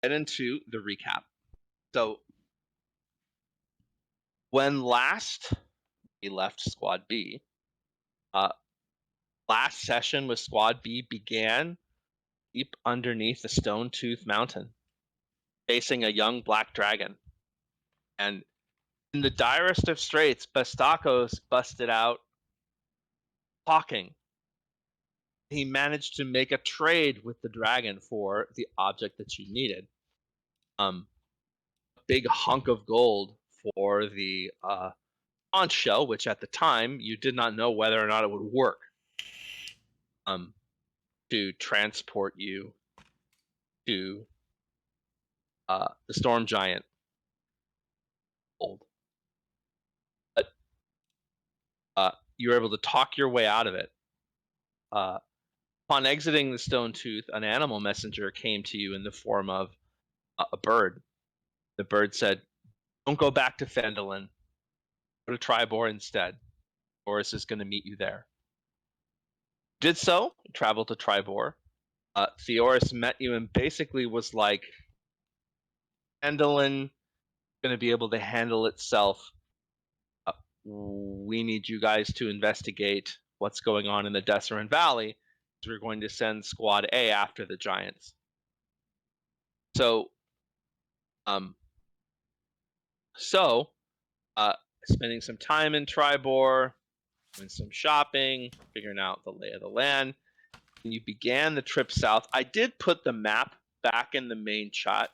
get into the recap. So when last we left Squad B, uh, last session with Squad B began deep underneath the Stone Tooth Mountain, facing a young black dragon. And in the direst of straits, Bastakos busted out talking. He managed to make a trade with the dragon for the object that you needed. A big hunk of gold for the conch shell, which at the time you did not know whether or not it would work. To transport you to the storm giant gold. But you were able to talk your way out of it. Upon exiting the Stone Tooth, an animal messenger came to you in the form of a bird. The bird said, "Don't go back to Phandalin. Go to Tribor instead. Boris is going to meet you there." Did so, traveled to Tribor. Theoris met you and basically was like, Phandalin going to be able to handle itself. We need you guys to investigate what's going on in the Desserin Valley. So we're going to send Squad A after the Giants. So, spending some time in Tribor, doing some shopping, figuring out the lay of the land. When you began the trip south, I did put the map back in the main chat.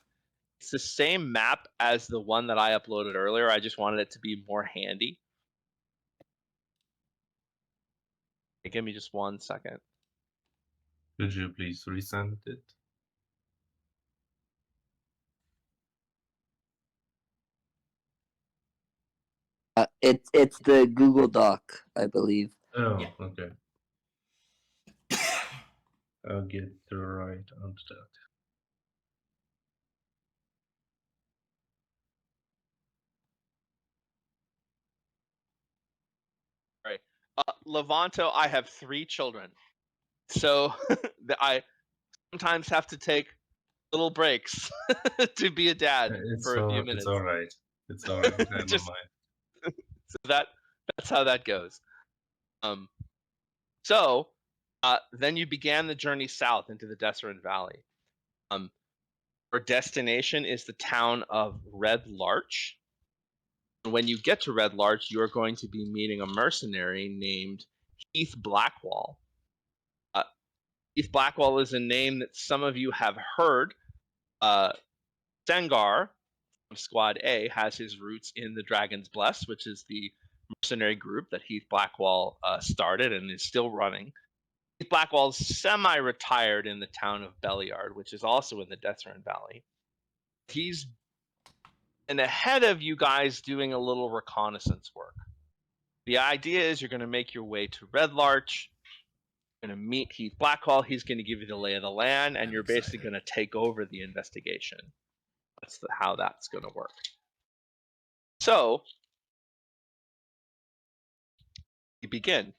It's the same map as the one that I uploaded earlier. I just wanted it to be more handy. Give me just 1 second. Could you please resend it? It's the Google Doc, I believe. Oh, Yeah. okay. I'll get right onto that. Right. Levanto, I have 3 children. So I sometimes have to take little breaks to be a dad for a few minutes. It's all right. It's all right. I don't Just- mind. So that's how that goes. So then you began the journey south into the Desserin Valley. Your destination is the town of Red Larch. When you get to Red Larch, you are going to be meeting a mercenary named Heath Blackwall. Heath Blackwall is a name that some of you have heard. Sengar from Squad A has his roots in the Dragon's Bless, which is the mercenary group that Heath Blackwall started and is still running. Heath Blackwall is semi-retired in the town of Belliard, which is also in the Desserin Valley. He's been ahead of you guys doing a little reconnaissance work. The idea is you're going to make your way to Red Larch. You're going to meet Heath Blackwall. He's going to give you the lay of the land, and you're basically going to take over the investigation. That's how that's going to work. So, you begin.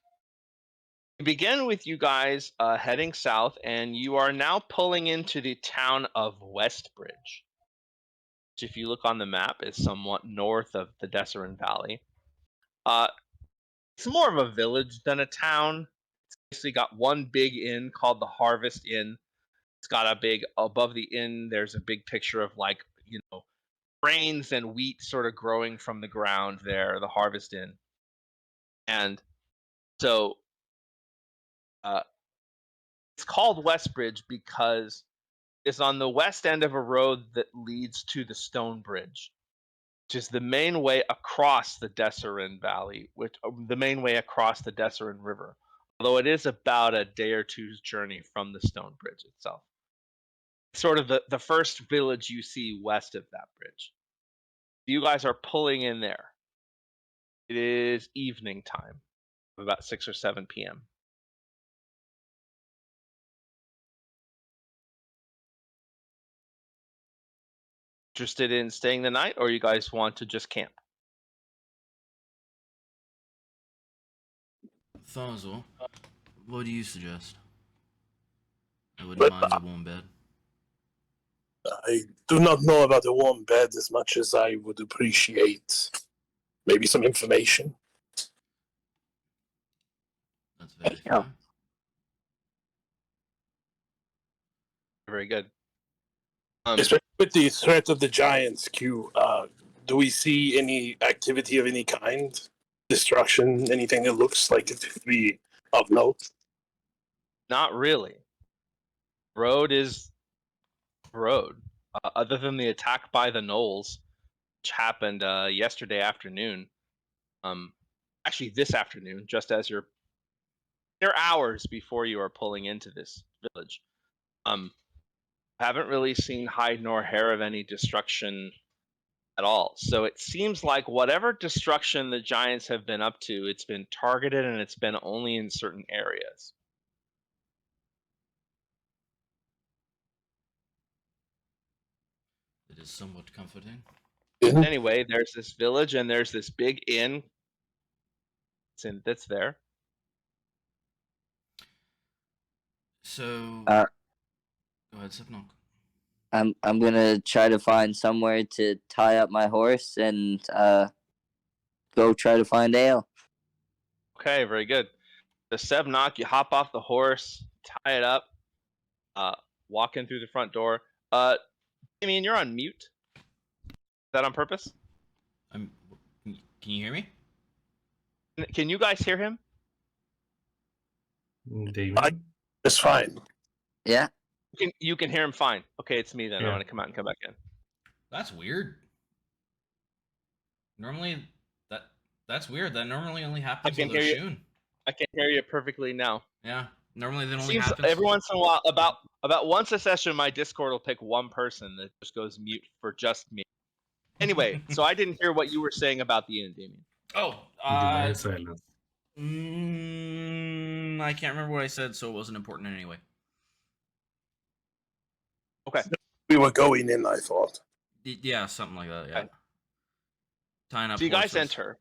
You begin with you guys heading south, and you are now pulling into the town of Westbridge, which, if you look on the map, is somewhat north of the Desserin Valley. It's more of a village than a town. It's basically got one big inn called the Harvest Inn. It's got a big, above the inn, there's a big picture of grains and wheat sort of growing from the ground there, the Harvest Inn. And so it's called Westbridge because it's on the west end of a road that leads to the Stone Bridge, which is the main way across the Desserin Valley, the main way across the Desserin River. Although it is about a day or two's journey from the Stone Bridge itself. It's sort of the first village you see west of that bridge. You guys are pulling in there. It is evening time, about 6 or 7 p.m. Interested in staying the night, or you guys want to just camp? Fonzo, what do you suggest? I wouldn't mind a warm bed. I do not know about a warm bed as much as I would appreciate maybe some information. That's very Yeah. fair. Very good. Especially with the threat of the giants, Q, do we see any activity of any kind? Destruction, anything that looks like it could be of note? Not really. Road is road. Other than the attack by the Knolls, which happened yesterday afternoon. Actually, this afternoon, just as they're hours before you are pulling into this village. Haven't really seen hide nor hair of any destruction at all. So it seems like whatever destruction the giants have been up to, it's been targeted and it's been only in certain areas. It is somewhat comforting. Anyway, there's this village and there's this big inn that's there. So, Uh, go ahead, Sipnok. I'm gonna try to find somewhere to tie up my horse and go try to find ale. Okay, very good. The Sebnok, you hop off the horse, tie it up, walk in through the front door. Damien, you're on mute. Is that on purpose? Can you hear me? Can you guys hear him? Damien? It's fine. Yeah. You can hear him fine. Okay, it's me then. Yeah. I'm gonna come out and come back in. That's weird. Normally, that's weird. That normally only happens can with hear you. Oshun. I can hear you perfectly now. Yeah. Normally that only Seems happens every once in a while, about once a session, my Discord will pick one person that just goes mute for just me. Anyway, so I didn't hear what you were saying about the inn, Damien. Oh, Divine silence. I can't remember what I said, so it wasn't important anyway. Okay. We were going in, I thought. Yeah, something like that. Yeah. Okay. Tying up. So you guys horses. enter.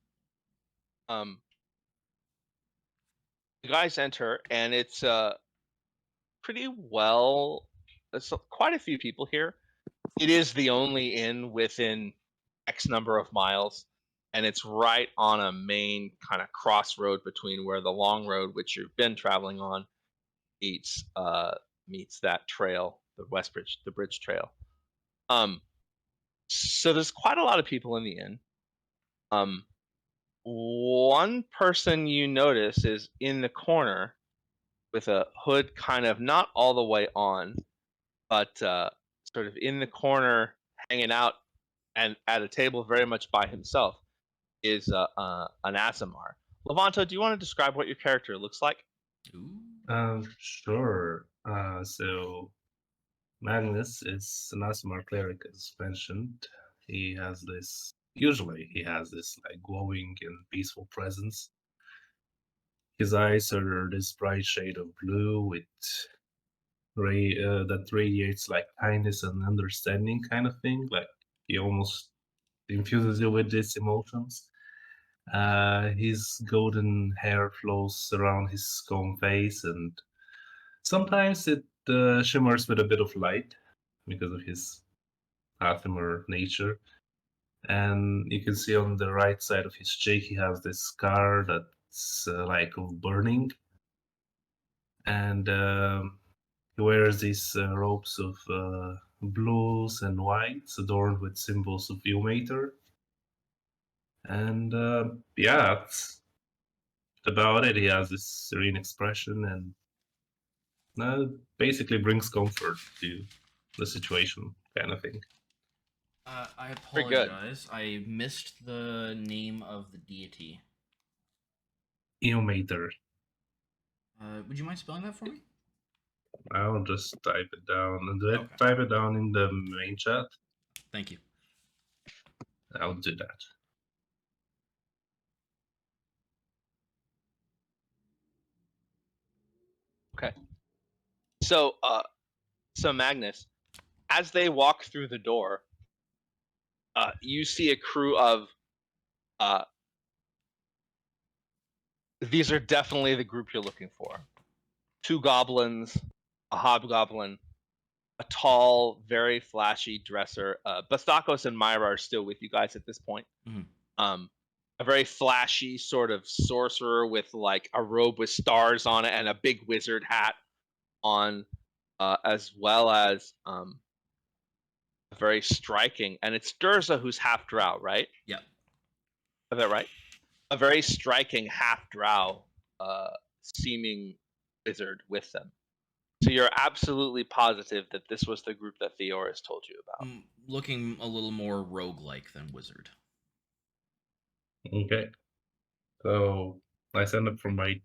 You guys enter, and it's pretty well. There's quite a few people here. It is the only inn within X number of miles, and it's right on a main kind of crossroad between where the long road, which you've been traveling on, meets that trail, the bridge trail. So there's quite a lot of people in the inn. One person you notice is in the corner with a hood kind of not all the way on, but sort of in the corner, hanging out and at a table very much by himself, is an Azamar. Levanto, do you want to describe what your character looks like? Ooh. Sure. So Magnus is an Asmar cleric, as mentioned. Usually he has this like glowing and peaceful presence. His eyes are this bright shade of blue with that radiates like kindness and understanding kind of thing. Like he almost infuses you with these emotions. His golden hair flows around his calm face, and sometimes it shimmers with a bit of light because of his Athamer nature. And you can see on the right side of his cheek he has this scar that's like of burning. And he wears these robes of blues and whites adorned with symbols of Viewmater. And yeah, that's about it. He has this serene expression and basically brings comfort to the situation, kind of thing. I Very good. apologize. I missed the name of the deity. Viewmater. Would you mind spelling that for me? I'll just type it down. Do I Okay. type it down in the main chat? Thank you. I'll do that. Okay. So, Magnus, as they walk through the door, you see a crew of. These are definitely the group you're looking for. 2 goblins, a hobgoblin, a tall, very flashy dresser. Bastakos and Myra are still with you guys at this point. Mhm. A very flashy sort of sorcerer with like a robe with stars on it and a big wizard hat on, as well as a very striking, and it's Durza who's half drow, right? Yeah. Is that right? A very striking half drow seeming wizard with them. So you're absolutely positive that this was the group that Theoris told you about. Looking a little more roguelike than wizard. Okay. So I stand up from my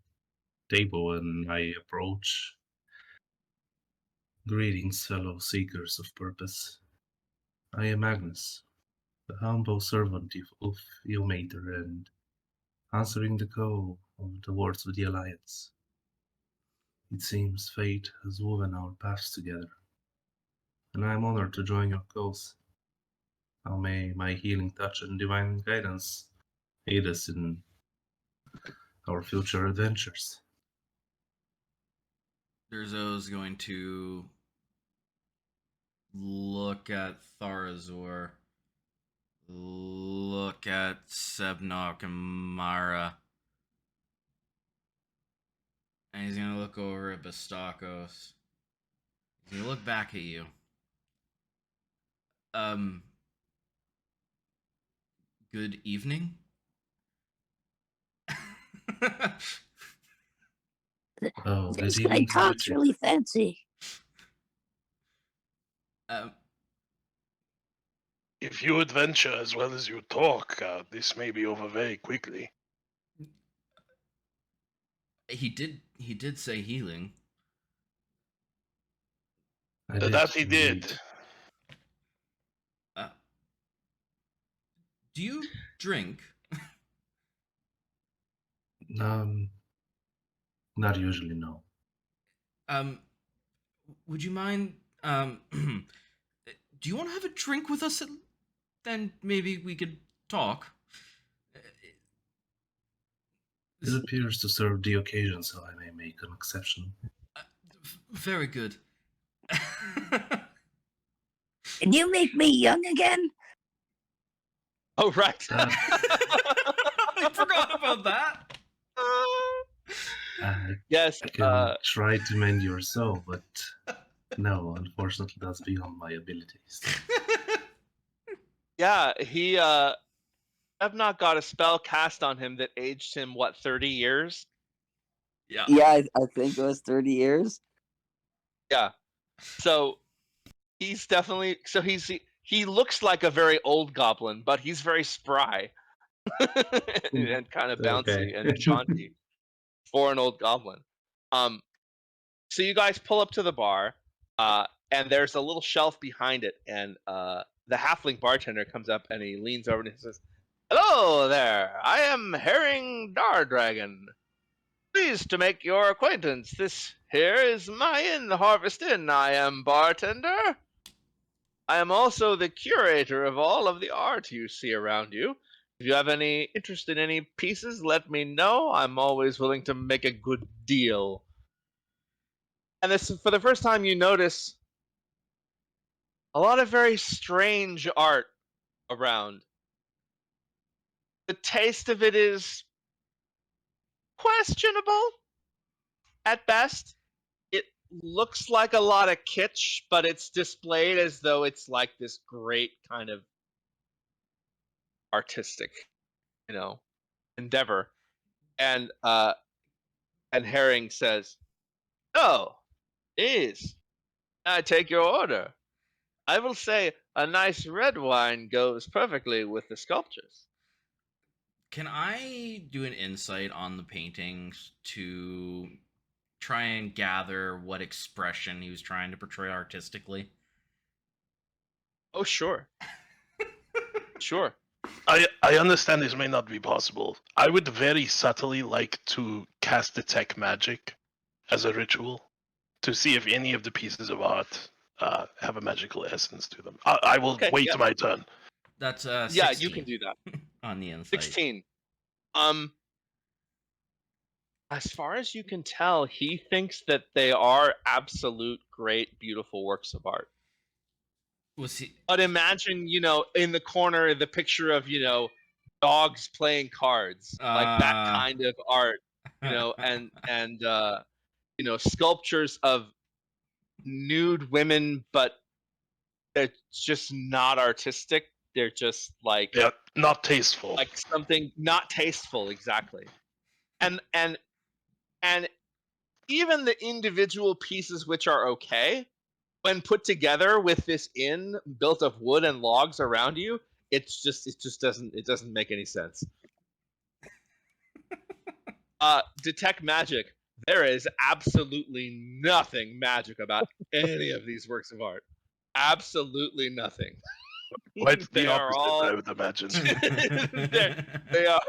table and I approach. Greetings, fellow seekers of purpose. I am Magnus, the humble servant of Ilmater and answering the call of the words of the Alliance. It seems fate has woven our paths together, and I am honored to join your cause. How may my healing touch and divine guidance aid us in our future adventures? Durzo's going to look at Tharazor, look at Sebnok and Mara, and he's going to look over at Bastakos. He's going to look back at you. Good evening? Oh, good This guy evening to you talks too. really fancy. If you adventure as well as you talk, this may be over very quickly. He did say healing. I did, That he indeed. did. Do you drink? Not usually, no. Would you mind do you want to have a drink with us? Then maybe we could talk. It appears to serve the occasion, so I may make an exception. Very good. Can you make me young again? Oh, right. I forgot about that. Yes. I can try to mend your soul, but no, unfortunately, that's beyond my abilities. Yeah, he I've not got a spell cast on him that aged him 30 years? Yeah. Yeah, I think it was 30 years. Yeah. So he's definitely he looks like a very old goblin, but he's very spry and kind of bouncy Okay. and jaunty for an old goblin. So you guys pull up to the bar, and there's a little shelf behind it, and the halfling bartender comes up and he leans over and he says, "Hello there, I am Herring Dardragon. Pleased to make your acquaintance. This here is my inn, Harvest Inn. I am bartender. I am also the curator of all of the art you see around you. If you have any interest in any pieces, let me know. I'm always willing to make a good deal." And this, for the first time, you notice a lot of very strange art around. The taste of it is questionable at best. It looks like a lot of kitsch, but it's displayed as though it's like this great kind of artistic, endeavor. And Herring says, "Oh, please, I take your order. I will say a nice red wine goes perfectly with the sculptures." Can I do an insight on the paintings to try and gather what expression he was trying to portray artistically? Oh, sure. Sure. I understand this may not be possible. I would very subtly like to cast detect magic as a ritual to see if any of the pieces of art have a magical essence to them. I will wait my turn. That's 16 Yeah, you can do that. on the insight. 16. As far as you can tell, he thinks that they are absolute, great, beautiful works of art. Was he? But imagine, in the corner, the picture of, dogs playing cards, like that kind of art, and sculptures of nude women, but they're just not artistic. They're just Yeah, not tasteful. like something not tasteful, exactly. And even the individual pieces which are okay, when put together with this inn built of wood and logs around you, it just doesn't make any sense. Detect magic. There is absolutely nothing magic about any of these works of art. Absolutely nothing. Quite the They are opposite, I all would imagine. they are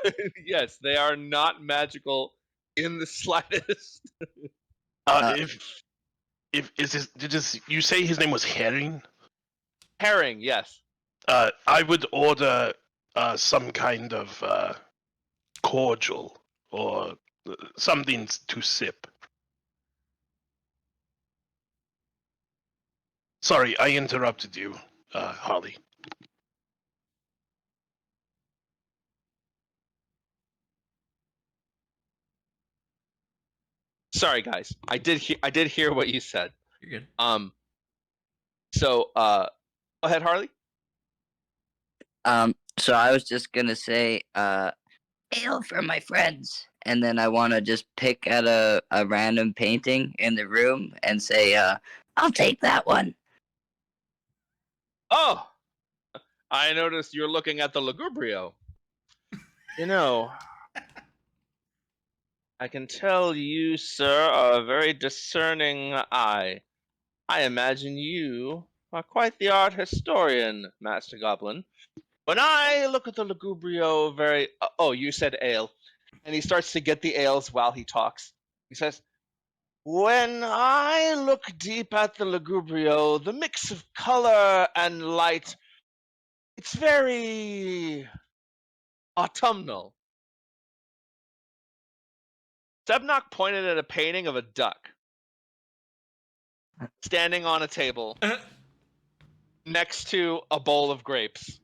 yes, they are not magical in the slightest. If you say his name was Herring? Herring, yes. I would order some kind of cordial or something to sip. Sorry, I interrupted you, Harley. Sorry, guys. I did hear what you said. You're good. So go ahead, Harley. So I was just gonna say, ale for my friends, and then I want to just pick at a random painting in the room and say, I'll take that one. Oh, I noticed you're looking at the Lugubrio. I can tell you, sir, are a very discerning eye. I imagine you are quite the art historian, Master Goblin. When I look at the Lugubrio, oh, you said ale. And he starts to get the ales while he talks. He says, when I look deep at the Lugubrio, the mix of color and light, it's very autumnal. Sebnock pointed at a painting of a duck standing on a table next to a bowl of grapes.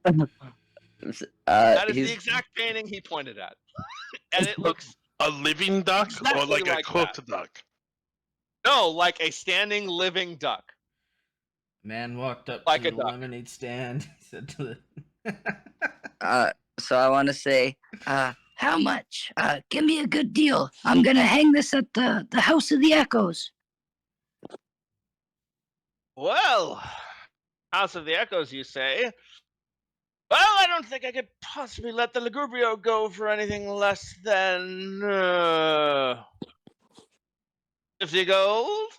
That is the exact painting he pointed at. And it looks a living duck exactly or like a like cooked that. duck? No, like a standing living duck. Man walked up Like to a the duck. lemonade stand. He said to the So I want to say, how much? Give me a good deal. I'm gonna hang this at the House of the Echoes. Well, House of the Echoes, you say? Well, I don't think I could possibly let the Lugubrio go for anything less than 50 gold.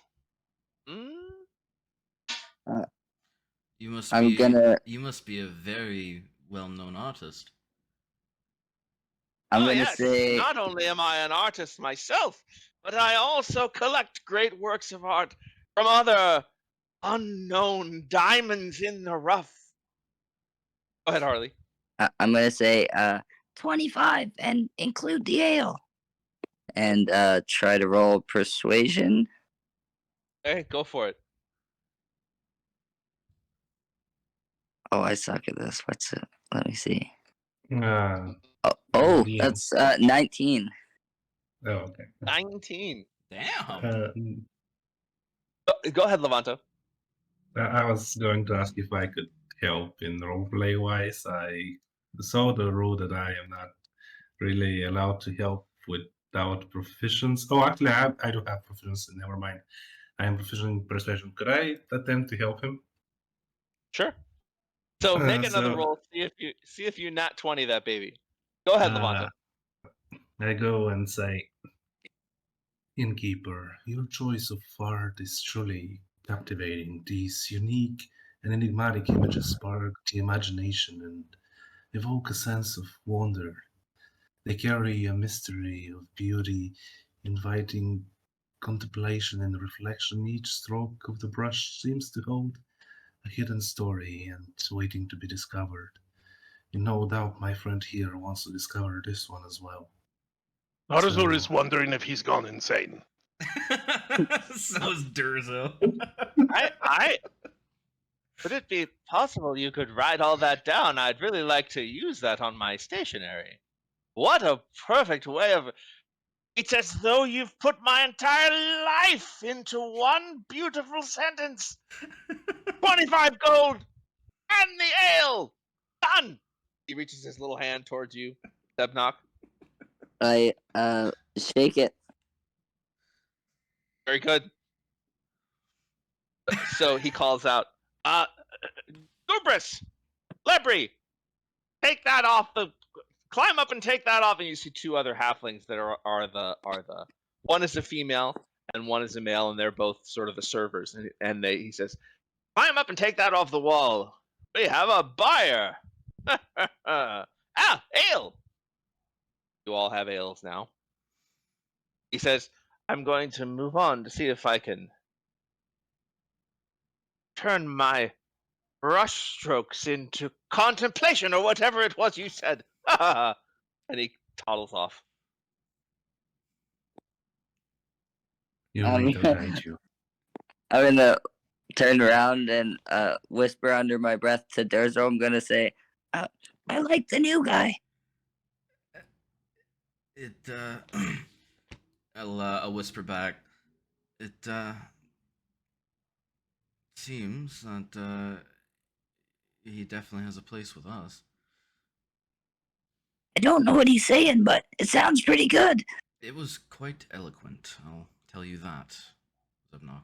You must I'm be gonna- you must be a very well-known artist. I'm gonna Yes. say, Not only am I an artist myself, but I also collect great works of art from other unknown diamonds in the rough. Go ahead, Harley. I'm gonna say, 25 and include the ale. And try to roll persuasion. Okay, go for it. Oh, I suck at this. What's it? Let me see. Uh, Oh, DM. that's 19. Oh, okay. 19. Damn. Go ahead, Levanto. I was going to ask if I could help in roleplay wise. I saw the rule that I am not really allowed to help without proficiency. Oh, actually, I do have proficiency. Never mind. I am proficient in persuasion. Could I attempt to help him? Sure. So make another so- roll. See if you nat 20 that baby. Go ahead, Levanto. I go and say, Innkeeper, your choice of art is truly captivating. These unique and enigmatic images spark the imagination and evoke a sense of wonder. They carry a mystery of beauty, inviting contemplation and reflection. Each stroke of the brush seems to hold a hidden story and waiting to be discovered. And no doubt my friend here wants to discover this one as well. Tarzor is So- wondering if he's gone insane. So's Durzo. I would it be possible you could write all that down? I'd really like to use that on my stationery. What a perfect way of. It's as though you've put my entire life into one beautiful sentence. 25 gold and the ale. Done. He reaches his little hand towards you, Sebnock. I shake it. Very good. So he calls out, Gubris, Lebri, take that off the. Climb up and take that off, and you see two other halflings that are the. One is a female and one is a male, and they're both sort of the servers. And he says, climb up and take that off the wall. We have a buyer. Ale. You all have ales now. He says, I'm going to move on to see if I can turn my brushstrokes into contemplation or whatever it was you said. And he toddles off. You Um, need to guide you. I'm gonna turn around and whisper under my breath to Durzo. I'm gonna say, I like the new guy. It I'll whisper back. It seems that he definitely has a place with us. I don't know what he's saying, but it sounds pretty good. It was quite eloquent, I'll tell you that, Zubnock.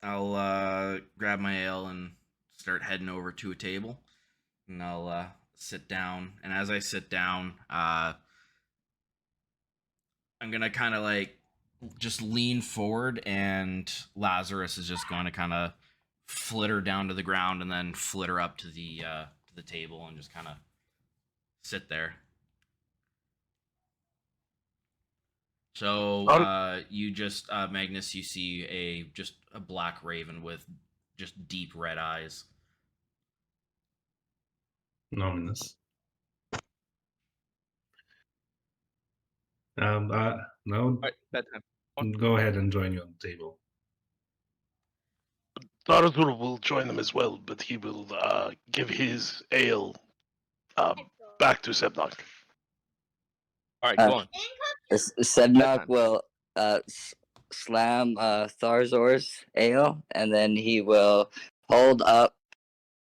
I'll grab my ale and start heading over to a table, and I'll sit down. And as I sit down, I'm gonna kind of like just lean forward, and Lazarus is just going to kind of flitter down to the ground and then flitter up to the table and just kind of sit there. So you just Magnus, you see just a black raven with just deep red eyes. Ominous. No, All right, bedtime. go ahead and join you on the table. Tarzor will join them as well, but he will give his ale back to Sebnock. All right, go on. Sednock will slam Tharzor's ale, and then he will hold up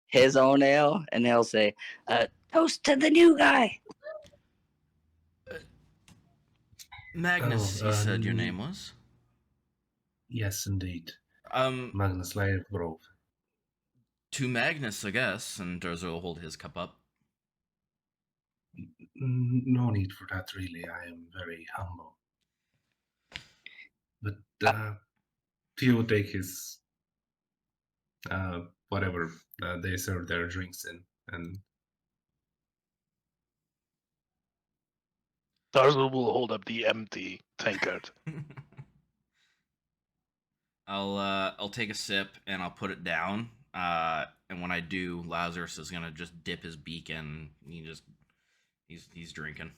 his own ale, and he'll say, Toast to the new guy. Magnus, Oh, you said your name was? Yes, indeed. Um, Magnus Grove. to Magnus, I guess, and Durzo will hold his cup up. No need for that, really. I am very humble. But Theo take his whatever they serve their drinks in, and Tarzor will hold up the empty tankard. I'll take a sip and I'll put it down. And when I do, Lazarus is gonna just dip his beak in. He's drinking.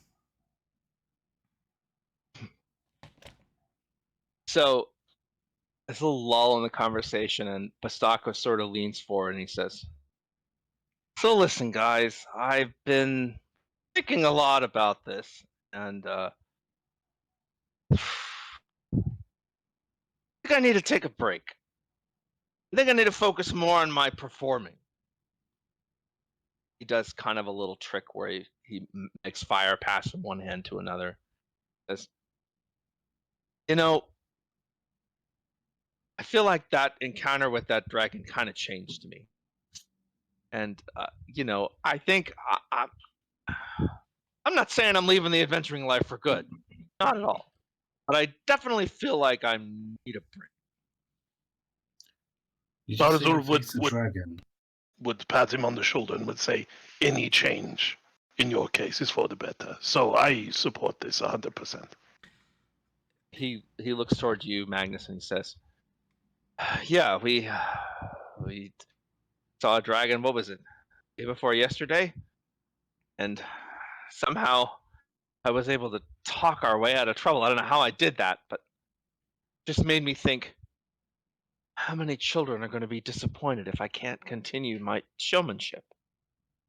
So there's a little lull in the conversation, and Bastako sort of leans forward and he says, so listen, guys, I've been thinking a lot about this, and I think I need to take a break. I think I need to focus more on my performing. He does kind of a little trick where he makes fire pass from one hand to another. Says, I feel like that encounter with that dragon kind of changed me. And, I think I'm not saying I'm leaving the adventuring life for good. Not at all. But I definitely feel like I need a break. you just say Tarzor you face a dragon. would pat him on the shoulder and would say, any change in your case is for the better. So I support this 100%. He looks towards you, Magnus, and he says, yeah, we saw a dragon. What was it? day before yesterday, and somehow I was able to talk our way out of trouble. I don't know how I did that, but it just made me think, how many children are going to be disappointed if I can't continue my showmanship?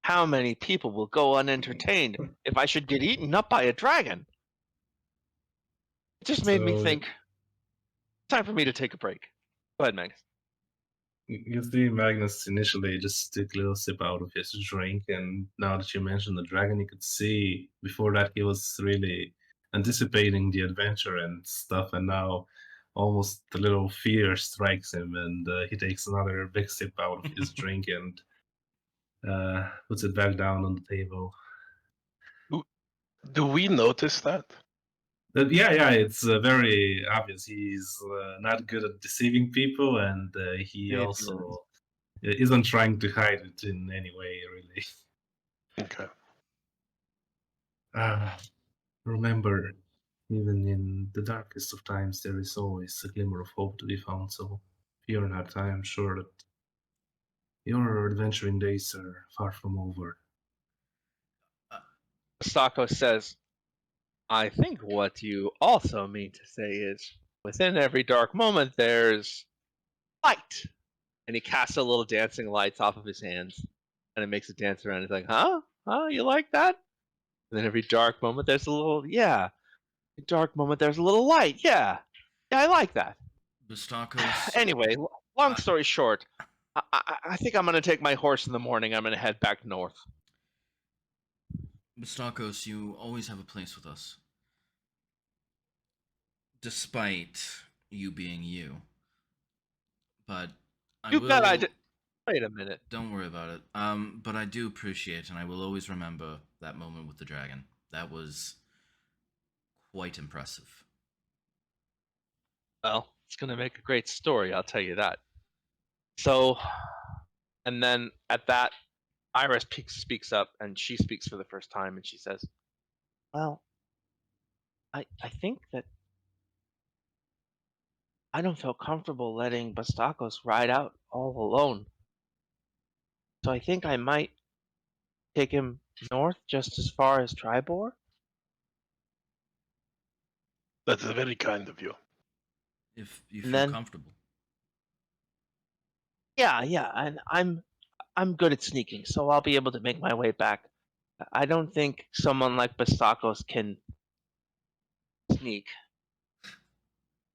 How many people will go unentertained if I should get eaten up by a dragon? It just made me So think, time for me to take a break. Go ahead, Magnus. you see, Magnus initially just took a little sip out of his drink, and now that you mentioned the dragon, you could see before that he was really anticipating the adventure and stuff, and now almost a little fear strikes him, and he takes another big sip out of his drink and puts it back down on the table. Do we notice that? Yeah, it's very obvious. He's not good at deceiving people, and he Maybe also isn't trying to hide it in any way, really. Okay. Remember, even in the darkest of times, there is always a glimmer of hope to be found. So fear not. I am sure that your adventuring days are far from over. Sako says, I think what you also mean to say is, within every dark moment, there's light. And he casts a little dancing lights off of his hands, and it makes it dance around. He's like, huh? Huh? You like that? And then every dark moment, there's a little, yeah. Every dark moment, there's a little light. Yeah. Yeah, I like that. Bastakos. Anyway, long story short, I think I'm going to take my horse in the morning. I'm going to head back north. Bastakos, you always have a place with us. Despite you being you. But I You will... bet I did. Wait a minute. Don't worry about it. But I do appreciate, and I will always remember that moment with the dragon. That was quite impressive. Well, it's going to make a great story, I'll tell you that. So, and then at that, Iris speaks up, and she speaks for the first time, and she says, well, I think that I don't feel comfortable letting Bastakos ride out all alone. So I think I might take him north just as far as Tribor. That's very kind of you. If you And feel then- comfortable. Yeah, and I'm good at sneaking, so I'll be able to make my way back. I don't think someone like Bastakos can sneak.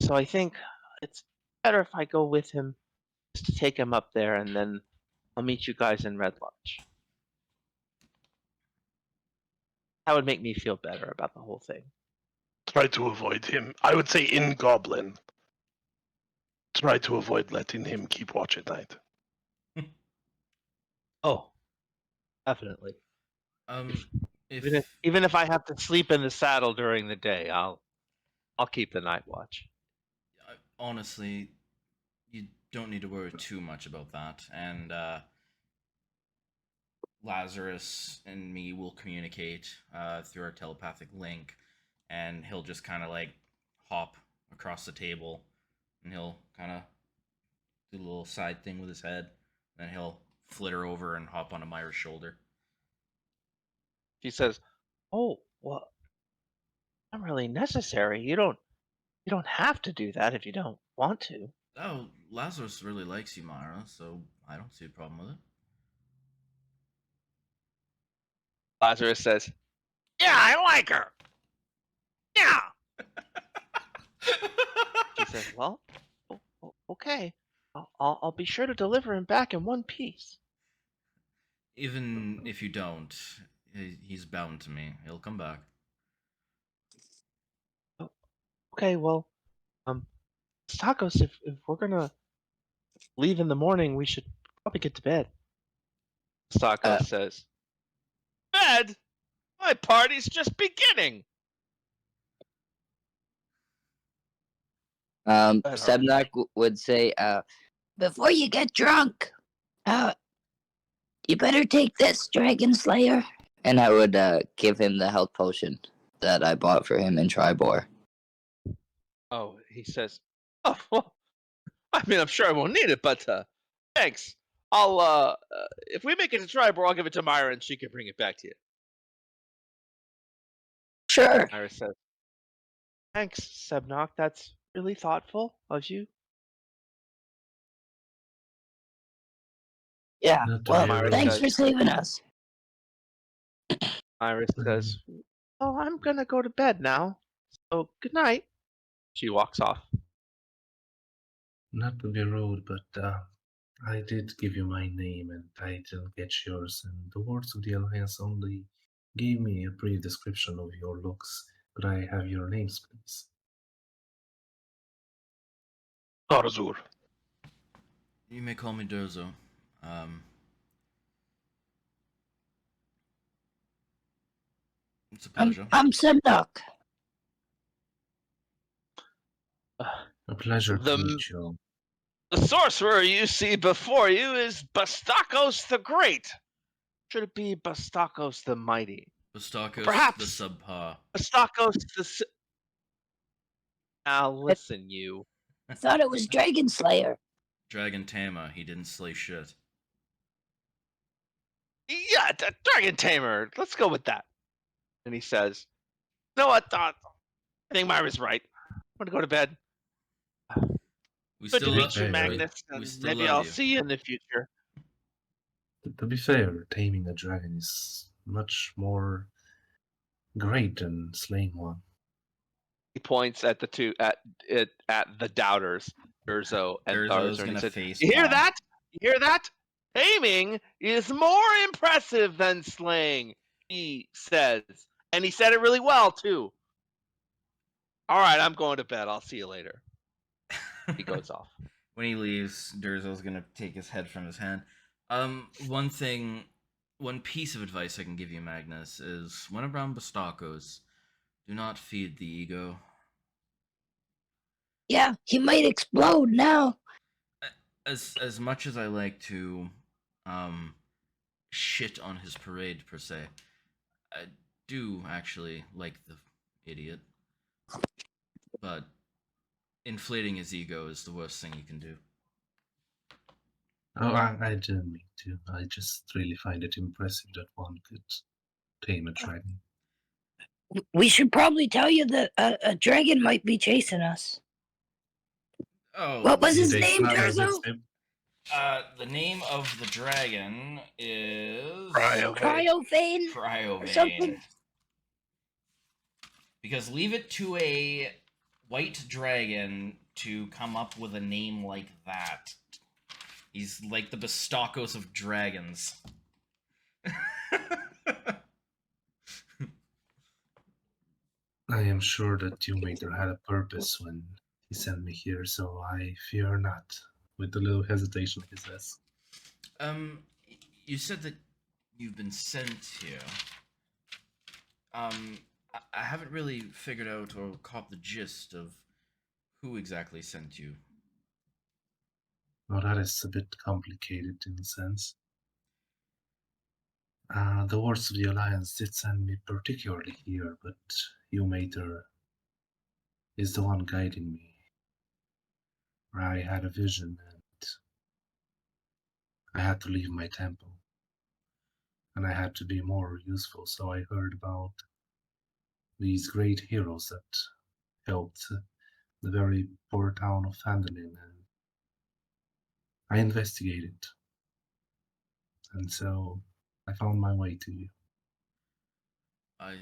So I think it's better if I go with him just to take him up there, and then I'll meet you guys in Red Lodge. That would make me feel better about the whole thing. Try to avoid him. I would say in Goblin. Try to avoid letting him keep watch at night. Oh, definitely. If Even if I have to sleep in the saddle during the day, I'll keep the night watch. honestly, you don't need to worry too much about that. And Lazarus and me will communicate through our telepathic link, and he'll just kind of like hop across the table, and he'll kind of do a little side thing with his head, then he'll flitter over and hop onto Myra's shoulder. She says, "Oh, well, not really necessary. You don't have to do that if you don't want to." Oh, Lazarus really likes you, Myra, so I don't see a problem with it. Lazarus says, "Yeah, I like her. Yeah." She says, "Well, okay. I'll be sure to deliver him back in one piece." Even if you don't, he's bound to me. He'll come back. Okay, well, Tacos, if we're gonna leave in the morning, we should probably get to bed. Tacos says, "Bed? My party's just beginning." Sebnak would say, Before you get drunk, you better take this, Dragon Slayer. and I would give him the health potion that I bought for him in Tribor. Oh, he says, "Oh, well, I mean, I'm sure I won't need it, but thanks. I'll if we make it to Tribor, I'll give it to Myra and she can bring it back to you. Sure. Myra says, "Thanks, Sebnock. That's really thoughtful of you." Yeah. Not to Well, be rude. thanks for saving us. Myra says, "Oh, I'm gonna go to bed now. So good night." She walks off. Not to be rude, but I did give you my name and I didn't get yours, and the words of the Alliance only gave me a brief description of your looks. Could I have your names, please? Arzur. You may call me Durzo. It's a pleasure. I'm Sebnock. A pleasure to The meet you. the sorcerer you see before you is Bastakos the Great. Should it be Bastakos the Mighty? Bastakos Perhaps the subpar. Bastakos the. Now listen, you. I thought it was Dragon Slayer. Dragon Tamer, he didn't slay shit. Yeah, Dragon Tamer. Let's go with that. And he says, "You know what? I think Myra's right. I'm gonna go to bed. We Good to still meet you, Hey, Magnus. we And still maybe love I'll you. see you in the future." To be fair, taming a dragon is much more great than slaying one. He points at the two at the doubters, Urzo and Urzo's Tharzer, and he gonna said, face "You hear palm. that? You hear that? Taming is more impressive than slaying," he says. And he said it really well, too. "All right, I'm going to bed. I'll see you later." He goes off. When he leaves, Durzo's gonna take his head from his hand. One piece of advice I can give you, Magnus, is when around Bastakos, do not feed the ego. Yeah, he might explode now. As much as I like to, shit on his parade per se, I do actually like the idiot. But inflating his ego is the worst thing you can do. Oh, I didn't mean to. I just really find it impressive that one could tame a dragon. We should probably tell you that a dragon might be chasing us. Oh, What was Did his they name, smother Durzo? this the name of the dragon is Cryophane or Cryovane. something? Because leave it to a white dragon to come up with a name like that. He's like the Bastakos of dragons. I am sure that Dewmaker had a purpose when he sent me here, so I fear not. With a little hesitation, he says. You said that you've been sent here. I haven't really figured out or caught the gist of who exactly sent you. Well, that is a bit complicated in a sense. The Lords of the Alliance did send me particularly here, but Dewmaker is the one guiding me. I had a vision and I had to leave my temple. And I had to be more useful, so I heard about these great heroes that helped the very poor town of Phandalin, and I investigated. And so I found my way to you. I.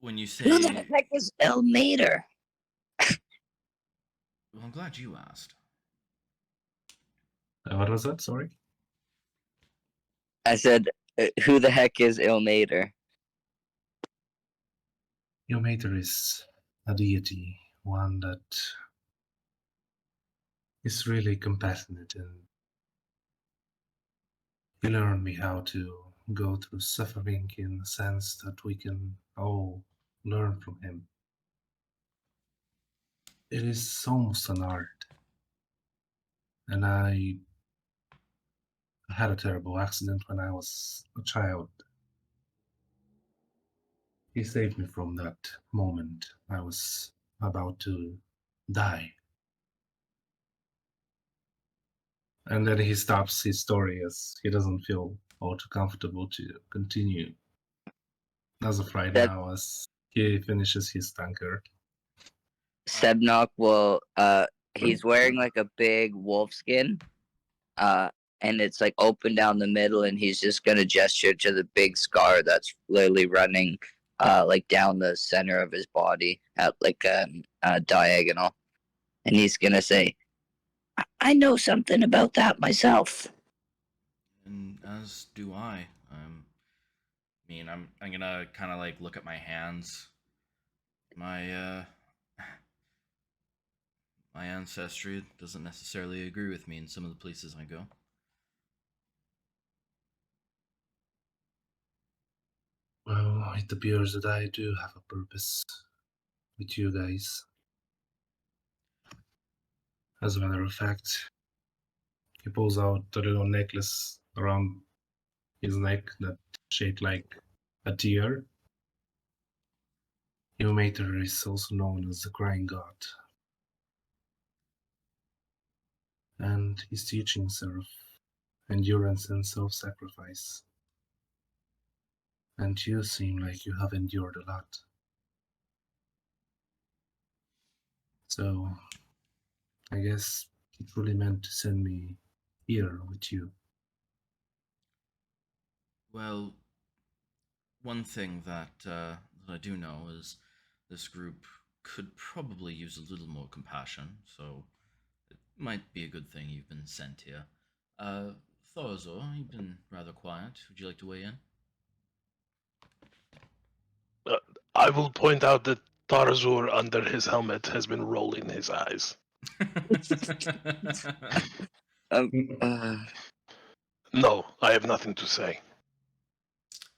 When you Who the say, heck is Elmater? well, I'm glad you asked. What was that? Sorry? I said, who the heck is Ilmater? Dewmaker is a deity, one that is really compassionate, and he learned me how to go through suffering in the sense that we can all learn from him. It is almost an art. And I had a terrible accident when I was a child. He saved me from that moment. I was about to die. And then he stops his story as he doesn't feel all too comfortable to continue. As of right That- now, as he finishes his tankard. Sebnok will he's wearing like a big wolf skin. And it's like open down the middle, and he's just gonna gesture to the big scar that's literally running like down the center of his body at like a diagonal. And he's gonna say, I know something about that myself. And as do I. I'm gonna kind of like look at my hands. My my ancestry doesn't necessarily agree with me in some of the places I go. Well, it appears that I do have a purpose with you guys. As a matter of fact, he pulls out a little necklace around his neck that shaped like a tear. Your mater is also known as the Crying God. And his teachings are of endurance and self-sacrifice. And you seem like you have endured a lot. So, I guess he truly meant to send me here with you. Well, one thing that I do know is this group could probably use a little more compassion, so it might be a good thing you've been sent here. Thorazor, you've been rather quiet. Would you like to weigh in? I will point out that Tarazur under his helmet has been rolling his eyes. No, I have nothing to say.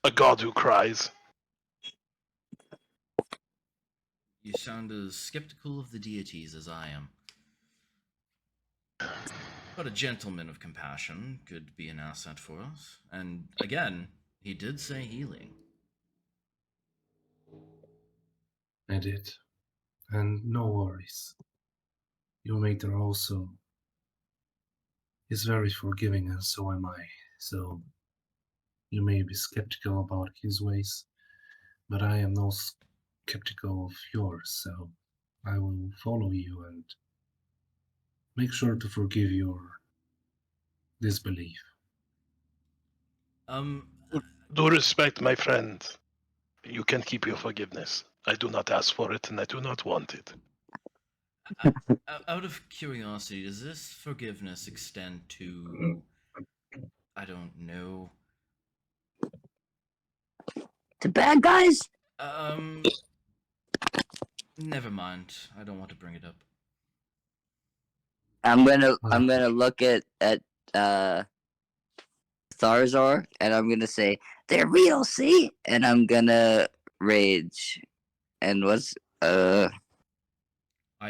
A god who cries. You sound as skeptical of the deities as I am. But a gentleman of compassion could be an asset for us. And again, he did say healing. I did. And no worries. Your mater also is very forgiving, and so am I. So you may be skeptical about his ways, but I am no skeptical of yours, so I will follow you and make sure to forgive your disbelief. Do respect, my friend. You can keep your forgiveness. I do not ask for it, and I do not want it. Out of curiosity, does this forgiveness extend to, I don't know, The bad guys? never mind. I don't want to bring it up. I'm gonna look at Tharzor, and I'm gonna say, They're real, see? and I'm gonna rage. And what's I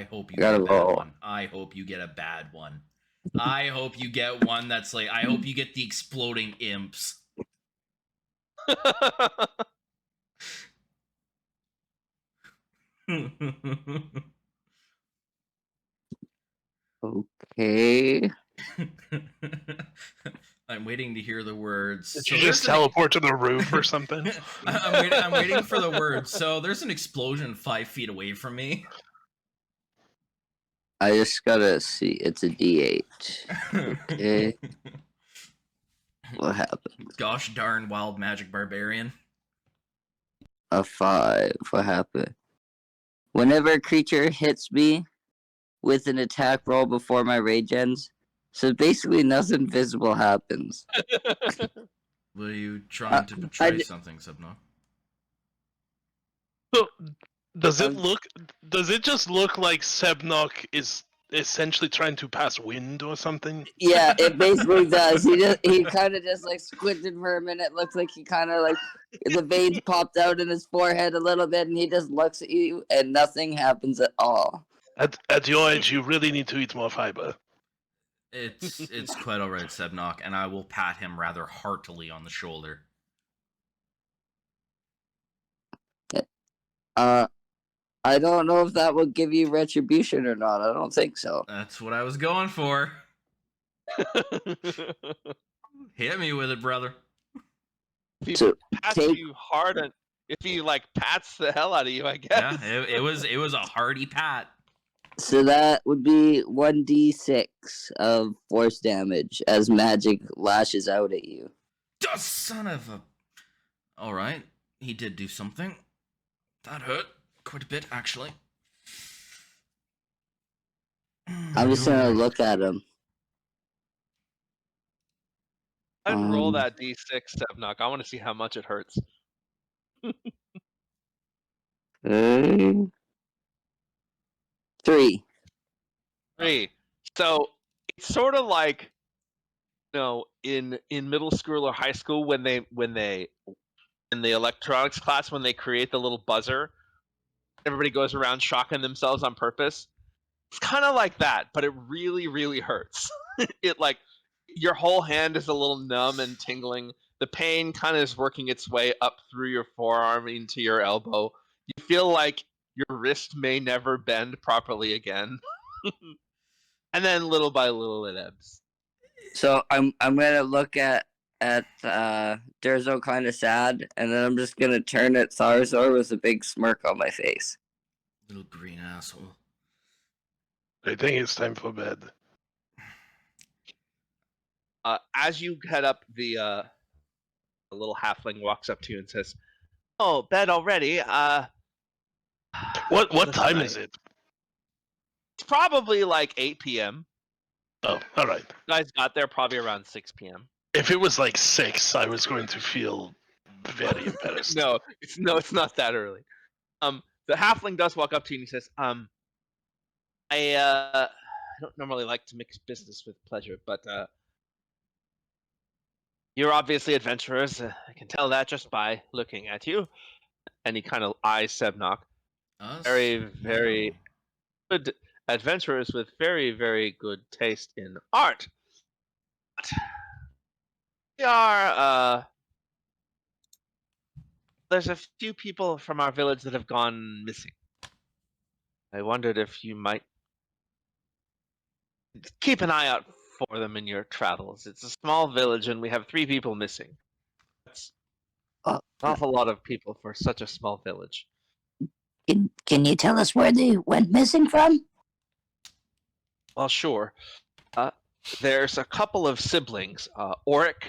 hope you Gotta get a bad roll. one. I hope you get a bad one. I hope you get one that's like, I hope you get the exploding imps. okay? I'm waiting to hear the words. Did So you just there's an- teleport to the roof or something? I'm waiting for the words. So there's an explosion 5 feet away from me. I just gotta see. It's a D8. Okay. What happened? Gosh darn wild magic barbarian. A 5. What happened? Whenever a creature hits me with an attack roll before my rage ends, so basically nothing visible happens. Were you trying to portray something, Subno? So, does it just look like Sebnok is essentially trying to pass wind or something? Yeah, it basically does. He kind of just like squinted for a minute. Looks like he kind of like the veins popped out in his forehead a little bit, and he just looks at you, and nothing happens at all. At your age, you really need to eat more fiber. It's quite alright, Sebnok, and I will pat him rather heartily on the shoulder. I don't know if that will give you retribution or not. I don't think so. That's what I was going for. Hit me with it, brother. If he So pats take you hard, and if he like pats the hell out of you, I guess. Yeah, it was a hearty pat. so that would be 1d6 of force damage as magic lashes out at you. Oh, son of a. All right, he did do something. That hurt quite a bit, actually. I'm just gonna look at him. I'd roll Um, that d6, Sevnock. I want to see how much it hurts. uh, 3. 3. So it's sort of like, in middle school or high school when they in the electronics class when they create the little buzzer, everybody goes around shocking themselves on purpose. It's kind of like that, but it really, really hurts. It like your whole hand is a little numb and tingling. The pain kind of is working its way up through your forearm into your elbow. You feel like your wrist may never bend properly again. And then little by little it ebbs. So I'm gonna look at Durzo kind of sad, and then I'm just gonna turn at Tharzor with a big smirk on my face. Little green asshole. I think it's time for bed. As you head up, the little halfling walks up to you and says, "Oh, bed already? What listen, time is it? It's probably like 8 p.m. Oh, all right. You guys got there probably around 6 p.m. If it was like 6, I was going to feel very embarrassed. No, it's not that early. The halfling does walk up to you and he says, I don't normally like to mix business with pleasure, but you're obviously adventurers. I can tell that just by looking at you." And he kind of eyes Sevnock. Us? Very, very good adventurers with very, very good taste in art. But we are, there's a few people from our village that have gone missing. I wondered if you might keep an eye out for them in your travels. It's a small village and we have 3 people missing. That's Uh, an awful lot of people for such a small village. can you tell us where they went missing from? Well, sure. There's a couple of siblings, Oric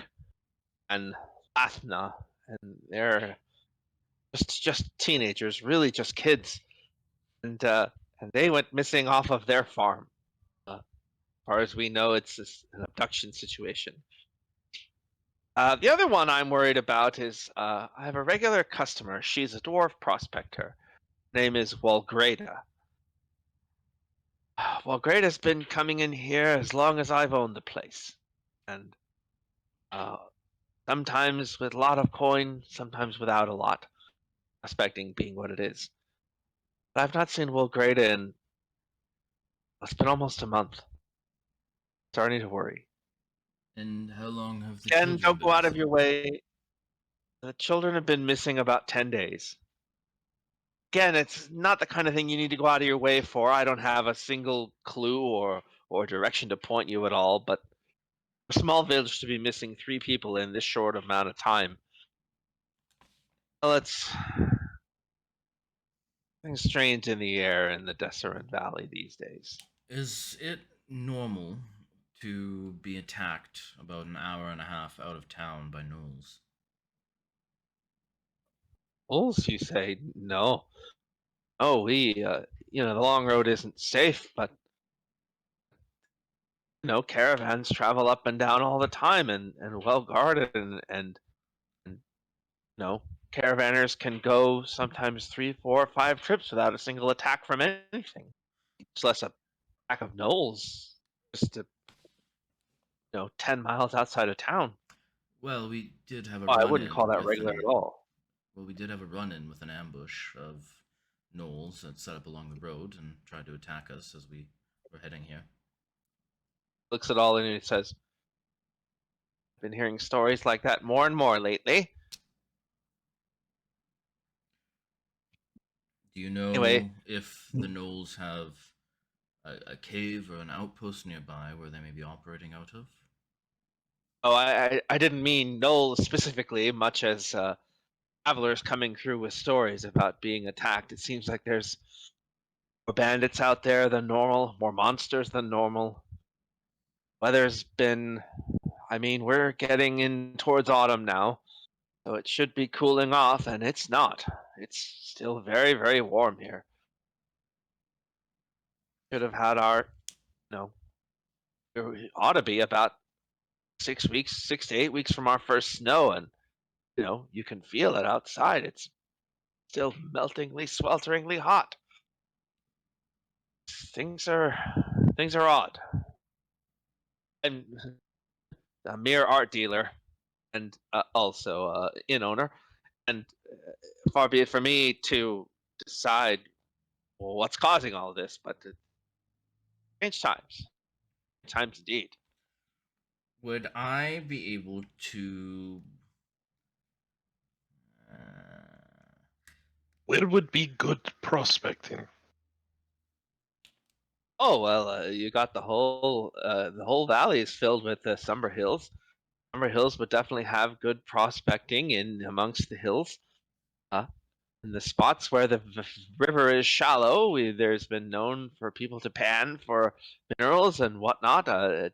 and Athna, and they're just teenagers, really just kids, and they went missing off of their farm. As far as we know, it's an abduction situation. The other one I'm worried about is I have a regular customer. She's a dwarf prospector. Name is Walgrada. Walgrada's been coming in here as long as I've owned the place, and sometimes with a lot of coin, sometimes without a lot. Prospecting being what it is. But I've not seen Walgrada in it's been almost a month. Starting to worry. And how long have the Again, children don't been go out of missing? your way. The children have been missing about 10 days. Again, it's not the kind of thing you need to go out of your way for. I don't have a single clue or direction to point you at all, but a small village to be missing 3 people in this short amount of time. Well, it's things strange in the air in the Deseret Valley these days. Is it normal to be attacked about an hour and a half out of town by gnolls? Wolves, you say? No. Oh, the long road isn't safe, but caravans travel up and down all the time and well guarded and caravanners can go sometimes 3, 4, 5 trips without a single attack from anything. Much less a pack of gnolls just 10 miles outside of town. Well, we did have a Oh, I run wouldn't in call that with regular an at all. well, we did have a run in with an ambush of gnolls that set up along the road and tried to attack us as we were heading here. Looks at all and he says, "Been hearing stories like that more and more lately." Do you know Anyway. if the gnolls have a cave or an outpost nearby where they may be operating out of? Oh, I didn't mean Knoll specifically, much as travelers coming through with stories about being attacked. It seems like there's more bandits out there than normal, more monsters than normal. Weather's been, I mean, we're getting in towards autumn now, so it should be cooling off, and it's not. It's still very, very warm here. Should have had our, you know, it ought to be about 6 weeks, 6 to 8 weeks from our first snow, and you can feel it outside. It's still meltingly, swelteringly hot. Things are things are odd. I'm a mere art dealer and also inn owner, and far be it for me to decide what's causing all of this, but strange times, times indeed. Would I be able to? Uh, Where would be good prospecting? Oh well, you got the whole valley is filled with the Summer Hills. Summer Hills would definitely have good prospecting in amongst the hills. Uh, in the spots where the river is shallow, there's been known for people to pan for minerals and whatnot,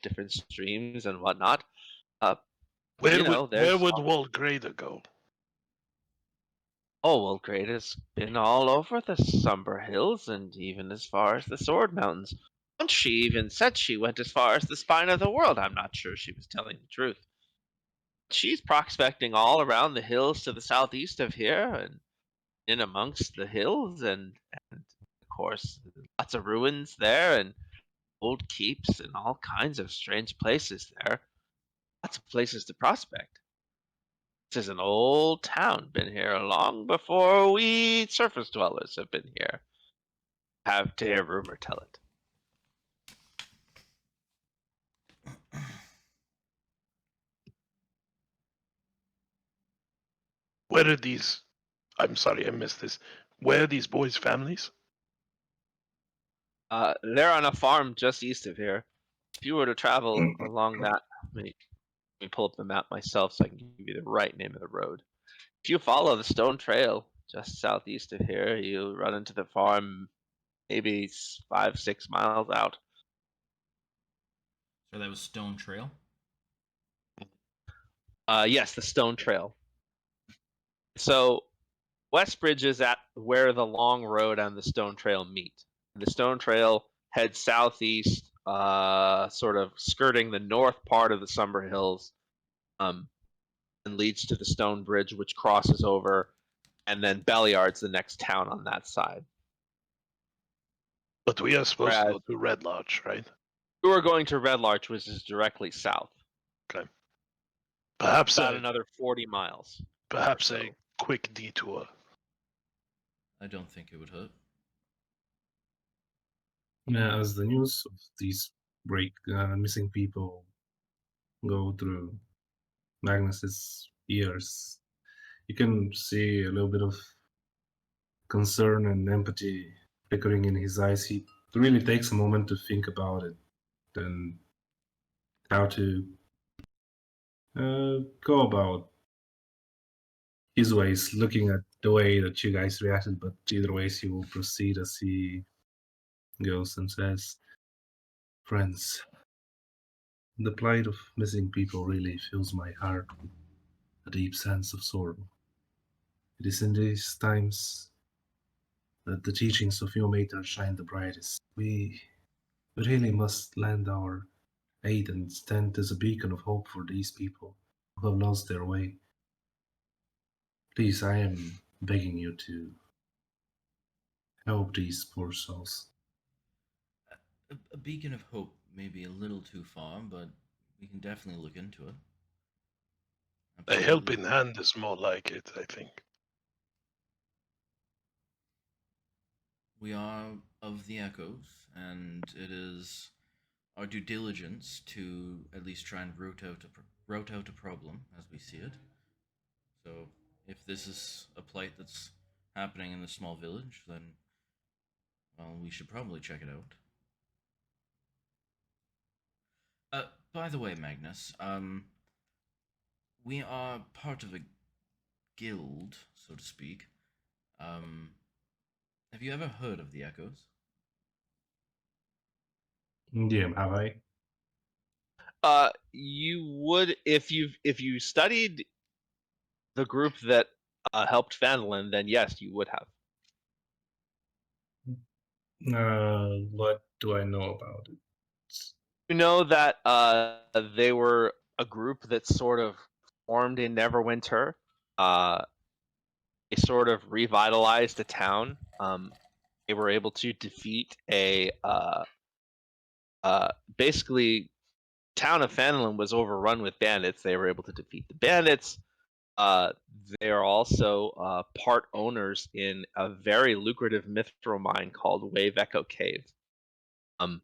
different streams and whatnot. Uh, Where there's would Walgrada go? oh well, Great has been all over the Summer Hills and even as far as the Sword Mountains. Once she even said she went as far as the spine of the world. I'm not sure she was telling the truth. She's prospecting all around the hills to the southeast of here and in amongst the hills and of course lots of ruins there and old keeps and all kinds of strange places there. Lots of places to prospect. This is an old town, been here long before we surface dwellers have been here. Have to hear rumor tell it. Where are these? I'm sorry, I missed this. Where are these boys' families? They're on a farm just east of here. If you were to travel along that, let me pull up the map myself so I can give you the right name of the road. If you follow the stone trail just southeast of here, you run into the farm maybe 5, 6 miles out. so that was Stone Trail. Yes, the stone trail. So Westbridge is at where the long road and the stone trail meet. The stone trail heads southeast, sort of skirting the north part of the Summer Hills, um, and leads to the stone bridge, which crosses over, and then Belliard's the next town on that side. But we are supposed to Whereas go to Red Lodge, right? you are going to Red Larch, which is directly south. Okay. Perhaps About a another 40 miles. perhaps so. a quick detour. I don't think it would hurt. Yeah, as the news of these missing people go through Magnus's ears, you can see a little bit of concern and empathy flickering in his eyes. He really takes a moment to think about it and how to go about his ways, looking at the way that you guys reacted, but either ways he will proceed as he goes and says, "Friends, the plight of missing people really fills my heart with a deep sense of sorrow. It is in these times that the teachings of your Mater shine the brightest. We really must lend our aid and stand as a beacon of hope for these people who have lost their way. Please, I am begging you to help these poor souls." A beacon of hope may be a little too far, but we can definitely look into it. A Absolutely. helping hand is more like it, I think. We are of the Echoes, and it is our due diligence to at least try and root out a problem as we see it. So, if this is a plight that's happening in this small village, then well, we should probably check it out. by the way, Magnus, we are part of a guild, so to speak. Um, have you ever heard of the Echoes? Yeah, have I? You would if you studied the group that helped Vandalin, then yes, you would have. What do I know about it? You know that they were a group that sort of formed in Neverwinter. They sort of revitalized the town. They were able to defeat a basically town of Fanlin was overrun with bandits. They were able to defeat the bandits. Uh, they are also part owners in a very lucrative mithril mine called Wave Echo Cave. And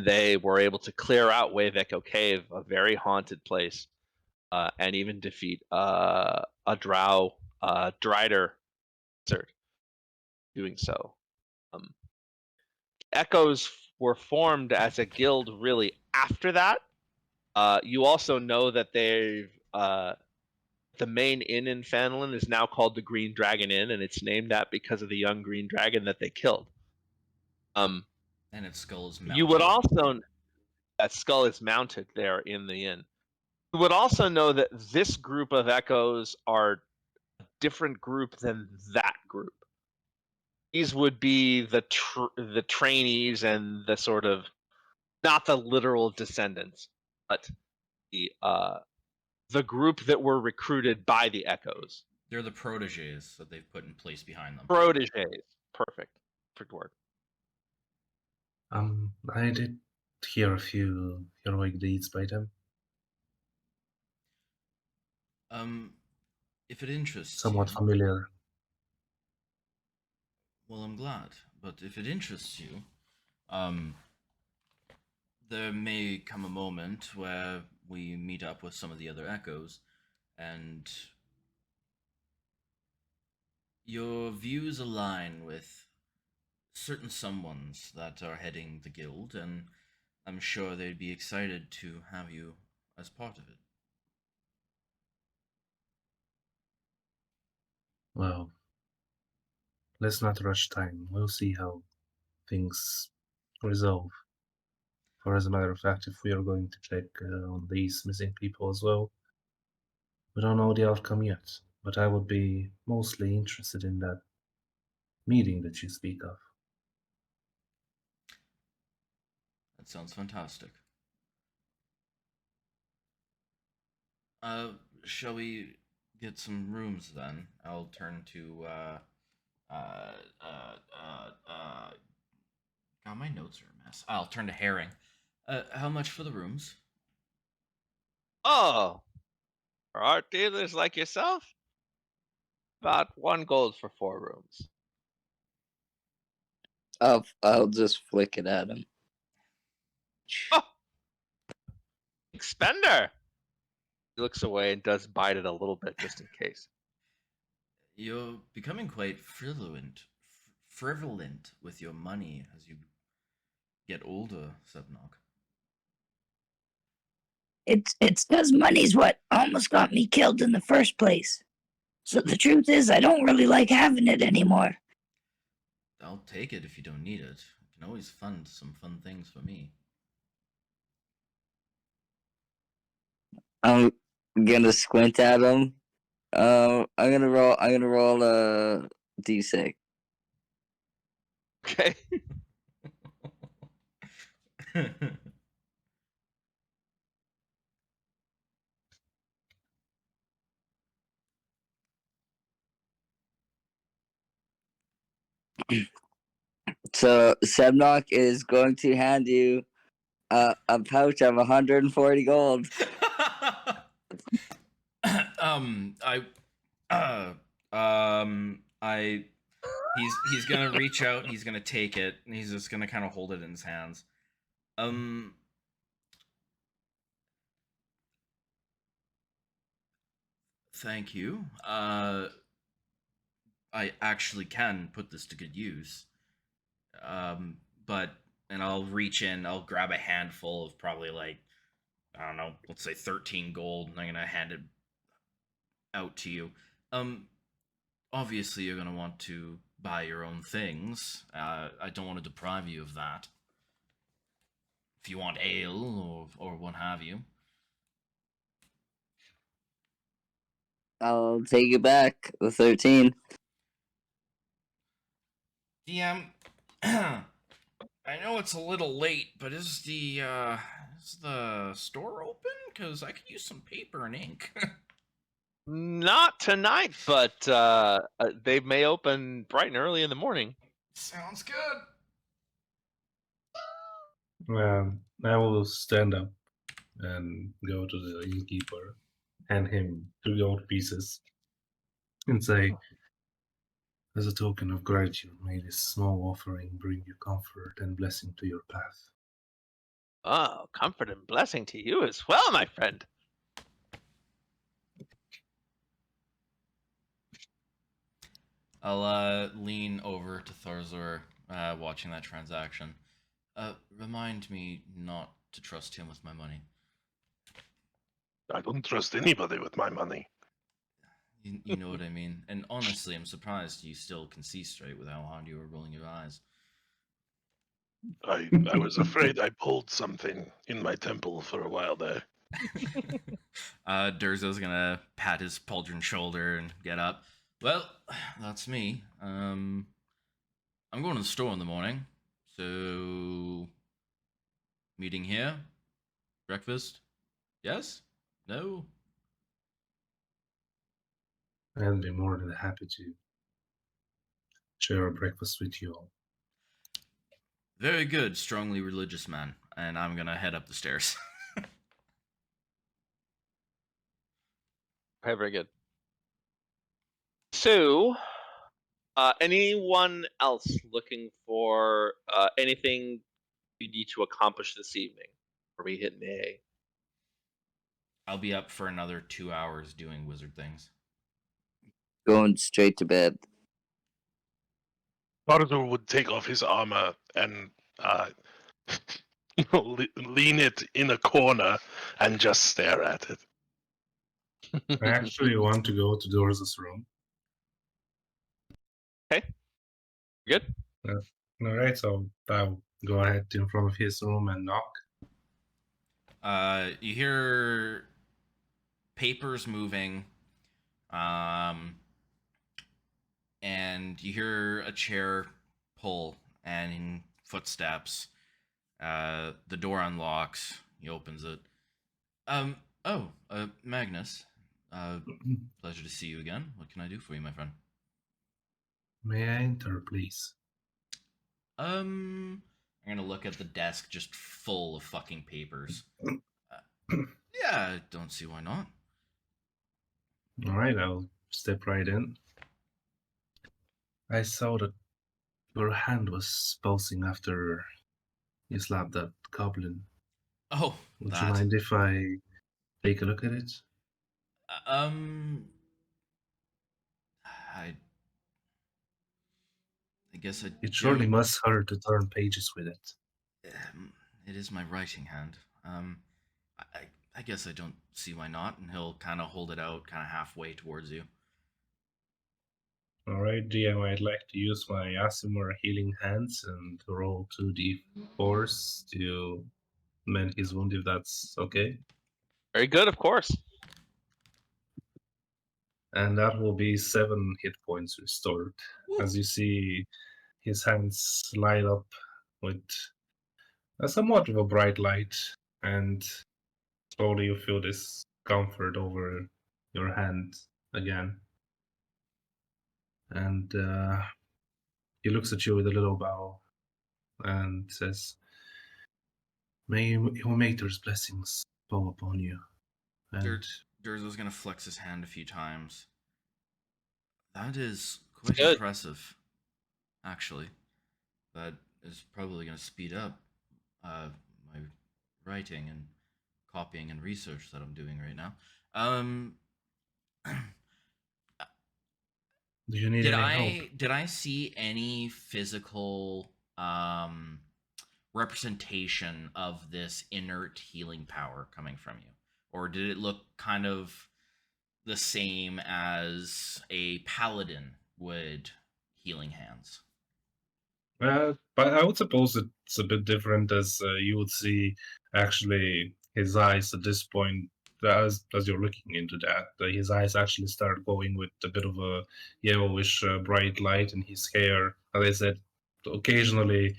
they were able to clear out Wave Echo Cave, a very haunted place, and even defeat a drow Drider wizard doing so. Echoes were formed as a guild really after that. You also know that the main inn in Fanlin is now called the Green Dragon Inn, and it's named that because of the young green dragon that they killed. And its skull is mounted. You would also that skull is mounted there in the inn. You would also know that this group of echoes are a different group than that group. These would be the trainees and the sort of not the literal descendants, but the group that were recruited by the echoes. They're the proteges that they've put in place behind them. Proteges, perfect word. I did hear a few heroic deeds by them. If it interests Somewhat you, familiar. well, I'm glad. But if it interests you, there may come a moment where we meet up with some of the other echoes, and your views align with certain someones that are heading the guild, and I'm sure they'd be excited to have you as part of it. Well, let's not rush time. We'll see how things resolve. For as a matter of fact, if we are going to check on these missing people as well, we don't know the outcome yet. But I would be mostly interested in that meeting that you speak of. That sounds fantastic. Shall we get some rooms then? I'll turn to God, my notes are a mess. I'll turn to Herring. How much for the rooms? Oh, for art dealers like yourself, about 1 gold for 4 rooms. I'll just flick it at him. Oh, expender. He looks away and does bite it a little bit just in case. You're becoming quite frivolent with your money as you get older, Subnock. It's because money's what almost got me killed in the first place. So the truth is, I don't really like having it anymore. I'll take it if you don't need it. You can always fund some fun things for me. I'm gonna squint at him. I'm gonna roll a d6. Okay. So Sebnock is going to hand you a pouch of 140 gold. He's gonna reach out. He's gonna take it, and he's just gonna kind of hold it in his hands. Thank you. I actually can put this to good use. And I'll reach in. I'll grab a handful of probably like I don't know, let's say 13 gold, and I'm gonna hand it out to you. Obviously you're gonna want to buy your own things. I don't want to deprive you of that. If you want ale or what have you. I'll take it back. The 13. DM, I know it's a little late, but is the store open? Because I could use some paper and ink. Not tonight, but they may open bright and early in the morning. Sounds good. I will stand up and go to the innkeeper, hand him 2 gold pieces, and say, as a token of gratitude, may this small offering bring you comfort and blessing to your path. Oh, comfort and blessing to you as well, my friend. I'll lean over to Thurzor, watching that transaction. Remind me not to trust him with my money. I don't trust anybody with my money. You know what I mean? And honestly, I'm surprised you still can see straight with how hard you were rolling your eyes. I was afraid I pulled something in my temple for a while there. Durzo's gonna pat his pauldron shoulder and get up. Well, that's me. I'm going to the store in the morning, so meeting here, breakfast. Yes? No? I'll be more than happy to share a breakfast with you all. Very good, strongly religious man. And I'm gonna head up the stairs. Okay, very good. So, anyone else looking for anything you need to accomplish this evening? Are we hitting A? I'll be up for another 2 hours doing wizard things. Going straight to bed. Bardur would take off his armor and lean it in a corner and just stare at it. I actually want to go to Dors's room. Good. Alright, so I'll go ahead in front of his room and knock. You hear papers moving, and you hear a chair pull and footsteps. The door unlocks. He opens it. Magnus. Pleasure to see you again. What can I do for you, my friend? May I enter, please? I'm gonna look at the desk just full of fucking papers. Yeah, I don't see why not. Alright, I'll step right in. I saw that your hand was pulsing after you slapped that goblin. Oh, Would that. you mind if I take a look at it? I guess I. It surely must hurt to turn pages with it. It is my writing hand. I guess I don't see why not, and he'll kind of hold it out, kind of halfway towards you. Alright, GM, I'd like to use my Asimur healing hands and roll 2d4s to mend his wound, if that's okay. Very good, of course. And that will be 7 hit points restored. As you see, his hands light up with a somewhat of a bright light, and slowly you feel this comfort over your hand again. And he looks at you with a little bow and says, May Mater's blessings fall upon you. And Durzo's gonna flex his hand a few times. That is quite Good. impressive, actually. That is probably gonna speed up my writing and copying and research that I'm doing right now. do you need any help? Did I see any physical representation of this inert healing power coming from you? Or did it look kind of the same as a paladin would healing hands? But I would suppose it's a bit different, as you would see actually his eyes at this point, as you're looking into that, his eyes actually start going with a bit of a yellowish bright light, and his hair, as I said, occasionally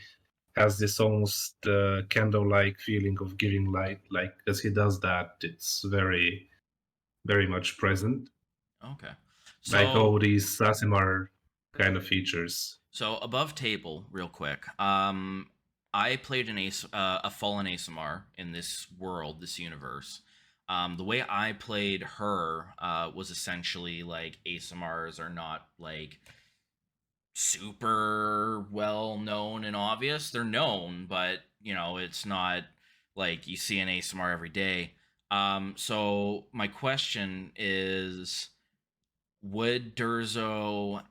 has this almost candle-like feeling of giving light. Like as he does that, it's very, very much present. Okay. Like So all these Sasimar kind of features. So above table, real quick. I played a fallen ASMR in this world, this universe. The way I played her was essentially like ASMRs are not like super well known and obvious. They're known, but it's not like you see an ASMR every day. So my question is, would Durzo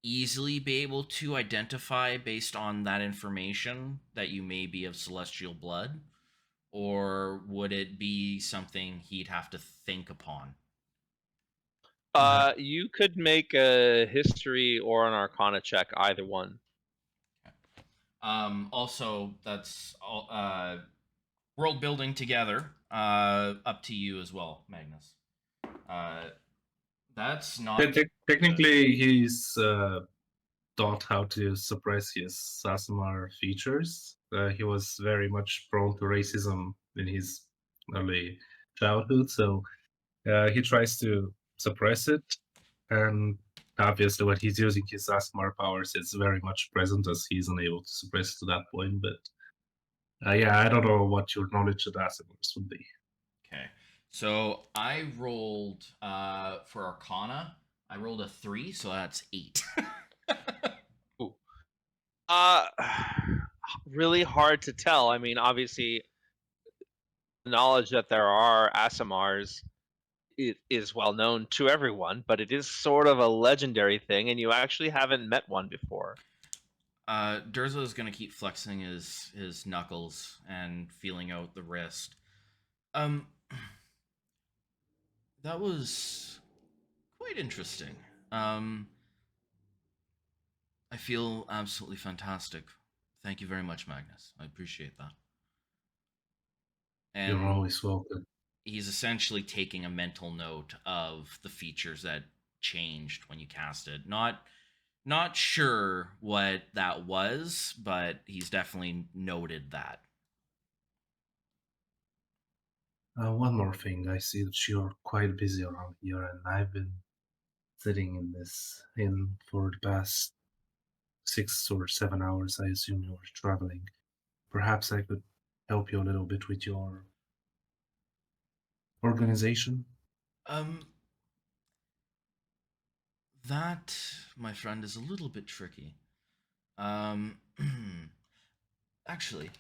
easily be able to identify based on that information that you may be of celestial blood, or would it be something he'd have to think upon? You could make a history or an arcana check, either one. Also, that's all world building together. Up to you as well, Magnus. That's not Technically, he's taught how to suppress his Sasimar features. He was very much prone to racism in his early childhood, so he tries to suppress it. And obviously, when he's using his Sasimar powers, it's very much present, as he's unable to suppress to that point. But yeah, I don't know what your knowledge of Asimars would be. okay. So I rolled for Arcana. I rolled a 3, so that's 8. Ooh. Uh, really hard to tell. I mean, obviously, the knowledge that there are Asimars is well known to everyone, but it is sort of a legendary thing, and you actually haven't met one before. Durzo is gonna keep flexing his knuckles and feeling out the wrist. Um, that was quite interesting. I feel absolutely fantastic. Thank you very much, Magnus. I appreciate that. You're And always welcome. he's essentially taking a mental note of the features that changed when you cast it. Not sure what that was, but he's definitely noted that. One more thing, I see that you're quite busy around here, and I've been sitting in this inn for the past 6 or 7 hours. I assume you're traveling. Perhaps I could help you a little bit with your organization. Um, that, my friend, is a little bit tricky. Um, actually,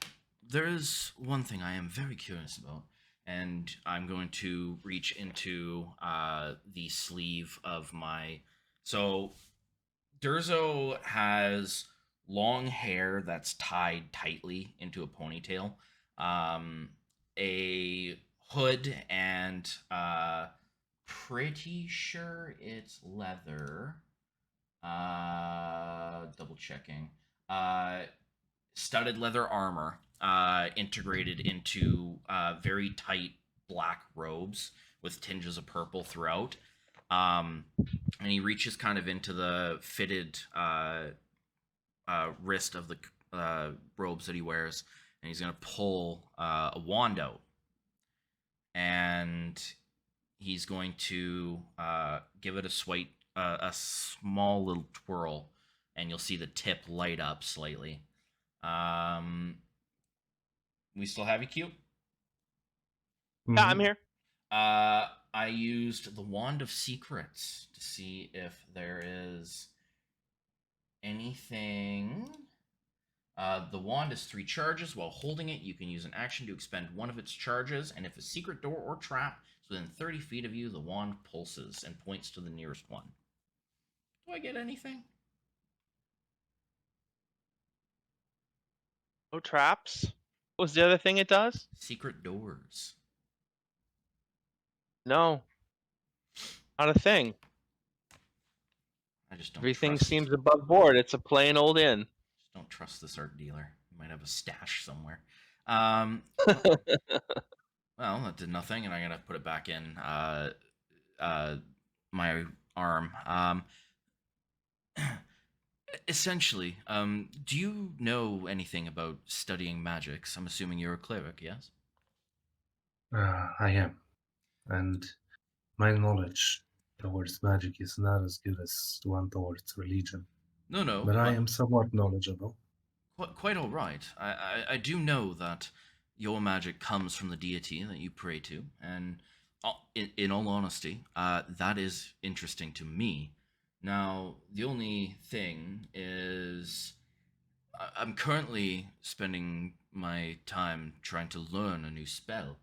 there is one thing I am very curious about, and I'm going to reach into the sleeve of my. So, Durzo has long hair that's tied tightly into a ponytail, a hood, and pretty sure it's leather. Double checking. Studded leather armor integrated into very tight black robes with tinges of purple throughout. And he reaches kind of into the fitted wrist of the robes that he wears, and he's going to pull a wand out. And he's going to give it a swipe, a small little twirl, and you'll see the tip light up slightly. We still have you, Q? Yeah, I'm here. I used the Wand of Secrets to see if there is anything. The wand is 3 charges. While holding it, you can use an action to expend one of its charges, and if a secret door or trap is within 30 feet of you, the wand pulses and points to the nearest one. Do I get anything? No traps. What was the other thing it does? Secret doors. No, not a thing. I just don't Everything trust. seems above board. It's a plain old inn. Just don't trust this art dealer. He might have a stash somewhere. Um, well, that did nothing, and I'm gonna put it back in my arm. Essentially, do you know anything about studying magics? I'm assuming you're a cleric, yes? I am. And my knowledge towards magic is not as good as the one towards religion. No, But I am somewhat knowledgeable. quite all right. I do know that your magic comes from the deity that you pray to, and in all honesty, that is interesting to me. Now, the only thing is, I'm currently spending my time trying to learn a new spell.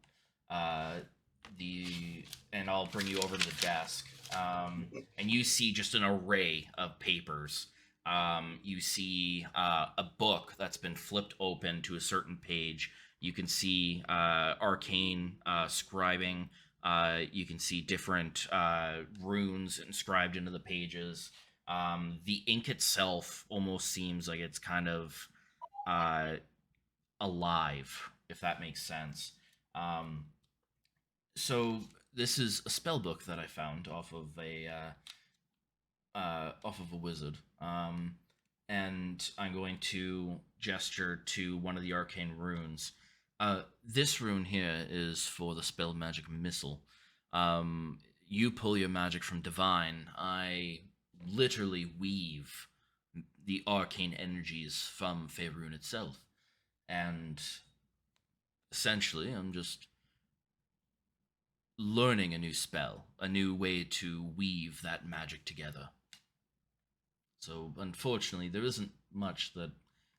Uh, and I'll bring you over to the desk, and you see just an array of papers. You see a book that's been flipped open to a certain page. You can see arcane scribing. You can see different runes inscribed into the pages. The ink itself almost seems like it's kind of alive, if that makes sense. So this is a spell book that I found off of a wizard, and I'm going to gesture to one of the arcane runes. This rune here is for the spell magic missile. You pull your magic from divine. I literally weave the arcane energies from Faerun itself, and essentially, I'm just learning a new spell, a new way to weave that magic together. So, unfortunately, there isn't much that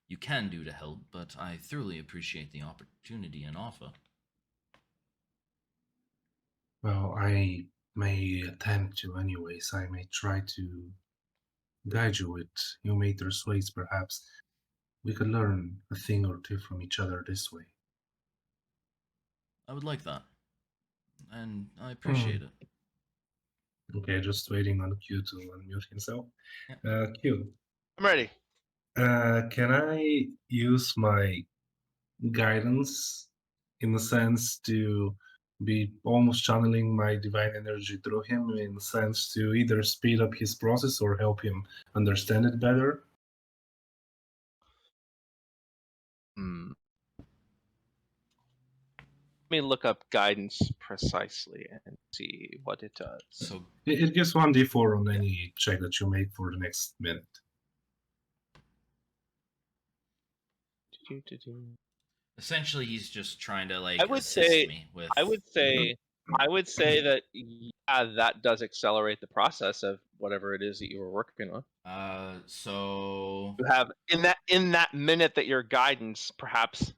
you can do to help, but I thoroughly appreciate the opportunity and offer. Well, I may attempt to anyways. I may try to guide you with your mater's ways, perhaps. We could learn a thing or two from each other this way. I would like that, and I appreciate it. Okay, just waiting on Q to unmute himself. Yeah. Q, I'm ready. can I use my guidance in a sense to be almost channeling my divine energy through him in a sense to either speed up his process or help him understand it better? Hmm. Let me look up guidance precisely and see what it does. So, It gives 1d4 on any check that you make for the next minute. essentially, he's just trying to like I would assist say- me with. I would say that yeah, that does accelerate the process of whatever it is that you were working on. So You have in that minute that your guidance perhaps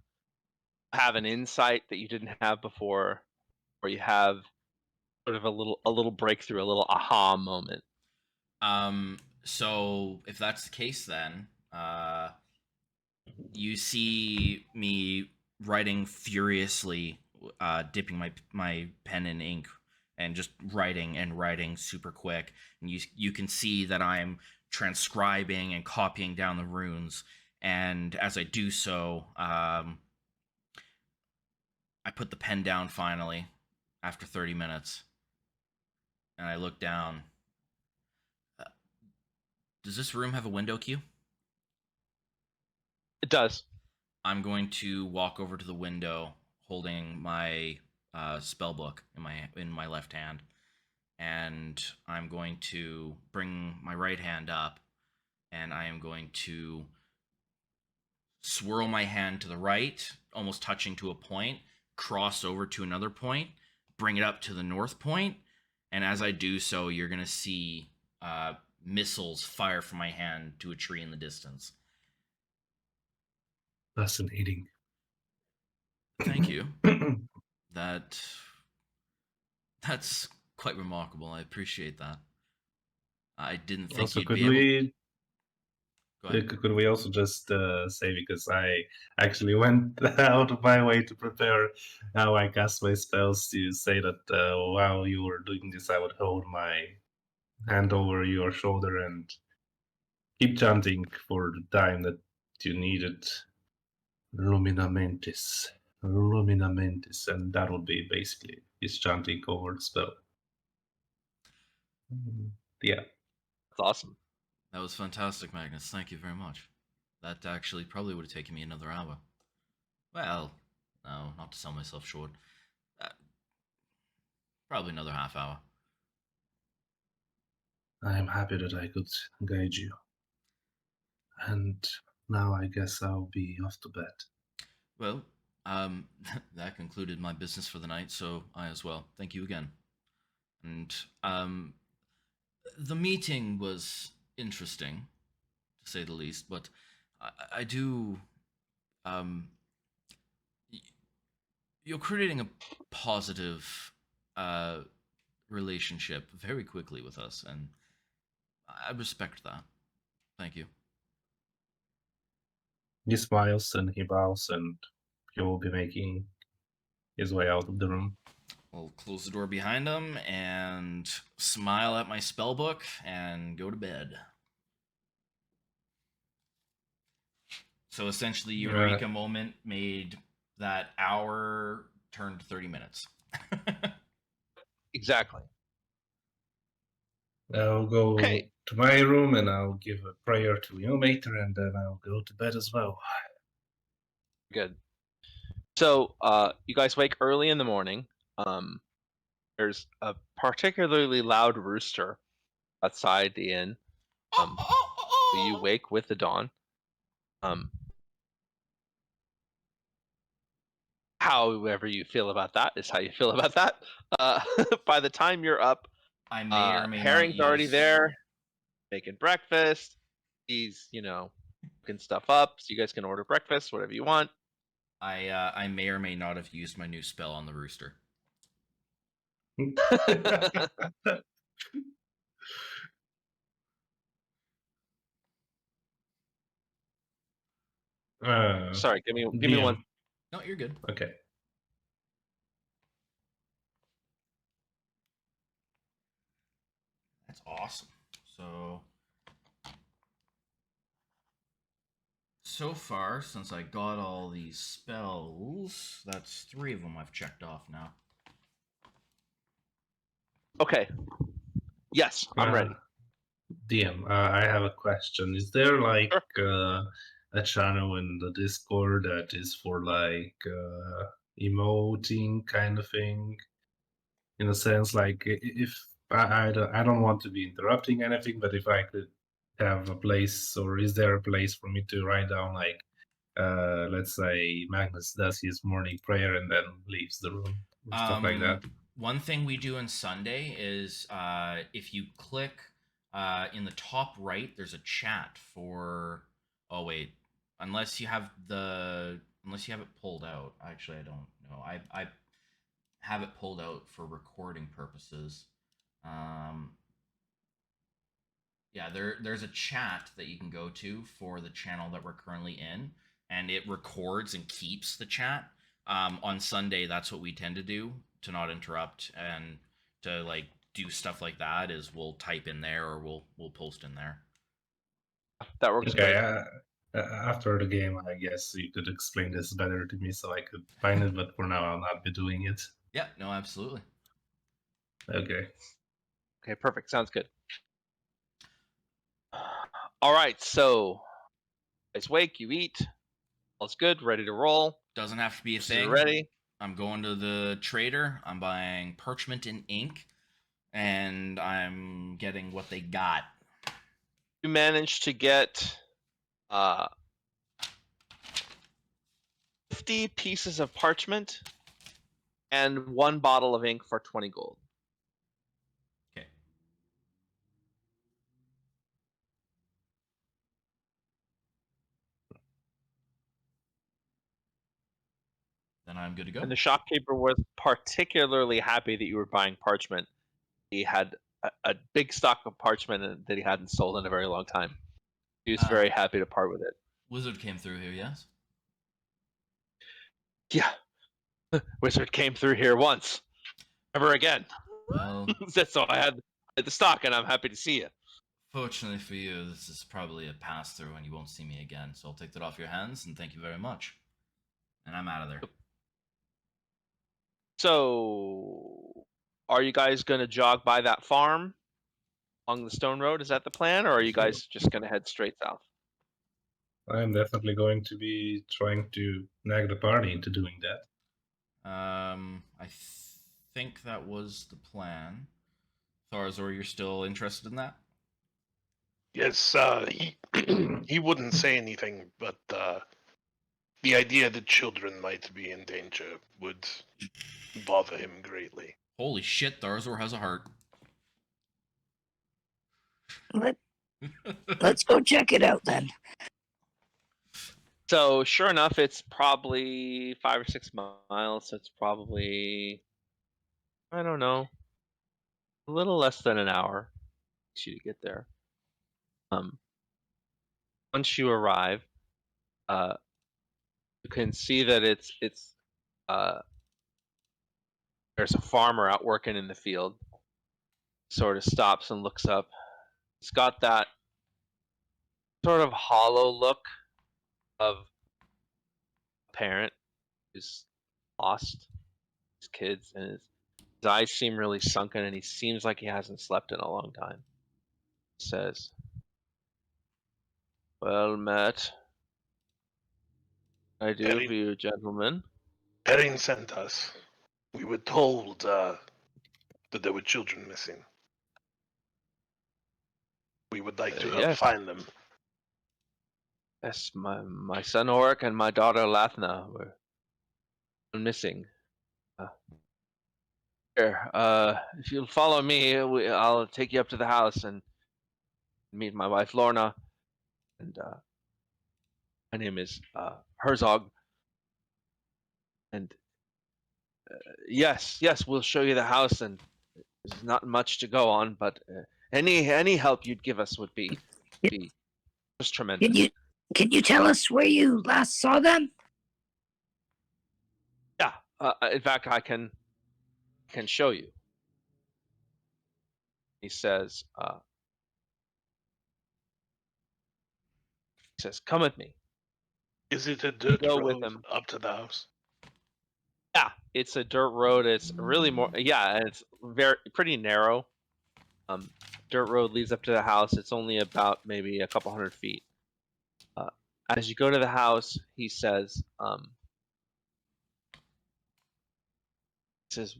have an insight that you didn't have before, or you have sort of a little breakthrough, a little aha moment. So if that's the case, then you see me writing furiously, dipping my pen in ink and just writing super quick, and you can see that I'm transcribing and copying down the runes, and as I do so, I put the pen down finally after 30 minutes, and I look down. Does this room have a window queue? It does. I'm going to walk over to the window, holding my spell book in my left hand, and I'm going to bring my right hand up, and I am going to swirl my hand to the right, almost touching to a point, cross over to another point, bring it up to the north point, and as I do so, you're going to see missiles fire from my hand to a tree in the distance. Fascinating. Thank you. That's quite remarkable. I appreciate that. I didn't think Also, you'd could be able. we Go ahead. Could we also just say, because I actually went out of my way to prepare how I cast my spells, to say that while you were doing this, I would hold my hand over your shoulder and keep chanting for the time that you need it. Lumina Mentis. Lumina Mentis. And that would be basically his chanting over the spell. Yeah. That's awesome. That was fantastic, Magnus. Thank you very much. That actually probably would have taken me another hour. Well, no, not to sell myself short. Probably another half hour. I am happy that I could guide you. And now I guess I'll be off to bed. Well, that concluded my business for the night, so I as well. Thank you again. And the meeting was interesting, to say the least, but I do. You're creating a positive relationship very quickly with us, and I respect that. Thank you. He smiles and he bows, and he will be making his way out of the room. I'll close the door behind him and smile at my spell book and go to bed. So essentially, Eureka moment made that hour turn to 30 minutes. Exactly. I'll go Okay. to my room and I'll give a prayer to Ilmater, and then I'll go to bed as well. Good. So you guys wake early in the morning. There's a particularly loud rooster outside the inn. You wake with the dawn. However you feel about that is how you feel about that. By the time you're up, I may or may Herring's not already use... there, making breakfast. He's, cooking stuff up, so you guys can order breakfast, whatever you want. I may or may not have used my new spell on the rooster. Sorry, give me DM. one. No, you're good. Okay. That's awesome. So far, since I got all these spells, that's 3 of them I've checked off now. Okay. Yes, I'm ready. DM, I have a question. Is there like a channel in the Discord that is for like emoting kind of thing? In a sense, like if I don't want to be interrupting anything, but if I could have a place, or is there a place for me to write down, like let's say Magnus does his morning prayer and then leaves the room, stuff like that? One thing we do on Sunday is if you click in the top right, there's a chat for. Oh wait, unless you have it pulled out. Actually, I don't know. I have it pulled out for recording purposes. Yeah, there's a chat that you can go to for the channel that we're currently in, and it records and keeps the chat. On Sunday, that's what we tend to do to not interrupt and to like do stuff like that. Is we'll type in there or we'll post in there. That works Okay. great. After the game, I guess you could explain this better to me so I could find it, but for now, I'll not be doing it. Yeah, no, absolutely. Okay. Okay, perfect. Sounds good. All right, so it's wake, you eat. All's good, ready to roll. Doesn't have to be a You're thing. ready. I'm going to the trader. I'm buying parchment and ink, and I'm getting what they got. You managed to get 50 pieces of parchment and 1 bottle of ink for 20 gold. Okay. Then I'm good to go. And the shopkeeper was particularly happy that you were buying parchment. He had a big stock of parchment that he hadn't sold in a very long time. He was very happy to part with it. Wizard came through here, yes? Yeah. Wizard came through here once. Never again. Well, So I had the stock, and I'm happy to see you. fortunately for you, this is probably a pass through and you won't see me again. So I'll take that off your hands and thank you very much. And I'm out of there. So, are you guys going to jog by that farm along the stone road? Is that the plan, or are you guys just going to head straight south? I'm definitely going to be trying to nag the party into doing that. I think that was the plan. Tharzor, you're still interested in that? Yes, he wouldn't say anything, but the idea that children might be in danger would bother him greatly. Holy shit, Tharzor has a heart. Let's go check it out then. So, sure enough, it's probably 5 or 6 miles. So it's probably, I don't know, a little less than an hour for you to get there. Once you arrive, you can see that there's a farmer out working in the field. Sort of stops and looks up. He's got that sort of hollow look of a parent who's lost his kids, and his eyes seem really sunken, and he seems like he hasn't slept in a long time. He says, "Well met. I do Erin, for you, gentlemen." Erin sent us. We were told that there were children missing. We would like to help Yes. find them. Yes, my son Oric and my daughter Lathna were missing. Here, if you'll follow me, I'll take you up to the house and meet my wife Lorna, and my name is Herzog. And yes, we'll show you the house, and there's not much to go on, but any help you'd give us would be just tremendous. Can you tell us where you last saw them? Yeah, in fact, I can show you. He says, "Come with me." Is it a dirt Go with road him. up to the house? Yeah, it's a dirt road. It's really more. Yeah, it's pretty narrow. Dirt road leads up to the house. It's only about maybe a couple 100 feet. As you go to the house, he says, "It's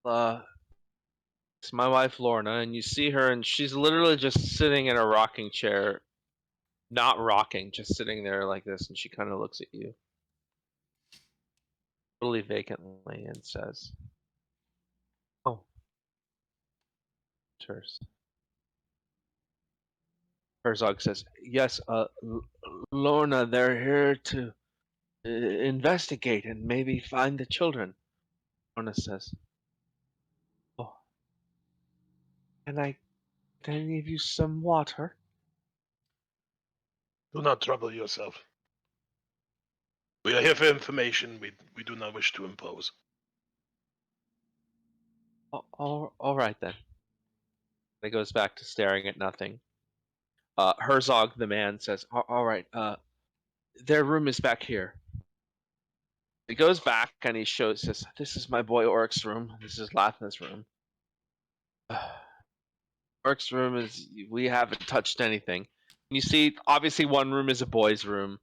my wife Lorna," and you see her, and she's literally just sitting in a rocking chair, not rocking, just sitting there like this, and she kind of looks at you, totally vacantly, and says, "Oh, terse." Herzog says, "Yes, Lorna, they're here to investigate and maybe find the children." Lorna says, "Oh, can I give you some water?" Do not trouble yourself. We are here for information. We do not wish to impose. All right then. He goes back to staring at nothing. Herzog, the man, says, "All right, their room is back here." He goes back and he says, "This is my boy Oric's room. This is Lathna's room. Oric's room is, we haven't touched anything." And you see, obviously, one room is a boy's room,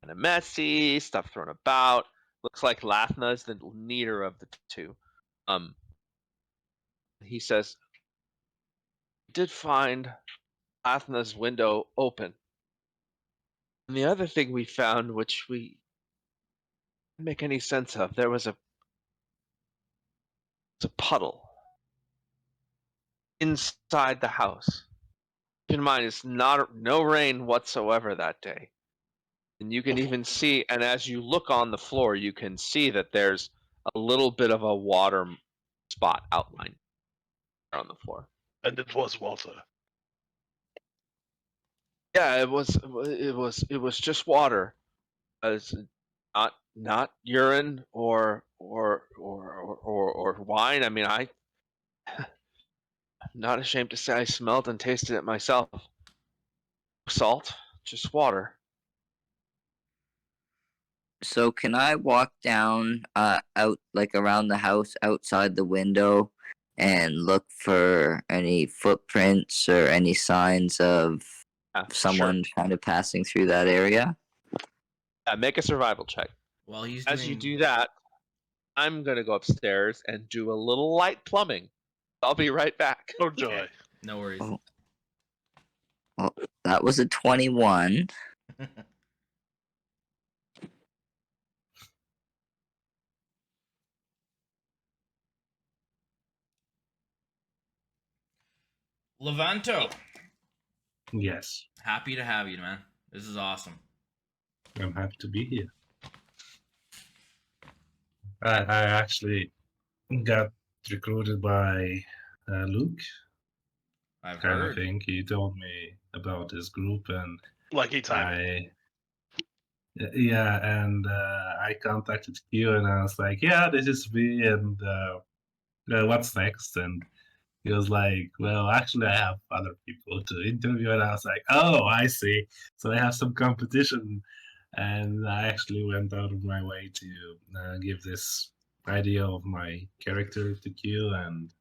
kind of messy, stuff thrown about. Looks like Lathna is the neater of the two. He says, "We did find Lathna's window open. And the other thing we found, which we didn't make any sense of, there was a puddle inside the house. Keep in mind, it's no rain whatsoever that day. And you can even see, and as you look on the floor, you can see that there's a little bit of a water spot outline on the floor." And it was water. Yeah, it was just water. It's not urine or wine. I mean, I'm not ashamed to say I smelled and tasted it myself. Salt, just water. So can I walk down out like around the house outside the window and look for any footprints or any signs of Yeah, someone sure. kind of passing through that area? Yeah, make a survival check. While he's As you doing do that, I'm gonna go upstairs and do a little light plumbing. I'll be right back. Oh joy. no worries. Oh. Well, that was a 21. Levanto, Yes, happy to have you, man. This is awesome. I'm happy to be here. I actually got recruited by Luke. I've Kind of heard. thing. He told me about this group, and Lucky timing. I contacted Q, and I was like, yeah, this is me, and what's next? And he was like, well, actually, I have other people to interview, and I was like, oh, I see. So I have some competition, and I actually went out of my way to give this idea of my character to Q and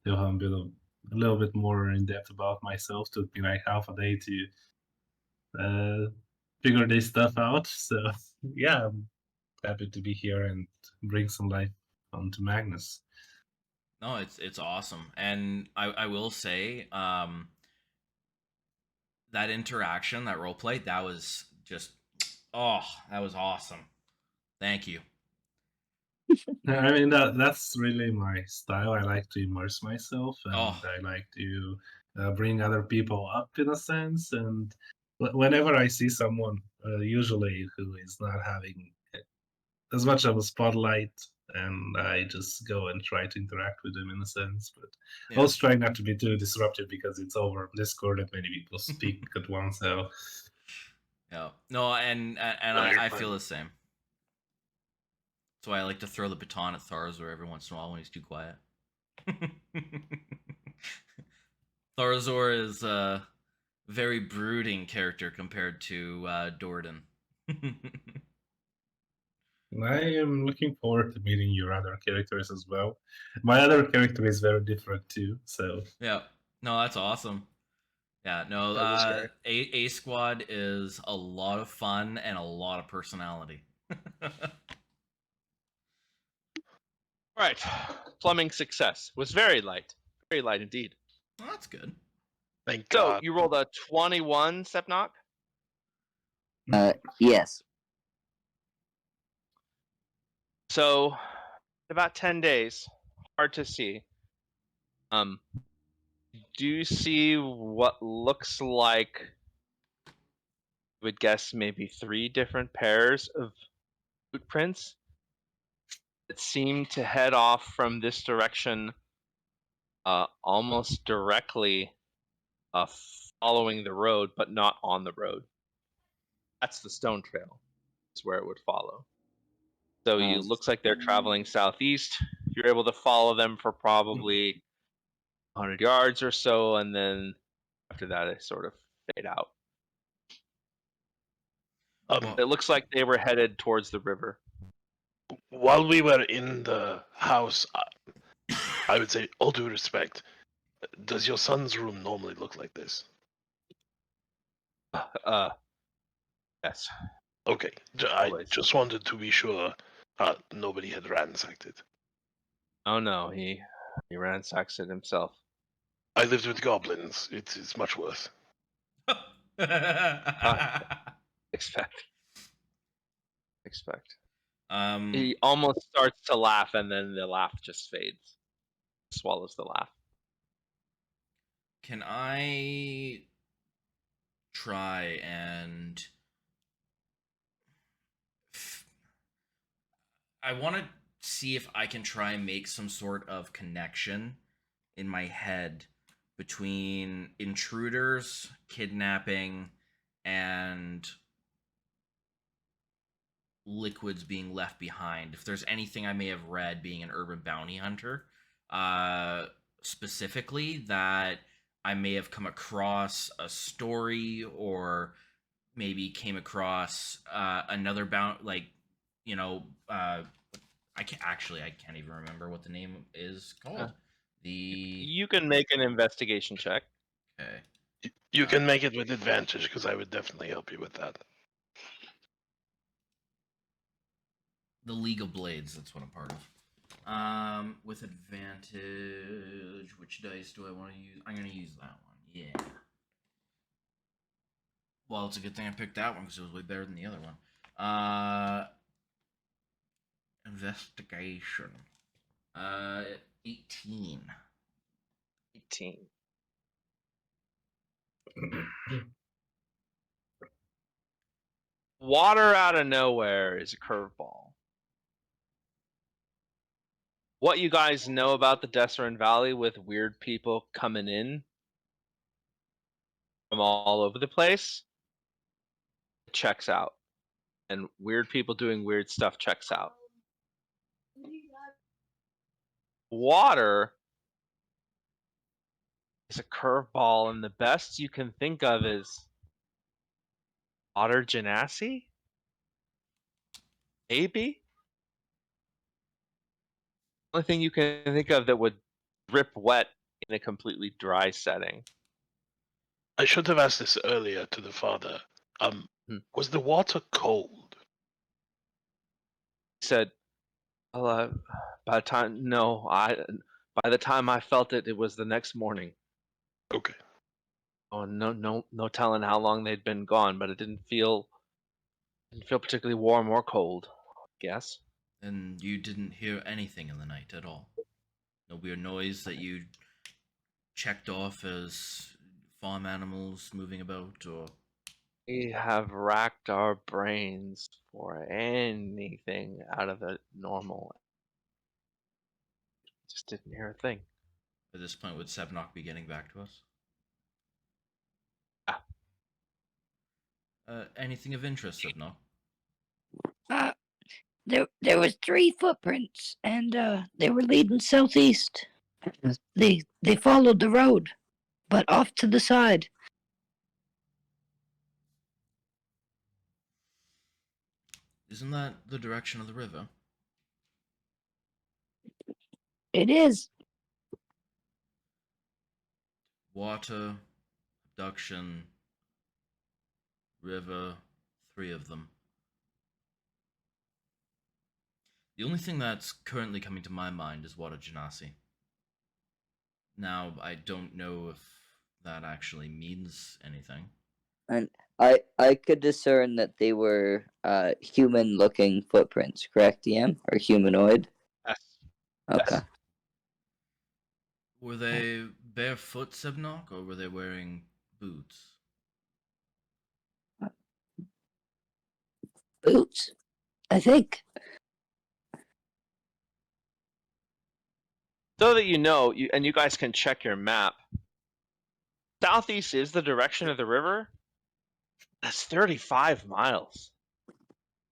tell him a little bit more in depth about myself. Took me like half a day to figure this stuff out. So yeah, I'm happy to be here and bring some light onto Magnus. No, it's awesome, and I will say, that interaction, that role play, that was just, oh, that was awesome. Thank you. I mean that's really my style. I like to immerse myself, and Oh. I like to bring other people up in a sense. And whenever I see someone, usually who is not having as much of a spotlight, and I just go and try to interact with them in a sense. But Yeah. also try not to be too disruptive because it's over Discord that many people speak at once. So Yeah. No, and I feel the same. That's why I like to throw the baton at Tharzor every once in a while when he's too quiet. Tharzor is a very brooding character compared to Dordan. I am looking forward to meeting your other characters as well. My other character is very different too, so Yeah. No, that's awesome. Yeah, no, That is great. A Squad is a lot of fun and a lot of personality. Right. Plumbing success was very light indeed. Well, that's good. Thank So God. you rolled a 21, Sepnok. Yes. So about 10 days, hard to see. Do you see what looks like, I would guess maybe 3 different pairs of footprints that seem to head off from this direction, almost directly, following the road, but not on the road. That's the stone trail. Is where it would follow. So it looks like they're traveling southeast. You're able to follow them for probably 100 yards or so, and then after that, they sort of fade out. Um, It looks like they were headed towards the river. while we were in the house, I would say, all due respect, does your son's room normally look like this? Yes. Okay, I Always. just wanted to be sure nobody had ransacked it. Oh no, he ransacks it himself. I lived with goblins. It's much worse. Expect. Um, He almost starts to laugh, and then the laugh just fades. Swallows the laugh. can I try and I want to see if I can try and make some sort of connection in my head between intruders, kidnapping, and liquids being left behind. If there's anything I may have read being an urban bounty hunter, specifically that I may have come across a story or maybe came across another I can't even remember what the name is called. You can make an investigation check. Okay. You can make it with advantage because I would definitely help you with that. The League of Blades, that's what I'm part of. With advantage, which dice do I want to use? I'm going to use that one. Yeah. Well, it's a good thing I picked that one because it was way better than the other one. Investigation. 18. 18. Water out of nowhere is a curveball. What you guys know about the Desserin Valley with weird people coming in from all over the place checks out. And weird people doing weird stuff checks out. Water is a curveball, and the best you can think of is Otter Genasi? Maybe? Only thing you can think of that would drip wet in a completely dry setting. I should have asked this earlier to the father. Was the water cold? He said, well, by the time I felt it, it was the next morning. Okay. Oh, no telling how long they'd been gone, but it didn't feel particularly warm or cold, I guess. And you didn't hear anything in the night at all? No weird noise that you checked off as farm animals moving about, or? We have racked our brains for anything out of the normal. Just didn't hear a thing. At this point, would Sevnok be getting back to us? Anything of interest, Sevnok? There was 3 footprints, and they were leading southeast. They followed the road, but off to the side. Isn't that the direction of the river? It is. Water, abduction, river, 3 of them. The only thing that's currently coming to my mind is Water Genasi. Now, I don't know if that actually means anything. And I could discern that they were human-looking footprints, correct, DM? Or humanoid? Yes. Okay. Yes. Were they barefoot, Sevnok, or were they wearing boots? Boots, I think. So that you know, and you guys can check your map. Southeast is the direction of the river. That's 35 miles.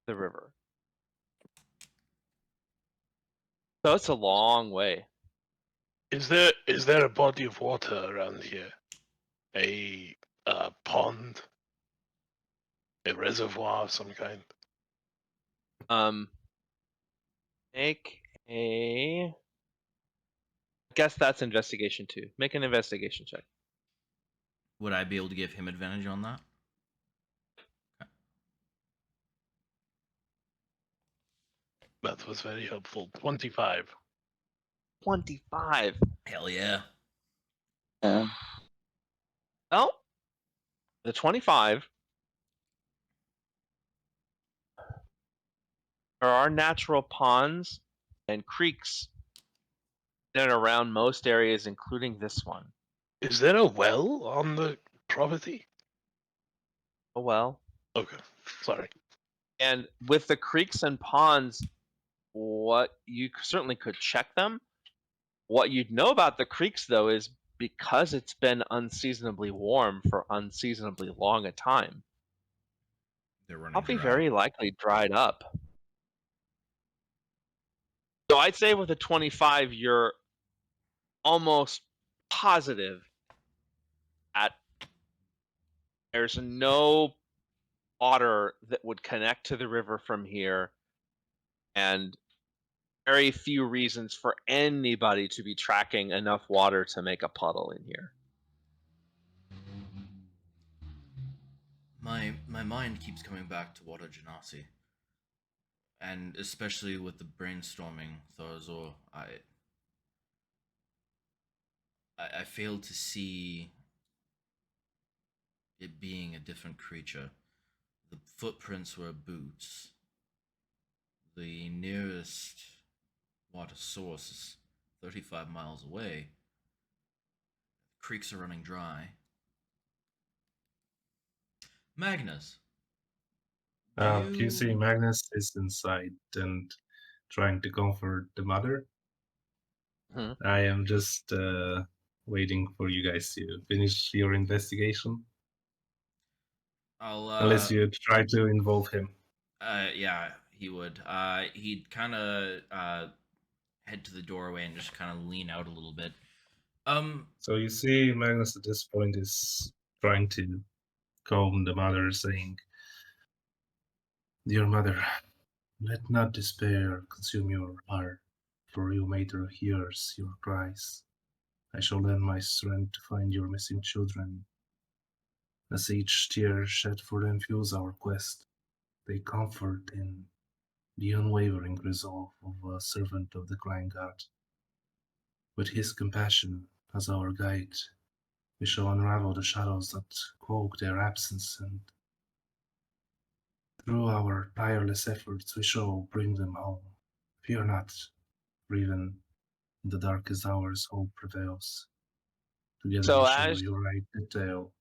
The river. So it's a long way. Is there a body of water around here? A pond? A reservoir of some kind? Make a. I guess that's investigation too. Make an investigation check. Would I be able to give him advantage on that? That was very helpful. 25. 25. Hell yeah. Well, the 25. There are natural ponds and creeks in and around most areas, including this one. Is there a well on the property? Oh well. Okay, sorry. And with the creeks and ponds, what you certainly could check them. What you'd know about the creeks, though, is because it's been unseasonably warm for unseasonably long a time, They're running Probably dry. very likely dried up. So I'd say with a 25, you're almost positive that there's no water that would connect to the river from here, and very few reasons for anybody to be tracking enough water to make a puddle in here. My mind keeps coming back to Water Genasi. And especially with the brainstorming, Thorzo, I failed to see it being a different creature. The footprints were boots. The nearest water source is 35 miles away. The creeks are running dry. Magnus, You see, Magnus is inside and trying to comfort the mother. Mhm. I am just waiting for you guys to finish your investigation. I'll Unless you try to involve him. yeah, he would. He'd kind of head to the doorway and just kind of lean out a little bit. So you see, Magnus at this point is trying to calm the mother, saying, "Dear mother, let not despair consume your heart, for your mater hears your cries. I shall lend my strength to find your missing children. As each tear shed for them fuels our quest, they comfort in the unwavering resolve of a servant of the crying God. With his compassion as our guide, we shall unravel the shadows that cloak their absence, and through our tireless efforts we shall bring them home. Fear not, for even in the darkest hours hope prevails. Together So we shall as rewrite the tale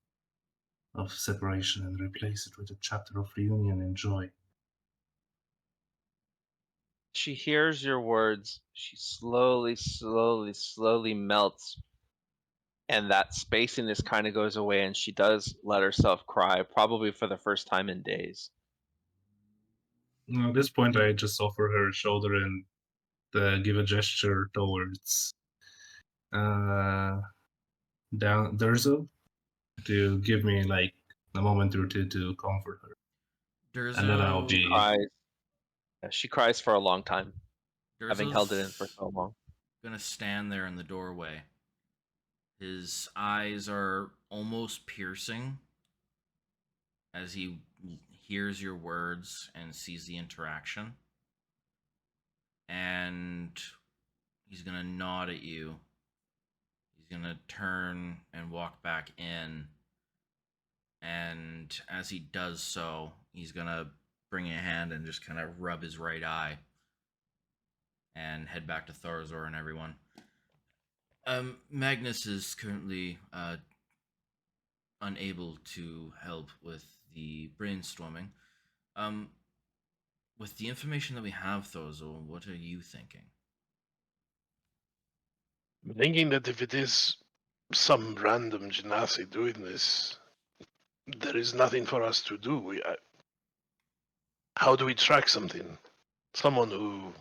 of separation and replace it with a chapter of reunion and joy." she hears your words, she slowly melts, and that spaciness kind of goes away, and she does let herself cry, probably for the first time in days. At this point, I just offer her a shoulder and give a gesture towards down Durzo to give me like a moment or two to comfort her, and then I'll Durzo, She be. cries. Yeah, she cries for a long time, having held it in for Durzo's so long. gonna stand there in the doorway. His eyes are almost piercing as he hears your words and sees the interaction. And he's gonna nod at you. He's gonna turn and walk back in. And as he does so, he's gonna bring a hand and just kind of rub his right eye and head back to Thorazor and everyone. Magnus is currently unable to help with the brainstorming. With the information that we have, Thorazor, what are you thinking? I'm thinking that if it is some random genasi doing this, there is nothing for us to do. How do we track something? Someone who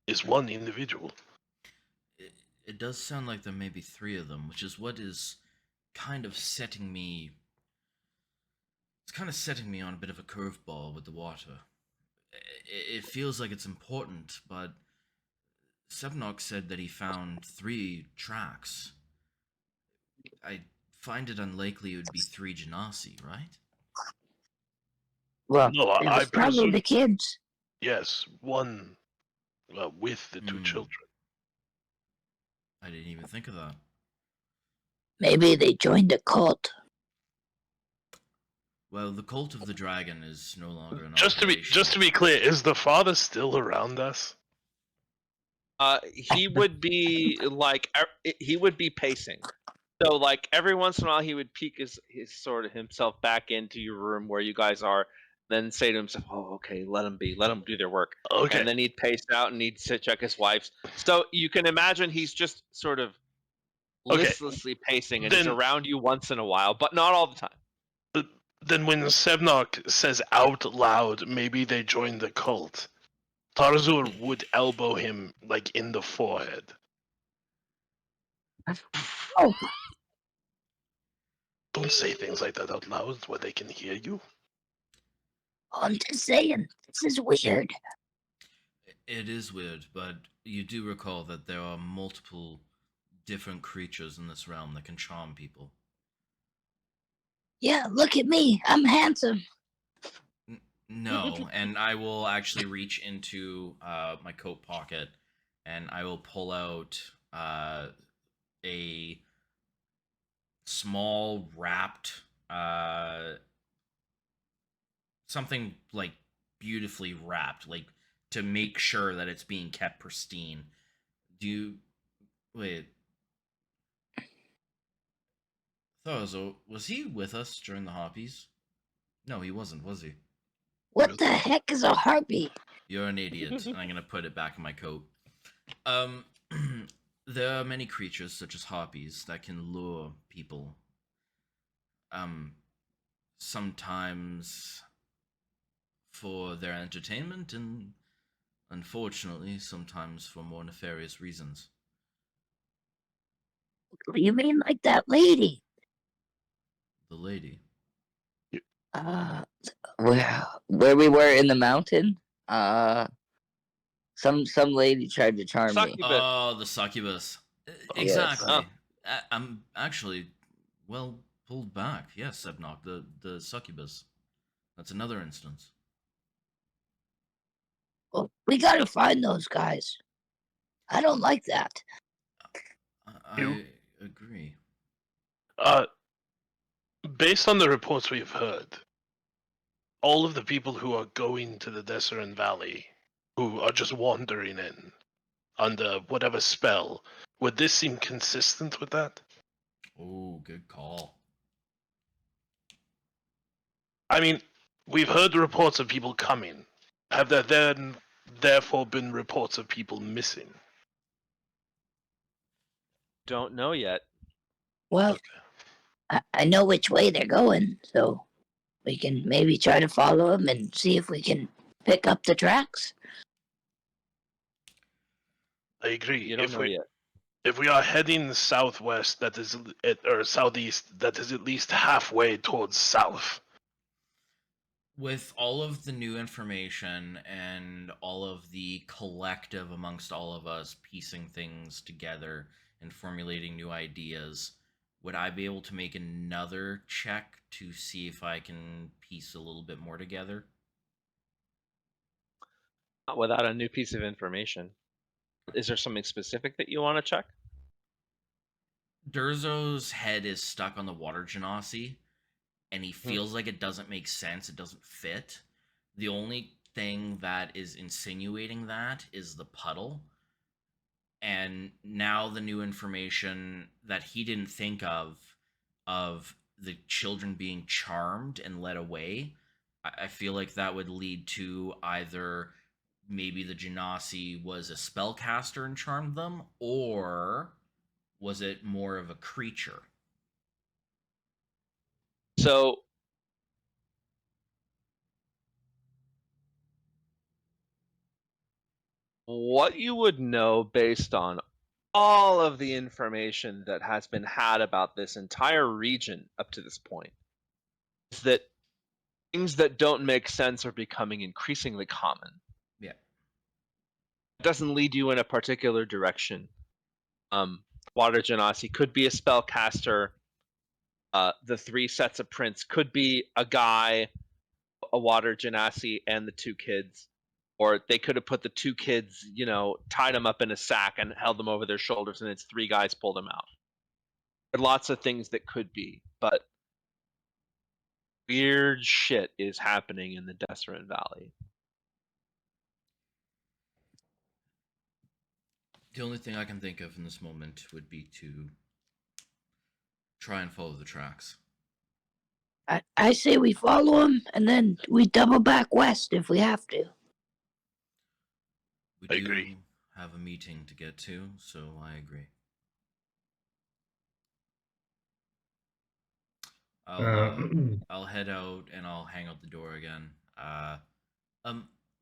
is one individual. It does sound like there may be three of them, which is what is kind of setting me. It's kind of setting me on a bit of a curveball with the water. It feels like it's important, but Sebnok said that he found 3 tracks. I find it unlikely it would be 3 Genasi, right? Well, No, it I was probably presume the kids. yes, one with the two Hmm. children. I didn't even think of that. Maybe they joined a cult. Well, the cult of the dragon is no longer an Just to be clear, is the father still around us? He would be like he would be pacing. So like every once in a while he would peek his sort of himself back into your room where you guys are, then say to himself, "Oh, okay, let him be, let them do their work." Okay. And then he'd pace out and he'd sit check his wife's. So you can imagine he's just sort of Okay. listlessly pacing, and he's Then- around you once in a while, but not all the time. Then when Sevnok says out loud, maybe they joined the cult, Tarzur would elbow him like in the forehead. Oh, Don't say things like that out loud where they can hear you. I'm just saying, this is weird. It is weird, but you do recall that there are multiple different creatures in this realm that can charm people. Yeah, look at me. I'm handsome. No, and I will actually reach into my coat pocket and I will pull out a small wrapped something like beautifully wrapped, like to make sure that it's being kept pristine. Do you wait? Thorzo, was he with us during the Harpies? No, he wasn't, was he? What the heck is a harpy? You're an idiot. And I'm gonna put it back in my coat. Um, there are many creatures such as harpies that can lure people. Sometimes for their entertainment, and unfortunately, sometimes for more nefarious reasons. You mean like that lady? The lady. Uh, where we were in the mountain. Some lady tried to charm me. Succubus. Oh, the succubus. Yes. Exactly. I'm actually well pulled back. Yes, Sebnok, the succubus. That's another instance. Well, we gotta find those guys. I don't like that. I agree. Based on the reports we've heard, all of the people who are going to the Desert Valley, who are just wandering in under whatever spell, would this seem consistent with that? Oh, good call. I mean, we've heard reports of people coming. Have there then therefore been reports of people missing? Don't know yet. Well, I know which way they're going, so we can maybe try to follow them and see if we can pick up the tracks. I agree. You don't know yet. If we are heading southwest, that is, or southeast, that is at least halfway towards south. With all of the new information and all of the collective amongst all of us piecing things together and formulating new ideas, would I be able to make another check to see if I can piece a little bit more together? Not without a new piece of information. Is there something specific that you want to check? Durzo's head is stuck on the water genasi, and he feels like it doesn't make sense, it doesn't fit. The only thing that is insinuating that is the puddle. And now the new information that he didn't think of the children being charmed and led away, I feel like that would lead to either maybe the genasi was a spellcaster and charmed them, or was it more of a creature? So what you would know based on all of the information that has been had about this entire region up to this point is that things that don't make sense are becoming increasingly common. Yeah. It doesn't lead you in a particular direction. Water Genasi could be a spellcaster. The 3 sets of prints could be a guy, a Water Genasi, and the 2 kids. Or they could have put the 2 kids, tied them up in a sack and held them over their shoulders, and it's 3 guys pulled them out. There are lots of things that could be, but weird shit is happening in the Deseret Valley. The only thing I can think of in this moment would be to try and follow the tracks. I say we follow them and then we double back west if we have to. We I do agree. have a meeting to get to, so I agree. I'll head out and I'll hang out the door again.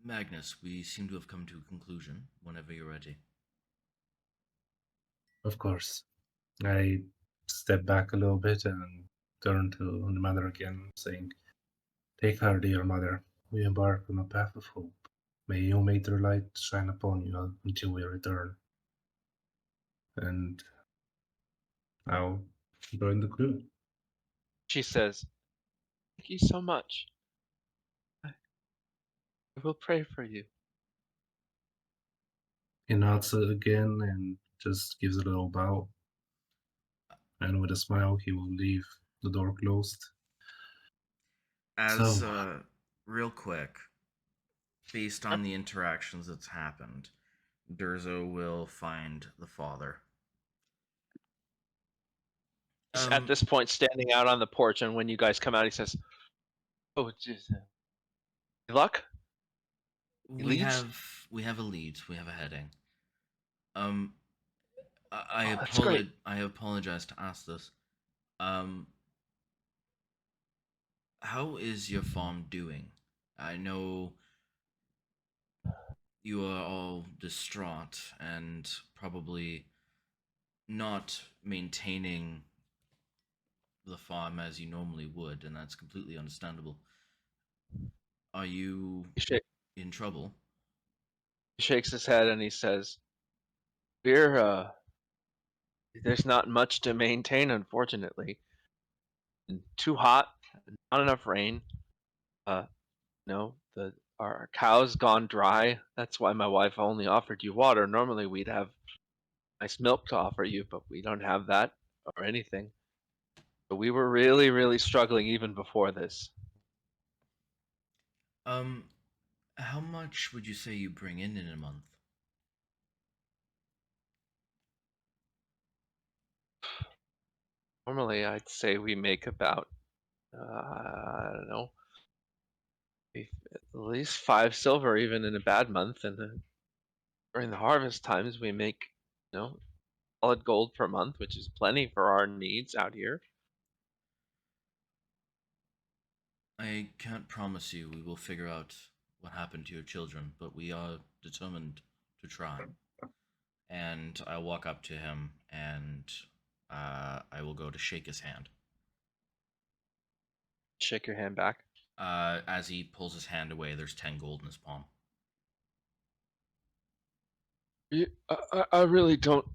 Magnus, we seem to have come to a conclusion. Whenever you're ready. Of course. I step back a little bit and turn to the mother again, saying, "Take heart, dear mother. We embark on a path of hope. May your Mater light shine upon you until we return." And I'll join the crew. She says, "Thank you so much. I will pray for you." He nods again and just gives a little bow. And with a smile, he will leave, the door closed. As So, real quick, based on the interactions that's happened, Durzo will find the father. At this point, standing out on the porch, and when you guys come out, he says, "Oh, jeez. Luck? we leads? have a lead. We have a heading. That's great. I apologize to ask this. How is your farm doing? I know you are all distraught and probably not maintaining the farm as you normally would, and that's completely understandable. Are you in trouble? He shakes his head and he says, "We're there's not much to maintain, unfortunately. Too hot, not enough rain. No, our cow's gone dry. That's why my wife only offered you water. Normally we'd have nice milk to offer you, but we don't have that or anything. So we were really, really struggling even before this." How much would you say you bring in a month? Normally, I'd say we make about, I don't know, at least 5 silver, even in a bad month. And during the harvest times, we make, solid gold per month, which is plenty for our needs out here. I can't promise you we will figure out what happened to your children, but we are determined to try. And I'll walk up to him and I will go to shake his hand. Shake your hand back. As he pulls his hand away, there's 10 gold in his palm. I really don't.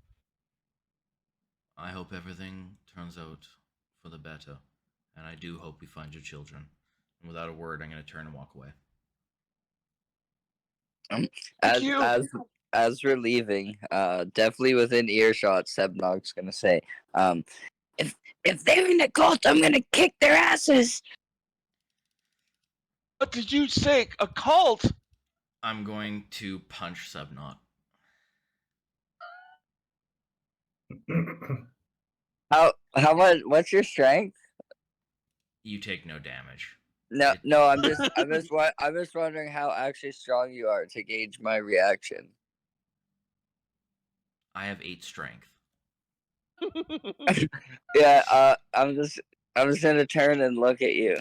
I hope everything turns out for the better, and I do hope we find your children. And without a word, I'm going to turn and walk away. As we're leaving, definitely within earshot, Sebnog's gonna say, If they're in a cult, I'm gonna kick their asses. What did you say? A cult? I'm going to punch Sebnog. how much? What's your strength? You take no damage. No. I'm just wondering how actually strong you are to gauge my reaction. I have 8 strength. Yeah. I'm just gonna turn and look at you.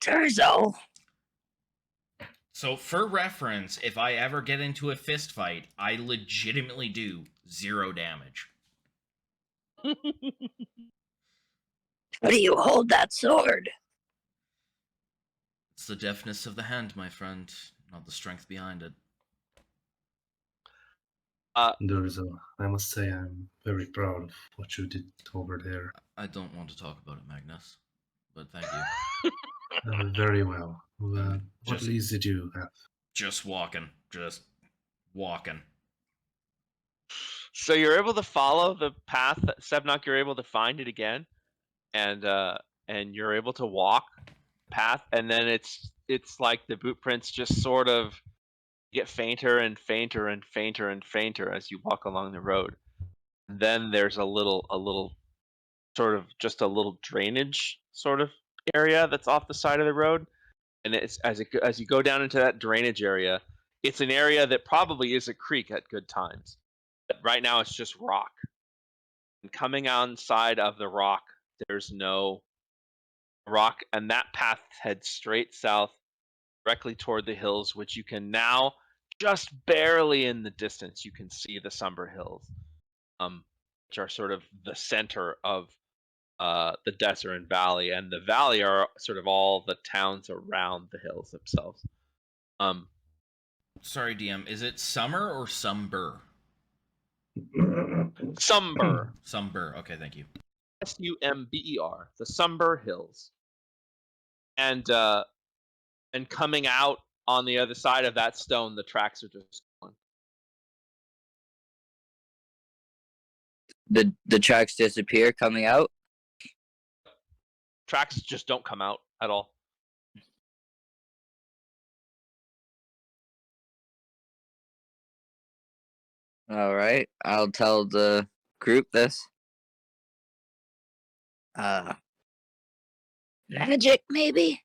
Durzo. So, for reference, if I ever get into a fist fight, I legitimately do 0 damage. How do you hold that sword? It's the deftness of the hand, my friend, not the strength behind it. Durzo, I must say I'm very proud of what you did over there. I don't want to talk about it, Magnus, but thank you. Very well. What just- leads did you have? Just walking. So you're able to follow the path that Sebnok, you're able to find it again, and you're able to walk path, and then it's like the boot prints just sort of get fainter and fainter and fainter and fainter as you walk along the road. And then there's a little sort of just a little drainage sort of area that's off the side of the road, and it's as you go down into that drainage area, it's an area that probably is a creek at good times. But right now it's just rock. And coming outside of the rock There's no rock, and that path heads straight south directly toward the hills, which you can now just barely in the distance you can see the Somber Hills, which are sort of the center of the Desert Valley, and the valley are sort of all the towns around the hills themselves. Sorry, DM. Is it summer or sumber? Sumber. Sumber. Okay, thank you. Sumber, the Somber Hills, and coming out on the other side of that stone, the tracks are just gone. The tracks disappear coming out. Tracks just don't come out at all. All right, I'll tell the group this. Magic, maybe?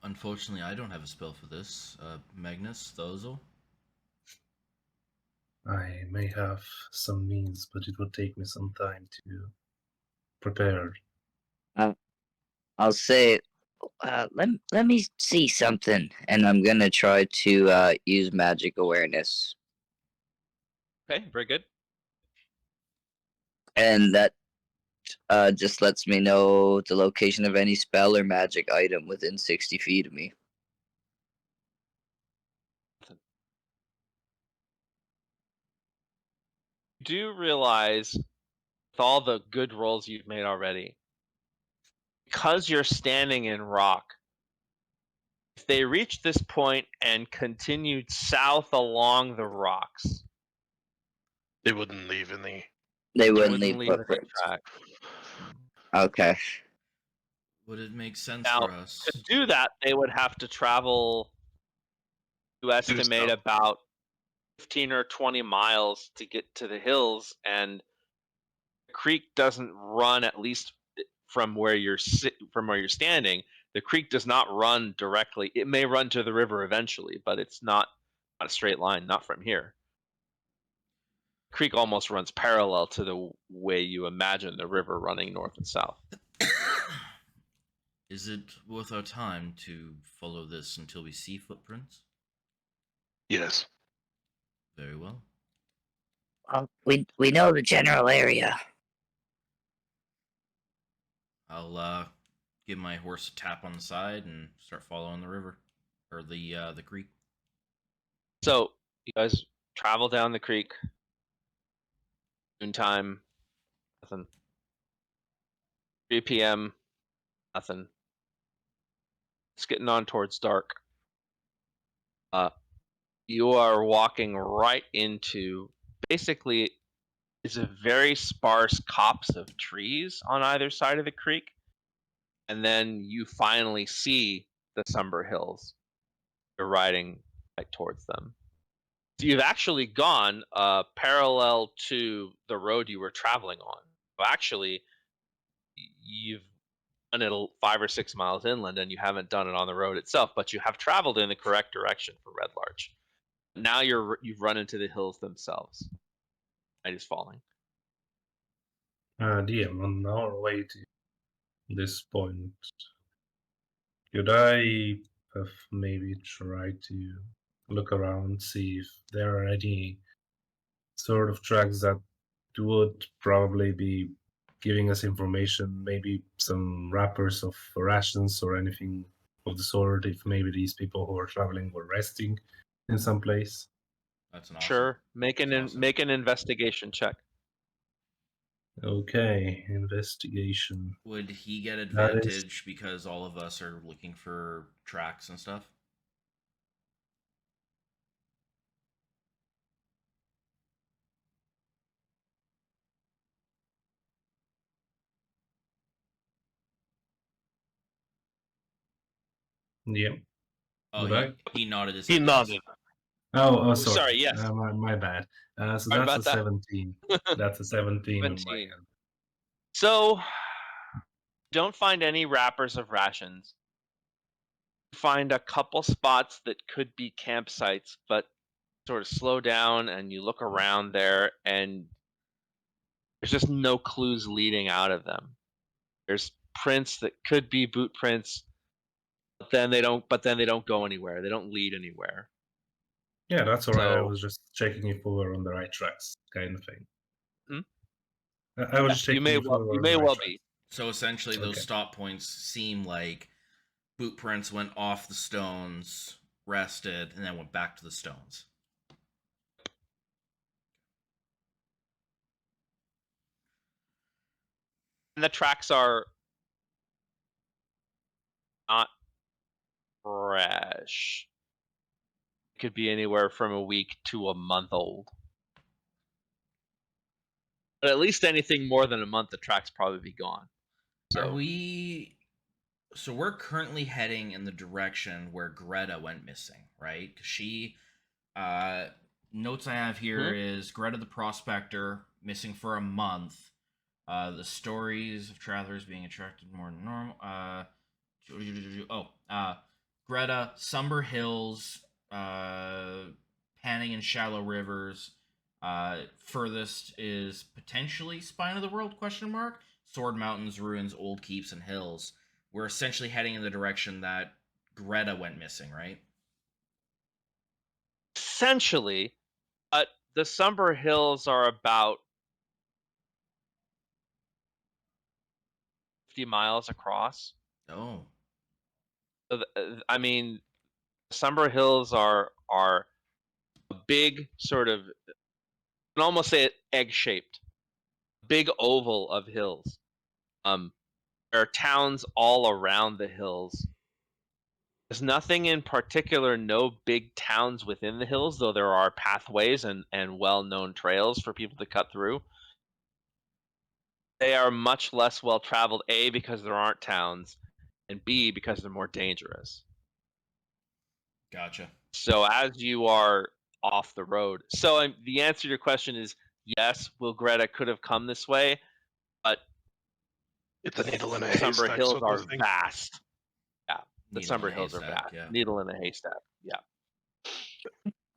Unfortunately, I don't have a spell for this. Magnus, Thozo? I may have some means, but it will take me some time to prepare. I'll say, let me see something, and I'm gonna try to use magic awareness, Okay, very good. and that just lets me know the location of any spell or magic item within 60 feet of me. You do realize, with all the good rolls you've made already, because you're standing in rock, if they reached this point and continued south along the rocks, They wouldn't leave any. They they wouldn't leave any footprints. track. Okay. Would it make sense Now, for us? to do that, they would have to travel, you estimate, south. about 15 or 20 miles to get to the hills, and the creek doesn't run, at least from where you're standing. The creek does not run directly. It may run to the river eventually, but it's not a straight line, not from here. The creek almost runs parallel to the way you imagine the river running north and south. Is it worth our time to follow this until we see footprints? Yes. Very well. Well, we know the general area. I'll give my horse a tap on the side and start following the river or the creek. So you guys travel down the creek. Noontime, nothing. 3 p.m., nothing. It's getting on towards dark. You are walking right into, basically, it's a very sparse copse of trees on either side of the creek, and then you finally see the Somber Hills. You're riding right towards them. So you've actually gone parallel to the road you were traveling on. So actually, you've done it 5 or 6 miles inland, and you haven't done it on the road itself, but you have traveled in the correct direction for Red Larch. Now you've run into the hills themselves. Night is falling. DM, on our way to this point, could I have maybe tried to look around, see if there are any sort of tracks that would probably be giving us information, maybe some wrappers of rations or anything of the sort, if maybe these people who are traveling were resting in some place? That's an awesome. Sure, make awesome. an investigation check. Okay, investigation. Would he get That is- advantage because all of us are looking for tracks and stuff? Yeah. Oh, Would he nodded his He head. yes. nodded. Oh, sorry. Sorry, yes. My bad. So Sorry that's about a that. 17. That's a 17 on my 17. end. So, don't find any wrappers of rations. Find a couple spots that could be campsites, but sort of slow down and you look around there, and There's just no clues leading out of them. There's prints that could be boot prints, but then they don't go anywhere. They don't lead anywhere. Yeah, that's alright. I So- was just checking if we were on the right tracks, kind of thing. Hmm? I was just You checking may if we were well on the right tracks. be. So essentially, those Okay. stop points seem like boot prints went off the stones, rested, and then went back to the stones. And the tracks are not fresh. It could be anywhere from a week to a month old. But at least anything more than a month, the track's probably be gone. Are So we? So we're currently heading in the direction where Greta went missing, right? 'Cause she, notes I have here is Greta the Prospector missing for a month. The stories of travelers being attracted more than normal. Greta, Somber Hills, Panning and Shallow Rivers. Furthest is potentially Spine of the World? Question mark. Sword Mountains, ruins, old keeps, and hills. We're essentially heading in the direction that Greta went missing, right? essentially, the Somber Hills are about 50 miles across. Oh, So I mean, Somber Hills are a big sort of, you can almost say it egg-shaped, big oval of hills. There are towns all around the hills. There's nothing in particular, no big towns within the hills, though there are pathways and well-known trails for people to cut through. They are much less well-traveled, A, because there aren't towns, and B, because they're more dangerous. gotcha. So as you are off the road, so the answer to your question is yes. Will Greta could have come this way, but It's a needle in a the Somber haystack Hills sort are of thing. vast. Yeah, the Needle Somber in a Hills are haystack, vast. yeah. Needle in a haystack. Yeah.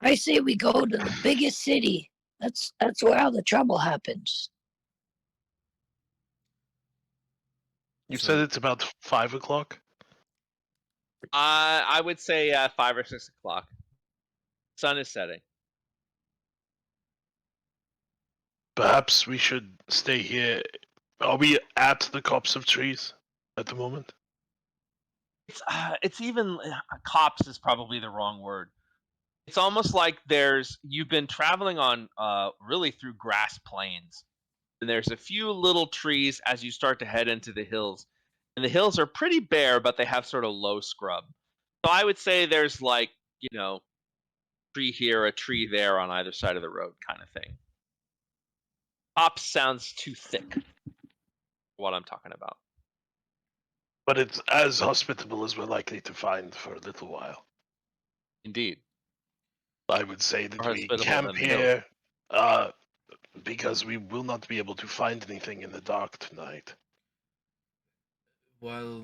I say we go to the biggest city. That's where all the trouble happens. You So- said it's about 5 o'clock? I would say 5 or 6 o'clock. Sun is setting. Perhaps we should stay here. Are we at the copse of trees at the moment? It's even cops is probably the wrong word. It's almost like you've been traveling on really through grass plains, and there's a few little trees as you start to head into the hills, and the hills are pretty bare, but they have sort of low scrub. So I would say there's like, tree here, a tree there on either side of the road, kind of thing. Copse sounds too thick for what I'm talking about. But it's as hospitable as we're likely to find for a little while. Indeed. I would say that More we hospitable camp than the hills. here because we will not be able to find anything in the dark tonight. While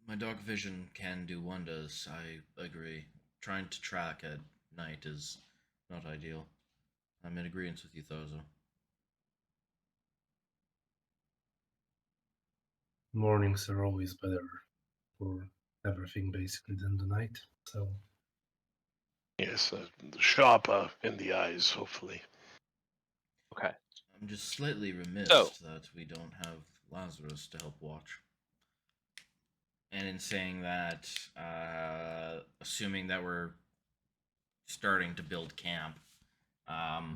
my dark vision can do wonders, I agree. Trying to track at night is not ideal. I'm in agreement with you, Thozo. Mornings are always better for everything, basically, than the night. So, Yes, sharper in the eyes, hopefully. Okay. I'm just slightly remiss So- that we don't have Lazarus to help watch. And in saying that, assuming that we're starting to build camp, I'll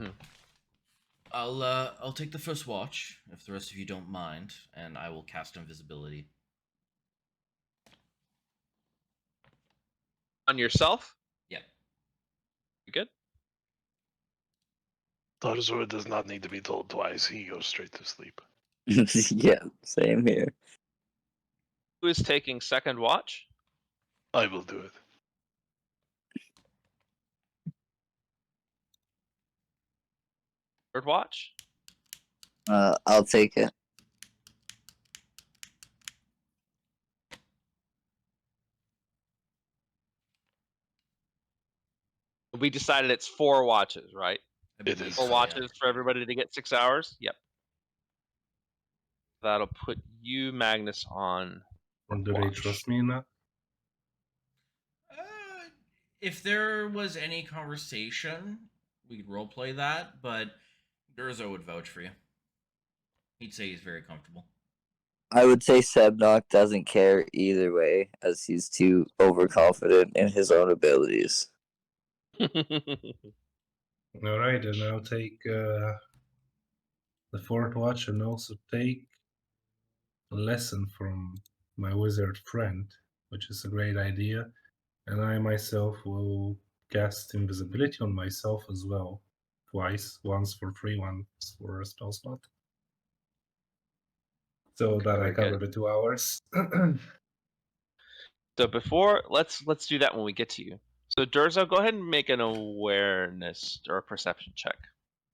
take the first watch if the rest of you don't mind, and I will cast invisibility. On yourself? Yep. You good? Tarzor does not need to be told twice. He goes straight to sleep. Yeah, same here. Who is taking second watch? I will do it. Third watch? I'll take it. We decided it's 4 watches, right? I It believe is. 4 so, yeah. watches for everybody to get 6 hours? Yep. That'll put you, Magnus, on. And do they watch. trust me enough? If there was any conversation, we could roleplay that, but Durzo would vouch for you. He'd say he's very comfortable. I would say Sebnok doesn't care either way, as he's too overconfident in his own abilities. Alright, and I'll take the fourth watch and also take a lesson from my wizard friend, which is a great idea. And I myself will cast invisibility on myself as well. Twice. Once for free, once for a spell slot. So that I very cover good. the 2 hours. So before, let's do that when we get to you. So Durzo, go ahead and make an awareness or a perception check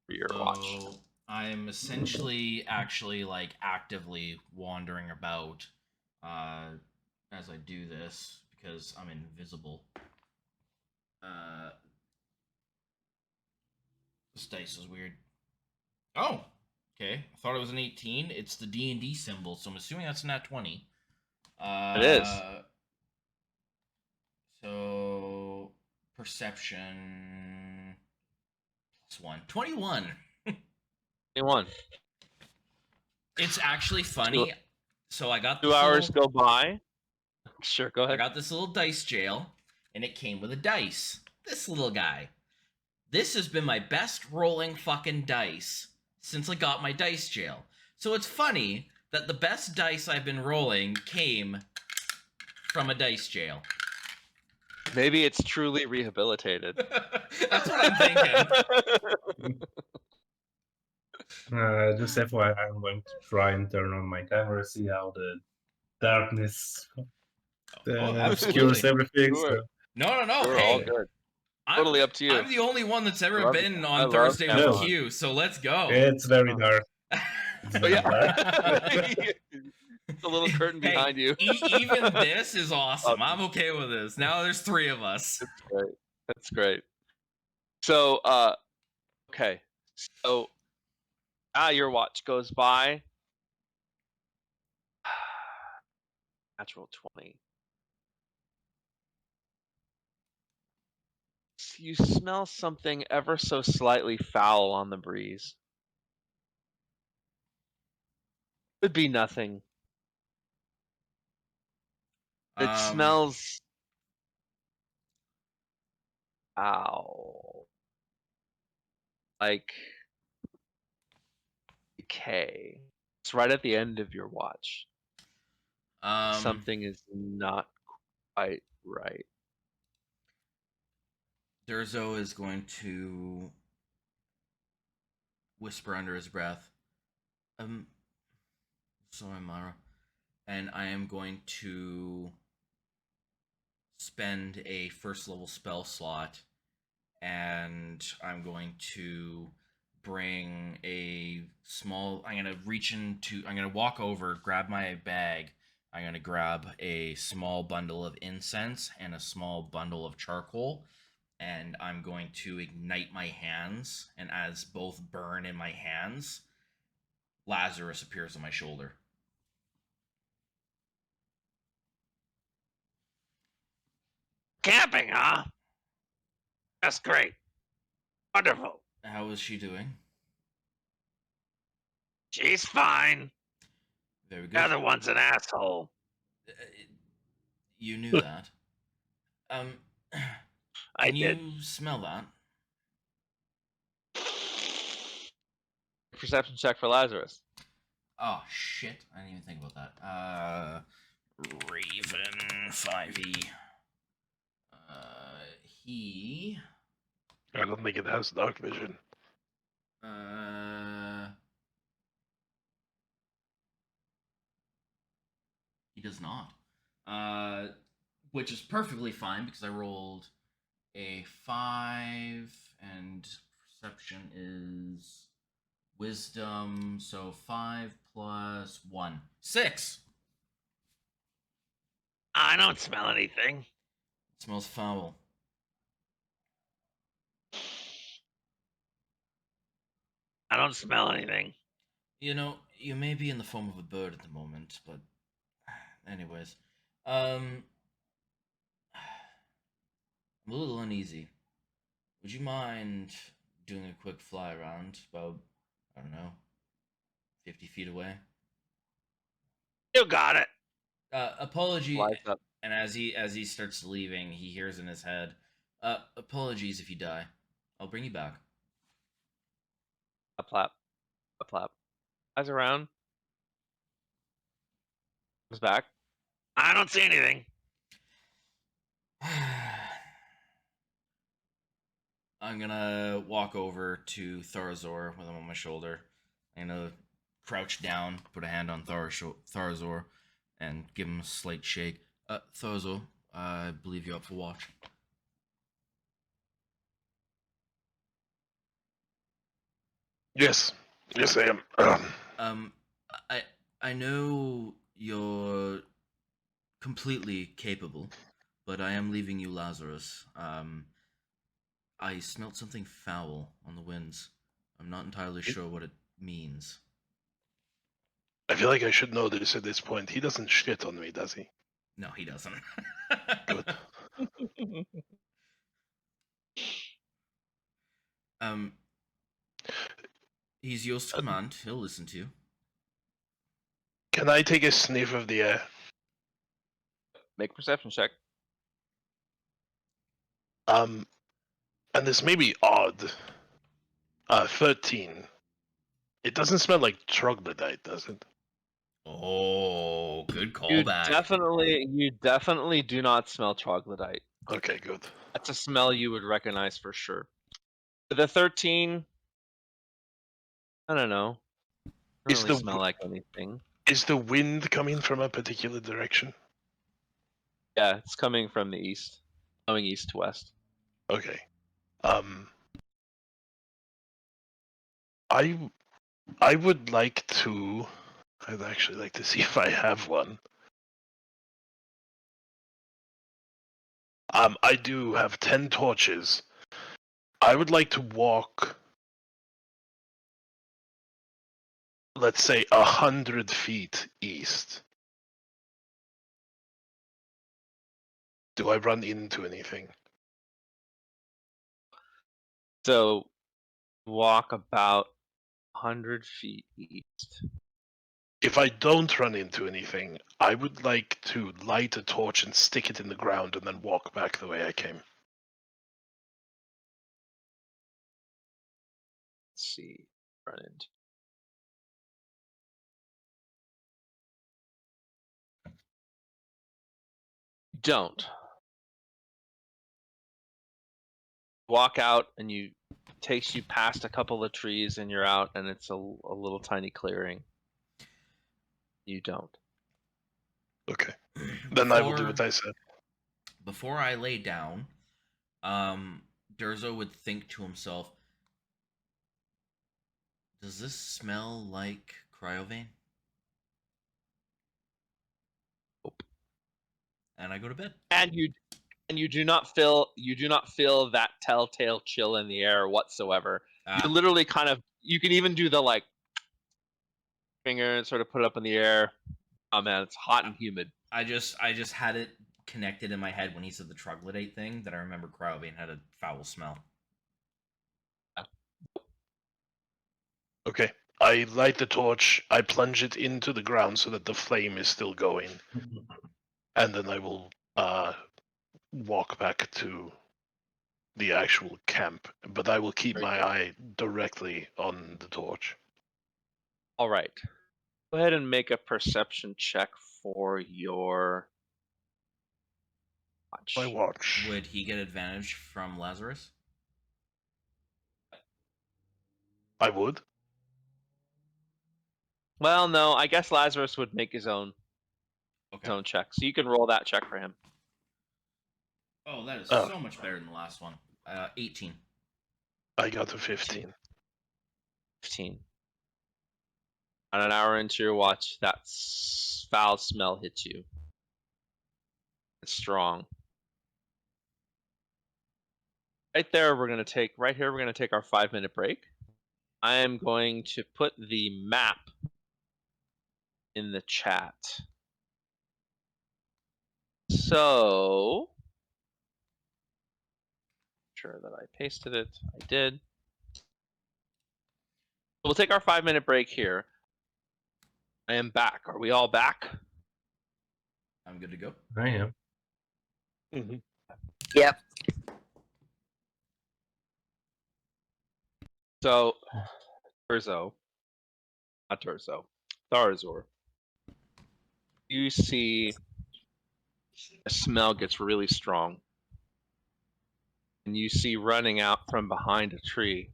for your watch. So I'm essentially actually like actively wandering about as I do this because I'm invisible. This dice is weird. Oh, okay. I thought it was an 18. It's the D&D symbol, so I'm assuming that's nat 20. It is. So perception +1. 21. 21. It's actually funny. So I got 2 this hours little, go by. Sure, go I ahead. got this little dice jail, and it came with a dice. This little guy. This has been my best rolling fucking dice since I got my dice jail. So it's funny that the best dice I've been rolling came from a dice jail. Maybe it's truly rehabilitated. That's what I'm thinking. Just FYI, I'm going to try and turn on my camera, see how the darkness obscures absolutely. everything. Sure. So. No. We're Hey, all good. Totally up to you. I'm the only one that's ever love- been I on love Thursday with Cameron. Q, so let's go. It's very Oh. dark. It's very dark. The little curtain Hey, behind you. Even this is awesome. I'm okay with this. Now there's 3 of us. That's great. That's great. So, okay. So, your watch goes by. Natural 20. You smell something ever so slightly foul on the breeze. Could be nothing. It smells. Ow. Like decay. It's right at the end of your watch. Something is not quite right. Durzo is going to whisper under his breath, sorry, Mara. And I am going to spend a first level spell slot, and I'm going to bring a small, I'm going to walk over, grab my bag. I'm going to grab a small bundle of incense and a small bundle of charcoal, and I'm going to ignite my hands, and as both burn in my hands, Lazarus appears on my shoulder. Camping, huh? That's great. Wonderful. How is she doing? She's fine. Very good. The other one's an asshole. You knew that. I Can did. you smell that? Perception check for Lazarus. Oh shit! I didn't even think about that. Raven 5e. He. I don't think it has dark vision. He does not. Which is perfectly fine because I rolled a 5 and perception is wisdom, so 5 plus 1. 6! I don't smell anything. It smells foul. I don't smell anything. You know, You may be in the form of a bird at the moment, but anyways, I'm a little uneasy. Would you mind doing a quick fly around about, I don't know, 50 feet away? You got it. Apology. Flies up. And as he starts leaving, he hears in his head, apologies if you die. I'll bring you back. A plap. A plap. Flies around. Comes back. I don't see anything. I'm gonna walk over to Tharazor with him on my shoulder. I'm gonna crouch down, put a hand on Tharazor, and give him a slight shake. Tharazor, I believe you're up for watch. Yes, yes, I am. Um, I I know you're completely capable, but I am leaving you Lazarus. I smelt something foul on the winds. I'm not entirely sure what it means. I feel like I should know this at this point. He doesn't shit on me, does he? No, he doesn't. Good. Um, he's yours to command. He'll listen to you. Can I take a sniff of the air? Make a perception check. And this may be odd. 13. It doesn't smell like troglodyte, does it? Oh, good You callback. definitely do not smell troglodyte. Okay, good. That's a smell you would recognize for sure. The 13, I don't know. Doesn't Is really the smell like anything. Is the wind coming from a particular direction? Yeah, it's coming from the east. Going east to west. Okay. I would like to. I'd actually like to see if I have one. I do have 10 torches. I would like to walk, let's say, 100 feet east. Do I run into anything? So walk about 100 feet east. If I don't run into anything, I would like to light a torch and stick it in the ground and then walk back the way I came. Let's see. Run into. Don't. Walk out and you takes you past a couple of trees and you're out and it's a little tiny clearing. You don't. Okay. Then I will do what I said. Before I lay down, Durzo would think to himself, does this smell like Cryovane? Nope. And I go to bed. And you do not feel that telltale chill in the air whatsoever. You literally kind of, you can even do the like finger and sort of put it up in the air. Oh man, it's hot and humid. I just had it connected in my head when he said the troglodyte thing that I remember Cryovane had a foul smell. Okay. I light the torch, I plunge it into the ground so that the flame is still going, and then I will walk back to the actual camp, but I will keep my eye directly on the torch. All right. Go ahead and make a perception check for your watch. My watch. Would he get advantage from Lazarus? I would. Well, no, I guess Lazarus would make his own check. So you can roll that check for him. Oh, that is so much better than the last one. 18. I got a 15. 15. On an hour into your watch, that foul smell hits you. It's strong. Right here, we're going to take our 5-minute break. I am going to put the map in the chat. So, sure that I pasted it. I did. We'll take our 5-minute break here. I am back. Are we all back? I'm good to go. I am. Yep. So, Durzo, not Durzo, Tharazor, you see a smell gets really strong. And you see running out from behind a tree,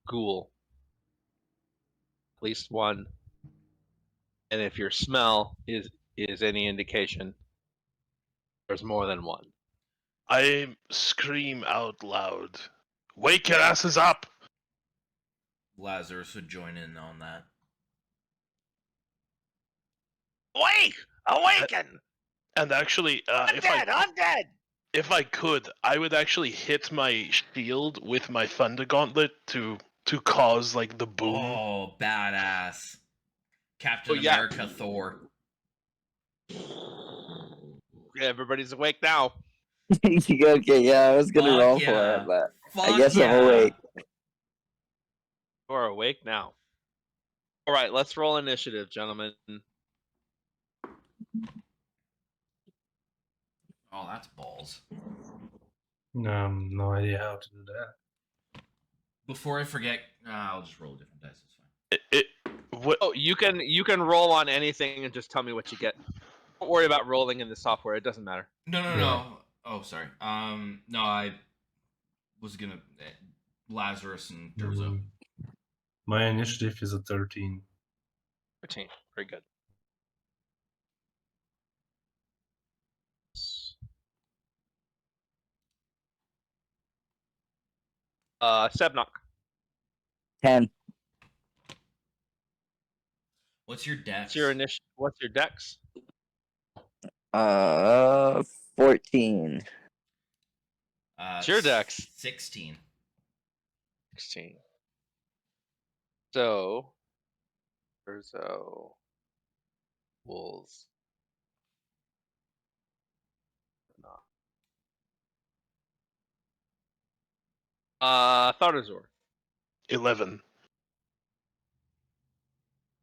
ghoul. At least one. And if your smell is any indication, there's more than one. I scream out loud, "Wake your asses up!" Lazarus would join in on that. Awake! Awaken! And actually, Undead! if I could, I would actually hit my shield with my thunder gauntlet to cause like the boom. Oh, badass. Captain Oh, yeah. America Thor. Yeah, everybody's awake now. Okay, yeah, I was gonna Fuck roll yeah. for it, but I Fuck guess I'm awake. You are awake now. All right, let's roll initiative, gentlemen. Oh, that's balls. No idea how to do that. Before I forget, I'll just roll a different dice. It's fine. What? Oh, you can roll on anything and just tell me what you get. Don't worry about rolling in the software. It doesn't matter. No. Oh, sorry. No, I was gonna Lazarus and Durzo. My initiative is a 13. 13. Very good. Sebnock. 10. What's your dex? What's your dex? 14. What's your dex? 16. 16. So, Durzo, Wolves. Tharazor. 11.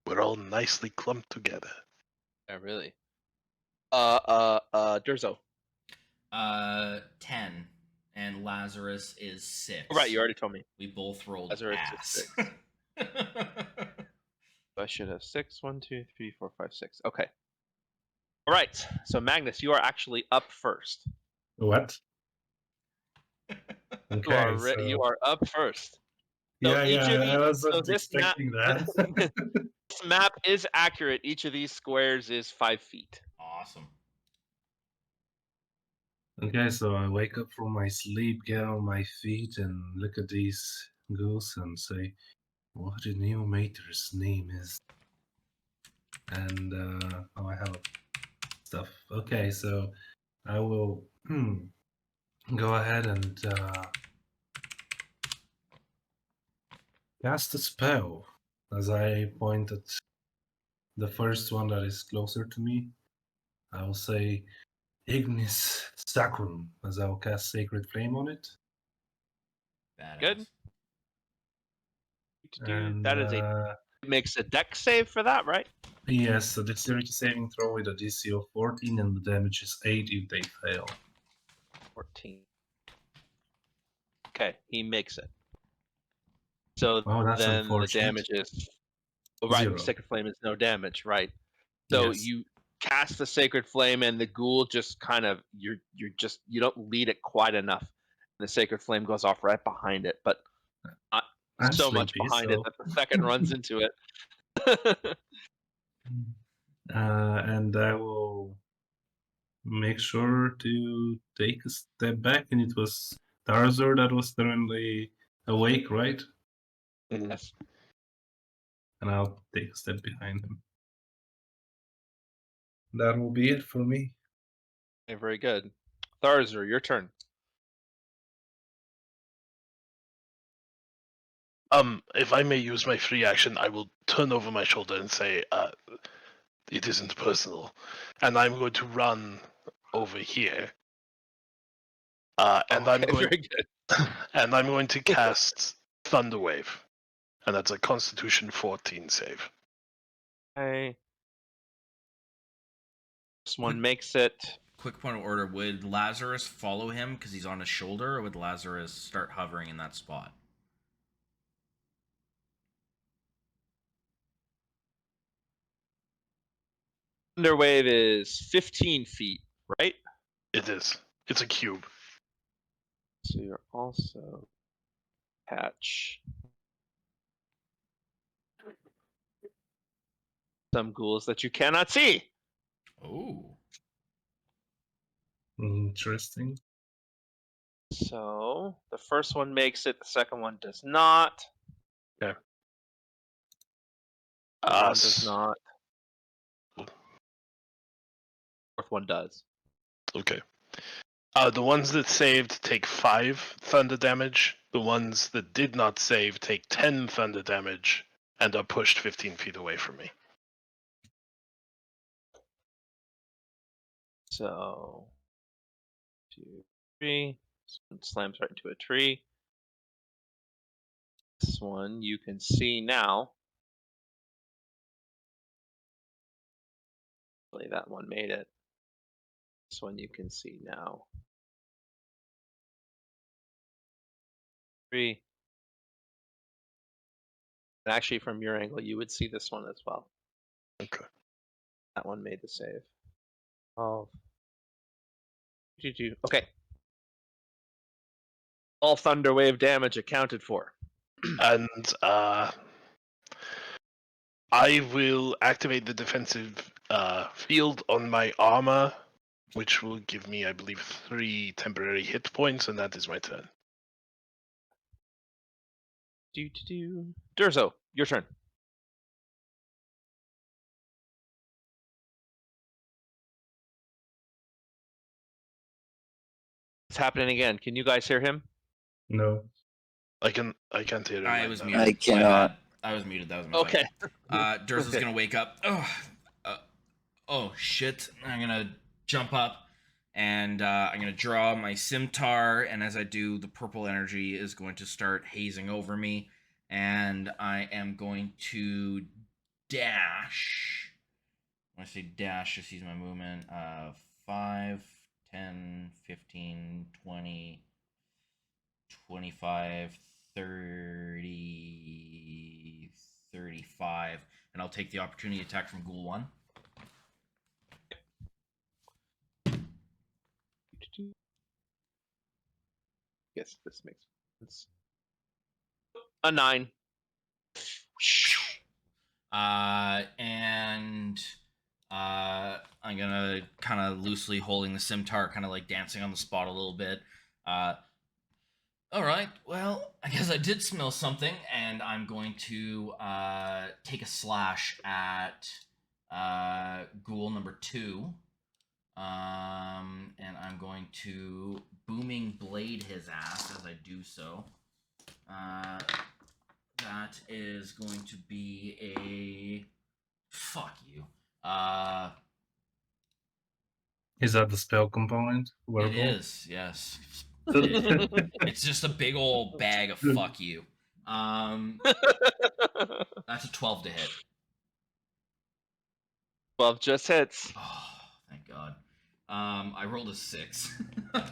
We're all nicely clumped together. Yeah, really. Durzo. 10. And Lazarus is 6. Oh, right, you already told me. We both rolled Lazarus ass. is 6. I should have 6. 1, 2, 3, 4, 5, 6. Okay. All right. So Magnus, you are actually up first. What? Okay, You are up first. So yeah, each of these, I wasn't this map, expecting that. this map is accurate. Each of these squares is 5 feet. Awesome. Okay, so I wake up from my sleep, get on my feet, and look at these ghouls and say, what a new mater's name is. And, I have stuff. Okay, so I will go ahead and cast a spell. As I point at the first one that is closer to me, I will say Ignis Sacrum, as I will cast Sacred Flame on it. Badass. Good. And, That is makes a dex save for that, right? yes, a dexterity saving throw with a DC of 14, and the damage is 8 if they fail. 14. Okay, he makes it. So Oh, that's then the unfortunate. damage is right. 0. Sacred Flame is no damage, right? So Yes. you cast the Sacred Flame, and the ghoul just kind of you don't lead it quite enough. The Sacred Flame goes off right behind it, but not I'm so much sleepy, behind so... it that the second runs into it. And I will make sure to take a step back, and it was Tarzor that was currently awake, right? Yes. And I'll take a step behind him. That will be it for me. Okay, very good. Tharzor, your turn. If I may use my free action, I will turn over my shoulder and say, it isn't personal. And I'm going to run over here. And I'm Okay, going very good. and I'm going to cast Thunderwave. And that's a Constitution 14 save. Okay. This one makes it. Quick point of order: would Lazarus follow him because he's on his shoulder, or would Lazarus start hovering in that spot? Thunderwave is 15 feet, right? It is. It's a cube. So you're also catch some ghouls that you cannot see. Oh. Interesting. So the first one makes it, the second one does not. Okay. The one does not. Fourth one does. Okay. The ones that saved take 5 thunder damage. The ones that did not save take 10 thunder damage and are pushed 15 feet away from me. So 2, 3. This one slams right into a tree. This one you can see now. Hopefully that one made it. This one you can see now. 3. And actually, from your angle, you would see this one as well. Okay. That one made the save. 12. Okay. All thunder wave damage accounted for. And I will activate the defensive field on my armor, which will give me, I believe, 3 temporary hit points, and that is my turn. Durzo, your turn. It's happening again. Can you guys hear him? No. I can't hear him. I right was now. muted. I My cannot. bad. I was muted. That was my Okay. fault. Durzel's Okay. gonna wake up. Oh shit! I'm gonna jump up, and I'm gonna draw my scimitar. And as I do, the purple energy is going to start hazing over me, and I am going to dash. When I say dash, just use my movement. 5, 10, 15, 20, 25, 30, 35, and I'll take the opportunity attack from Ghoul 1. Yes, this makes sense. A 9. And I'm gonna kind of loosely holding the scimitar, kind of like dancing on the spot a little bit. All right, well, I guess I did smell something, and I'm going to take a slash at ghoul number 2. And I'm going to booming blade his ass as I do so. That is going to be a fuck you. Is that the spell component? It Werewolf? is, yes. It's just a big old bag of fuck you. That's a 12 to hit. 12 just hits. Oh, thank God. I rolled a 6. So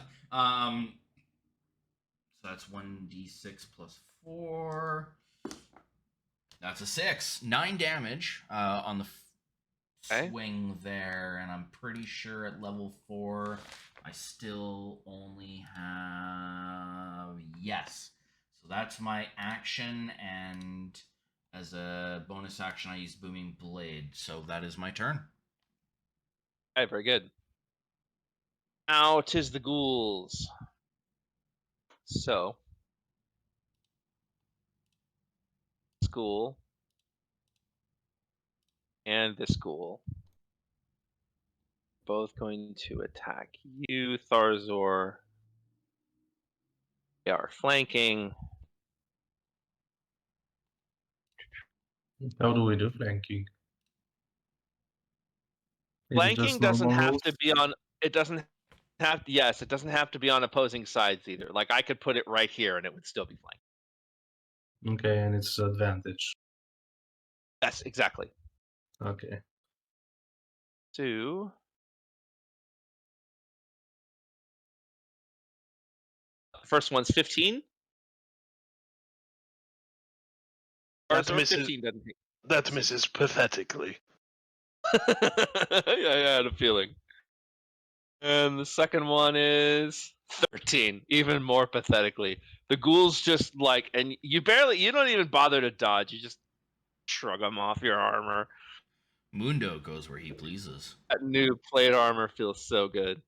that's 1d6 plus 4. That's a 6. 9 damage on the Okay. swing there, and I'm pretty sure at level 4 I still only have... Yes. So that's my action, and as a bonus action I use Booming Blade. So that is my turn. Okay, very good. Now 'tis the ghouls. So, this ghoul and this ghoul both going to attack you, Tharzor. They are flanking. How do we do flanking? Is it Flanking just doesn't normal have rules? to be on. It doesn't have. Yes, it doesn't have to be on opposing sides either. Like I could put it right here, and it would still be flanking. Okay, and it's advantage. Yes, exactly. Okay. Two. First one's 15. That Or misses. 15 doesn't. That misses pathetically. Yeah, I had a feeling. And the second one is 13, even more pathetically. The ghouls just like, and you don't even bother to dodge. You just shrug them off your armor. Mundo goes where he pleases. That new plate armor feels so good.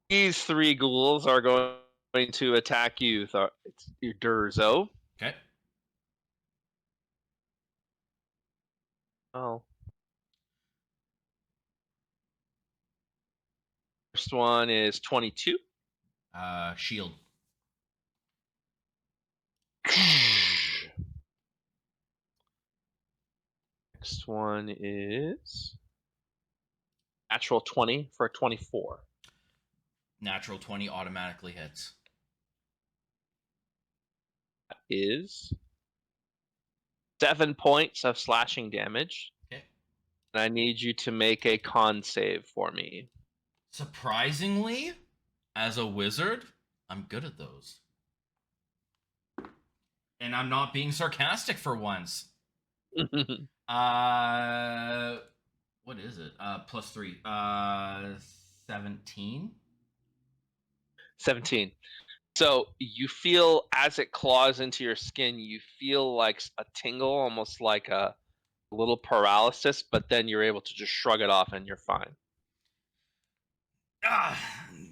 These 3 ghouls are going to attack you. It's your Durzo. Okay. Oh. First one is 22. Shield. Next one is natural 20 for a 24. Natural 20 automatically hits. That is 7 points of slashing damage. Okay. And I need you to make a con save for me. Surprisingly, as a wizard, I'm good at those. And I'm not being sarcastic for once. What is it? +3. 17. 17. So you feel as it claws into your skin, you feel like a tingle, almost like a little paralysis, but then you're able to just shrug it off and you're fine. Ah,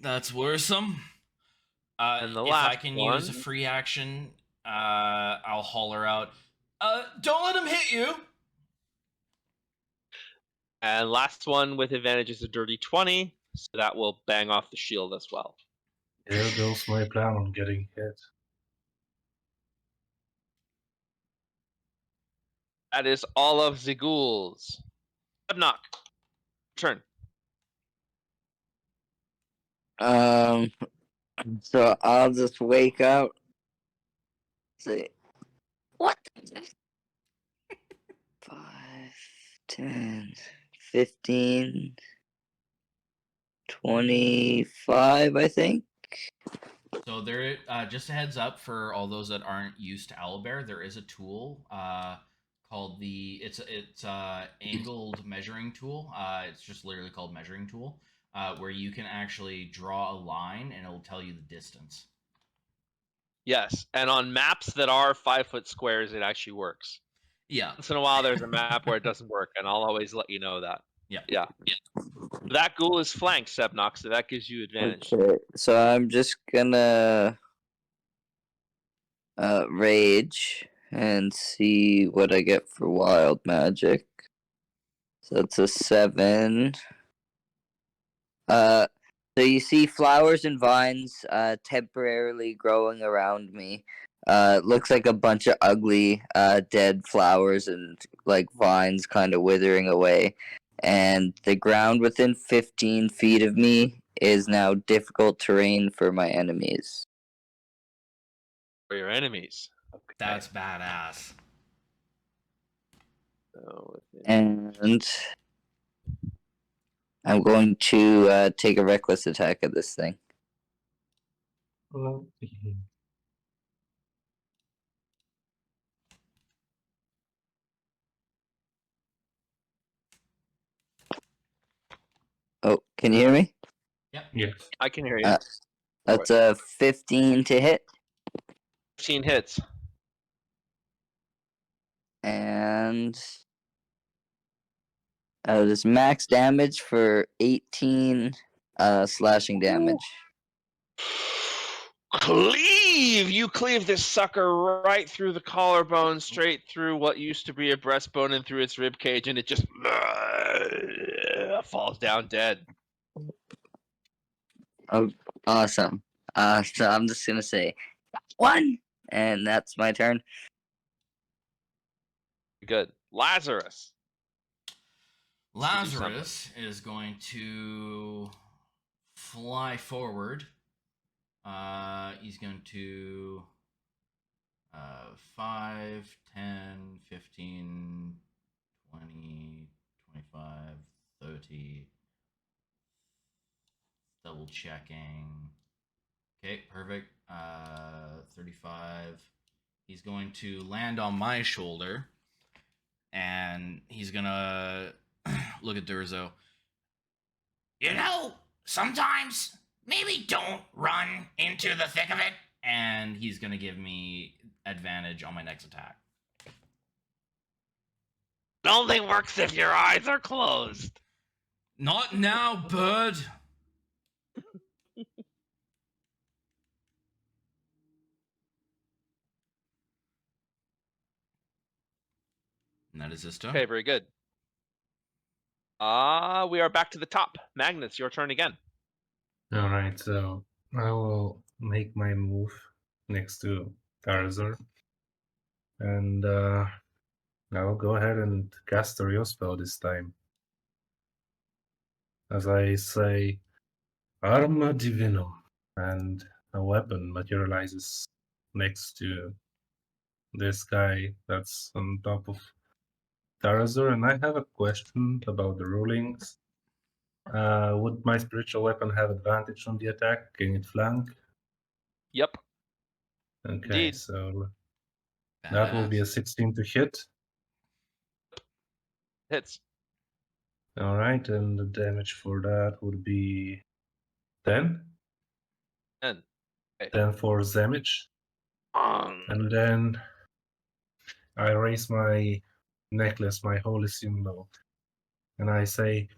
that's worrisome. And the If I last can one, use a free action, I'll holler out, don't let him hit you! and last one with advantage is a dirty 20, so that will bang off the shield as well. There goes my plan on getting hit. That is all of the ghouls. Knock. Turn. So I'll just wake up. Say, what? 5, 10, 15, 25, I think. So there, just a heads up for all those that aren't used to Owlbear, there is a tool called it's angled measuring tool. It's just literally called measuring tool, where you can actually draw a line and it'll tell you the distance. Yes, and on maps that are 5-foot squares, it actually works. Yeah. Once in a while, there's a map where it doesn't work, and I'll always let you know that. Yeah. Yeah. That ghoul is flanked, Sebnox, so that gives you advantage. Okay, so I'm just gonna rage and see what I get for wild magic. So it's a 7. So you see flowers and vines temporarily growing around me. It looks like a bunch of ugly dead flowers and like vines kind of withering away. And the ground within 15 feet of me is now difficult terrain for my enemies. For your enemies. Okay. That's badass. So And I'm going to take a reckless attack at this thing. Oh, can you hear me? Yes. I can hear you. That's a 15 to hit. 15 hits. And this max damage for 18 slashing damage. Cleave! You cleave this sucker right through the collarbone, straight through what used to be a breastbone and through its rib cage, and it just falls down dead. Oh, awesome. So I'm just gonna say 1, and that's my turn. Good. Lazarus. Lazarus is going to fly forward. He's going to 5, 10, 15, 20, 25, 30. Double checking. Okay, perfect. 35. He's going to land on my shoulder. And he's gonna look at Durzo. You know, sometimes maybe don't run into the thick of it. And he's gonna give me advantage on my next attack. It only works if your eyes are closed. Not now, bird. And that is his turn. Okay, very good. We are back to the top. Magnus, your turn again. Alright, so I will make my move next to Tarzor. And I'll go ahead and cast a real spell this time. As I say, Arma Divinum, and a weapon materializes next to this guy that's on top of Tarazor. And I have a question about the rulings. Would my spiritual weapon have advantage on the attack? Can it flank? Yep. Okay, Indeed. so that will be a Badass. 16 to hit. Hits. Alright, and the damage for that would be 10. 10. 10 force damage. And then I raise my necklace, my holy symbol, and I say,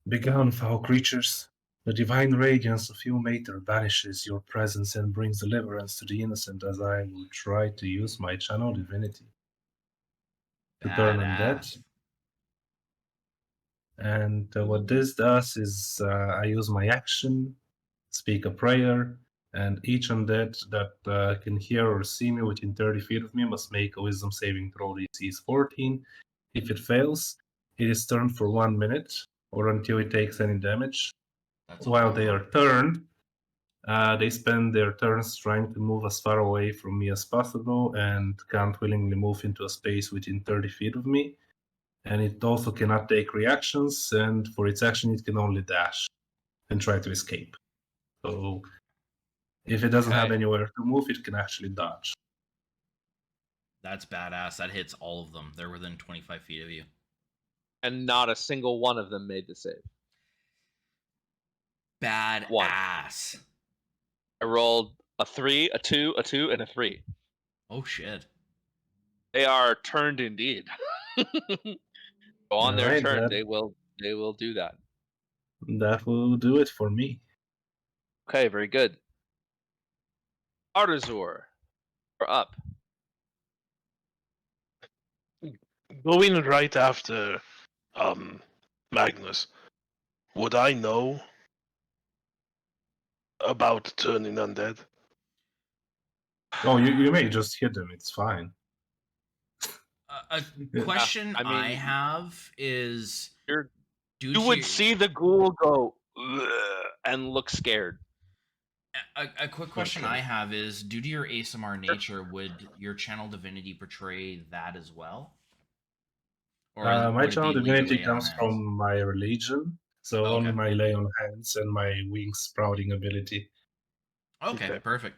"Begone, foul creatures! The divine radiance of you Mater banishes your presence and brings deliverance to the innocent as I will try to use my channel divinity to turn undead." Badass. And what this does is I use my action, speak a prayer, and each undead that can hear or see me within 30 feet of me must make a wisdom saving throw. DC is 14. If it fails, it is turned for 1 minute or until it takes any damage. That's While awesome. they are turned, they spend their turns trying to move as far away from me as possible and can't willingly move into a space within 30 feet of me. And it also cannot take reactions, and for its action, it can only dash and try to escape. So if it doesn't have Okay. anywhere to move, it can actually dodge. That's badass. That hits all of them. They're within 25 feet of you. And not a single one of them made the save. Badass. I rolled a 3, a 2, a 2, and a 3. Oh shit. They are turned indeed. So on their Alright, turn, they will do that. that will do it for me. Okay, very good. Artazor, you're up. Going right after Magnus, would I know about turning undead? Oh, you may just hit them, it's fine. A question I mean, I have is You're, due you to would see the ghoul go "Ugh," and look scared. a quick question Okay. I have is due to your ASMR nature, would your channel divinity portray that as well? Or My would it channel be leave divinity lay on comes hands? from my religion, so Okay. only my lay on hands and my wings sprouting ability. Okay, Okay. perfect.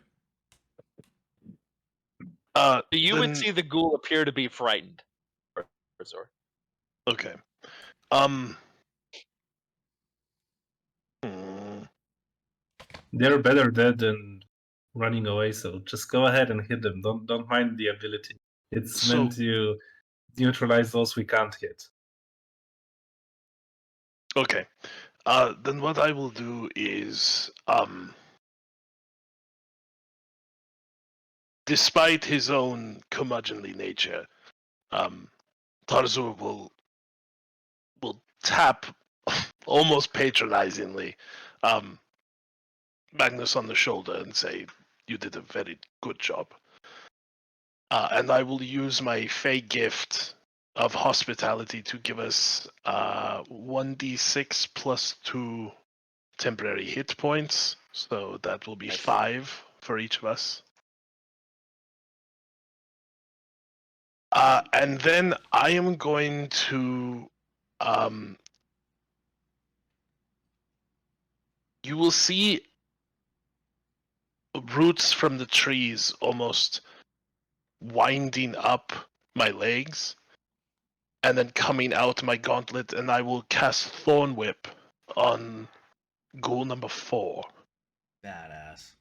You would Then- see the ghoul appear to be frightened. Artazor. Okay. Hmm. They're better dead than running away, so just go ahead and hit them. Don't mind the ability. It's So- meant to neutralize those we can't hit. Okay. Then what I will do is, despite his own curmudgeonly nature, Tarzur will tap almost patronizingly Magnus on the shoulder and say, "You did a very good job." And I will use my Fey gift of hospitality to give us 1d6 plus 2 temporary hit points. So that will be Nice. 5 for each of us. And then I am going to. You will see roots from the trees almost winding up my legs and then coming out my gauntlet, and I will cast Thorn Whip on ghoul number 4. Badass.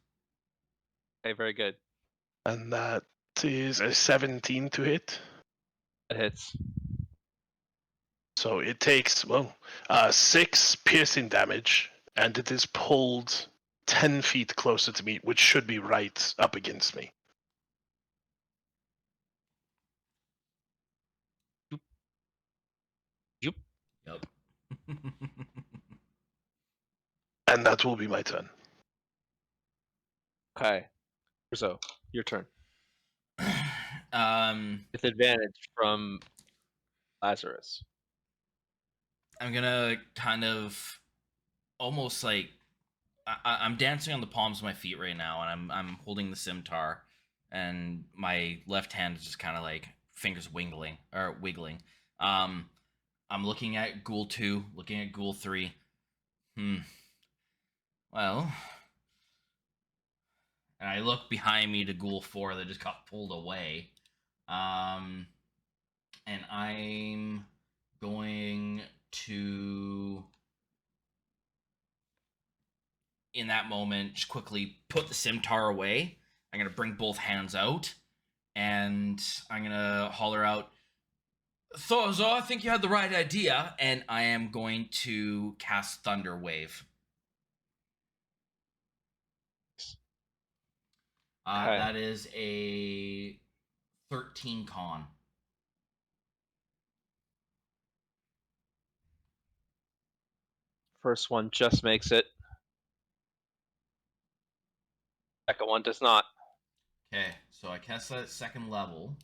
Okay, very good. And that is a 17 to hit. That hits. So it takes, 6 piercing damage, and it is pulled 10 feet closer to me, which should be right up against me. Yup. Yep. And that will be my turn. Okay. So, your turn. With advantage from Lazarus. I'm gonna kind of almost like I'm dancing on the palms of my feet right now, and I'm holding the scimitar, and my left hand is just kind of like fingers wiggling. I'm looking at Ghoul 2, looking at Ghoul 3. Well, and I look behind me to Ghoul 4 that just got pulled away. And I'm going to, in that moment, just quickly put the scimitar away. I'm going to bring both hands out, and I'm going to holler out, Thorzo, I think you had the right idea, and I am going to cast Thunder Wave. Okay. That is a 13 con. First one just makes it. Second one does not. Okay, so I cast that at second level,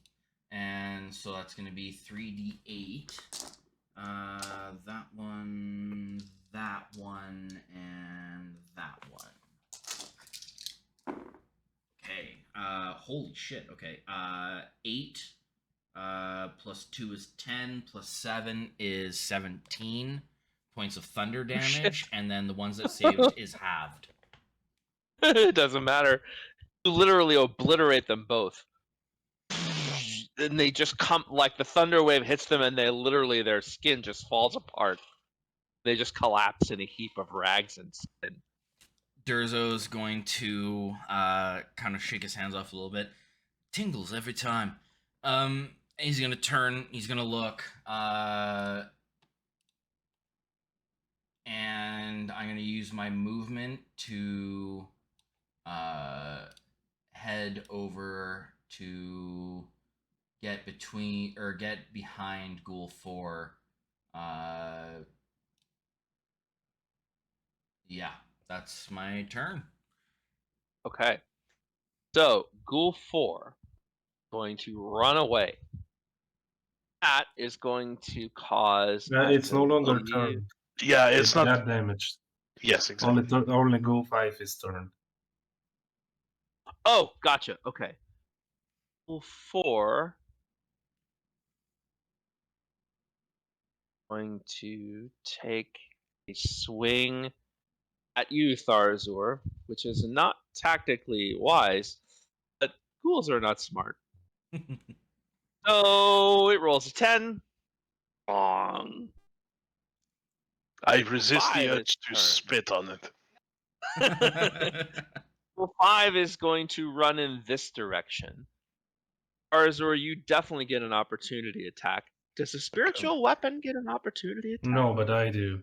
and so that's going to be 3d8. That one, and that one. Okay, holy shit, okay. 8, plus 2 is 10, plus 7 is 17 points of thunder damage, and then the ones that saved is halved. It doesn't matter. You literally obliterate them both. And they just come, like the thunder wave hits them, and they literally, their skin just falls apart. They just collapse in a heap of rags and skin. Durzo's going to kind of shake his hands off a little bit. Tingles every time. He's gonna turn. He's gonna look. And I'm gonna use my movement to head over to get between or get behind Ghoul 4. Yeah, that's my turn. Okay. So, Ghoul 4 going to run away. That is going to cause. It's no longer believe- turned. Yeah, it's not. that damaged. Yes, exactly. Only Ghoul 5 is turned. Oh, gotcha. Okay. Ghoul 4 going to take a swing at you, Tharzor, which is not tactically wise, but ghouls are not smart. So it rolls a 10. Bong. I resist the 5 urge is to turn. spit on it. Well, 5 is going to run in this direction. Tharzor, you definitely get an opportunity attack. Does a spiritual weapon get an opportunity attack? No, but I do.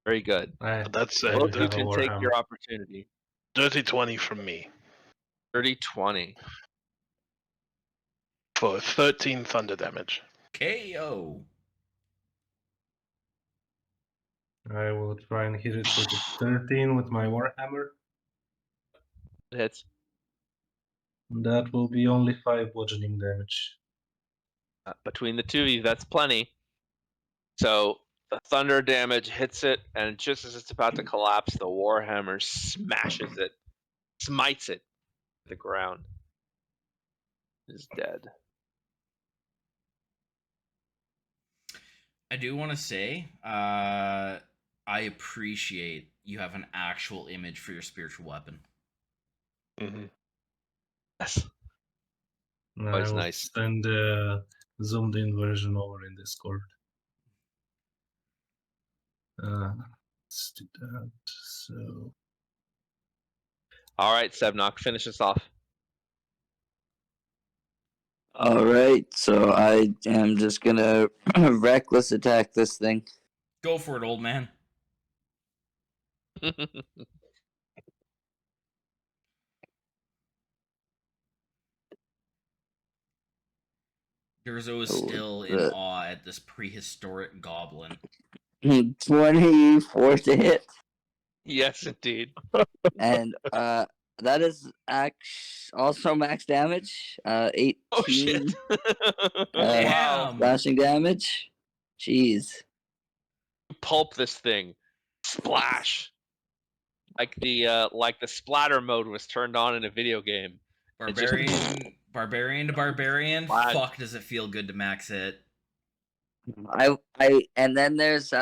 Very good. That's I a Both do you have a can take Warhammer. your opportunity. dirty 20 from me 30-20. for 13 thunder damage. KO. I will try and hit it with a 13 with my Warhammer. It hits. That will be only 5 bludgeoning damage. Between the two of you, that's plenty. So the thunder damage hits it, and just as it's about to collapse, the warhammer smashes it, smites it to the ground. It is dead. I do want to say, I appreciate you have an actual image for your spiritual weapon. Mm-hmm. Yes. I will nice. send the zoomed in version over in Discord. Let's do that. So All right, Sebnok, finish us off. All right, so I am just gonna reckless attack this thing. Go for it, old man. Durzo is Oh, still in awe at this prehistoric goblin. 24 to hit, Yes, indeed. and that is also max damage. 18 Oh shit! Wow. Damn. slashing damage. Jeez. Pulp this thing. Splash. Like the splatter mode was turned on in a video game. It just- Barbarian to barbarian. Flag. Fuck, does it feel good to max hit? And then there's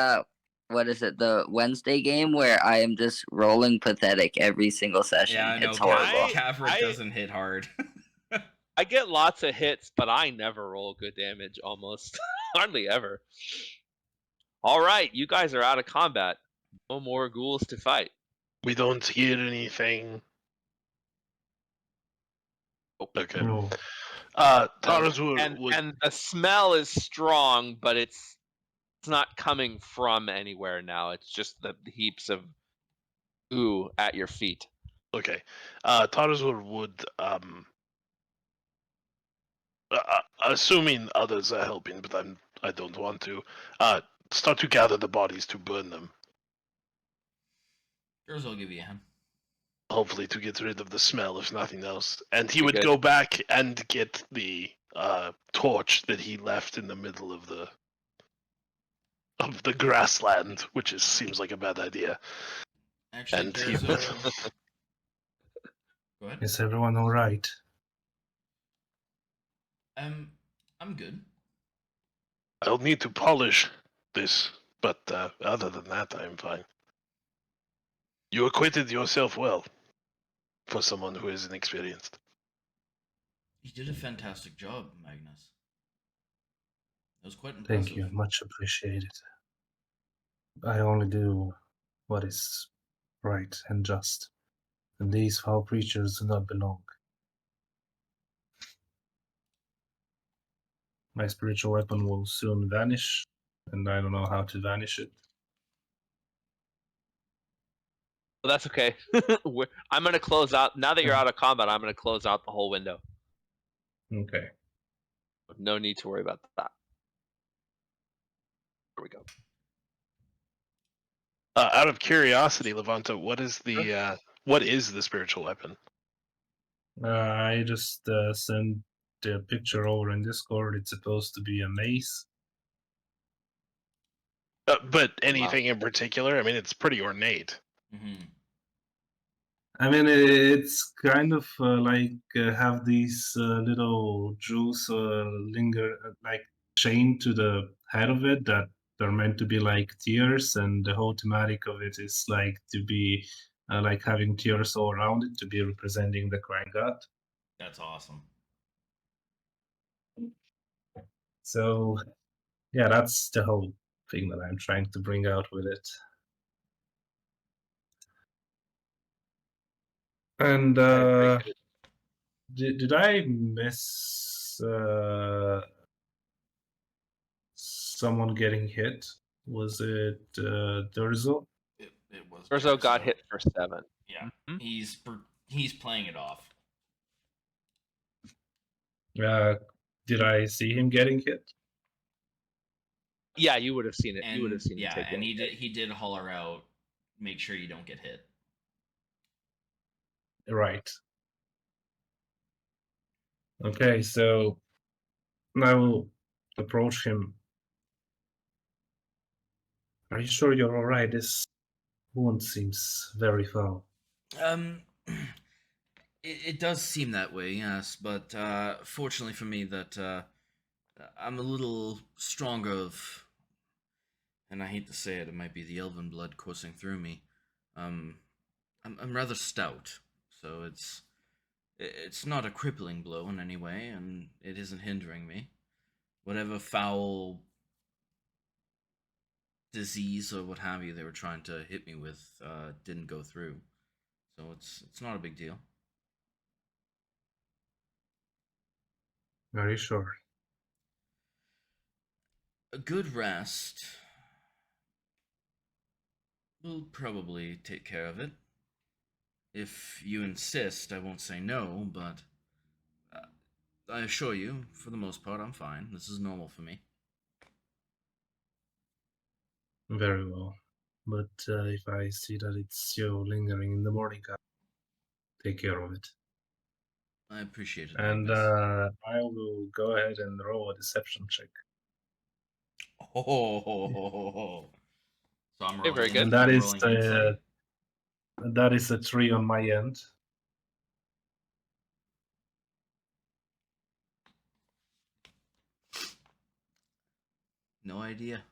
what is it, the Wednesday game where I am just rolling pathetic every single session. Yeah, I know. It's horrible. Caverick doesn't hit hard. I get lots of hits, but I never roll good damage almost. Hardly ever. All right, you guys are out of combat. No more ghouls to fight. We don't hear anything. Okay. no. Tarazur would. And the smell is strong, but it's not coming from anywhere now. It's just the heaps of goo at your feet. Okay. Tarazur would, assuming others are helping, but I don't want to, start to gather the bodies to burn them. Durzo will give you a hand. Hopefully to get rid of the smell, if nothing else. And he Very would good. go back and get the torch that he left in the middle of the grassland, which seems like a bad idea. Actually, And he Durzo. Go ahead. Is everyone all right? I'm good. I'll need to polish this, but other than that, I'm fine. You acquitted yourself well for someone who is inexperienced. You did a fantastic job, Magnus. It was quite impressive. Thank you, much appreciated. I only do what is right and just, and these foul creatures do not belong. My spiritual weapon will soon vanish, and I don't know how to vanish it. Well, that's okay. I'm going to close out. Now that you're out of combat, I'm going to close out the whole window. Okay. No need to worry about that. There we go. Out of curiosity, Levanta, what is the spiritual weapon? I just sent the picture over in Discord. It's supposed to be a mace. But anything in particular? I mean, it's pretty ornate. Mm-hmm. I mean, it's kind of have these little jewels linger, like chained to the head of it that are meant to be like tears, and the whole thematic of it is like to be like having tears all around it to be representing the crying god. That's awesome. So, yeah, that's the whole thing that I'm trying to bring out with it. And did I miss someone getting hit? Was it Durzo? It was. Urzo got hit for 7. Yeah, Mhm. he's playing it off. Did I see him getting hit? Yeah, you would have seen it. And You would have seen yeah, it. and he did holler out, "Make sure you don't get hit." Right. Okay, so I will approach him. Are you sure you're alright? This wound seems very foul. It does seem that way, yes, but fortunately for me, that I'm a little stronger of, and I hate to say it, it might be the elven blood coursing through me. I'm rather stout, so it's not a crippling blow in any way, and it isn't hindering me. Whatever foul disease or what have you they were trying to hit me with didn't go through, so it's not a big deal. Are you sure? A good rest will probably take care of it. If you insist, I won't say no, but I assure you, for the most part, I'm fine. This is normal for me. Very well. But if I see that it's still lingering in the morning, I'll take care of it. I appreciate it, And Magnus. I will go ahead and roll a deception check. Oh, so I'm Okay, very rolling. good. And that I'm is rolling insight. a 3 on my end. No idea.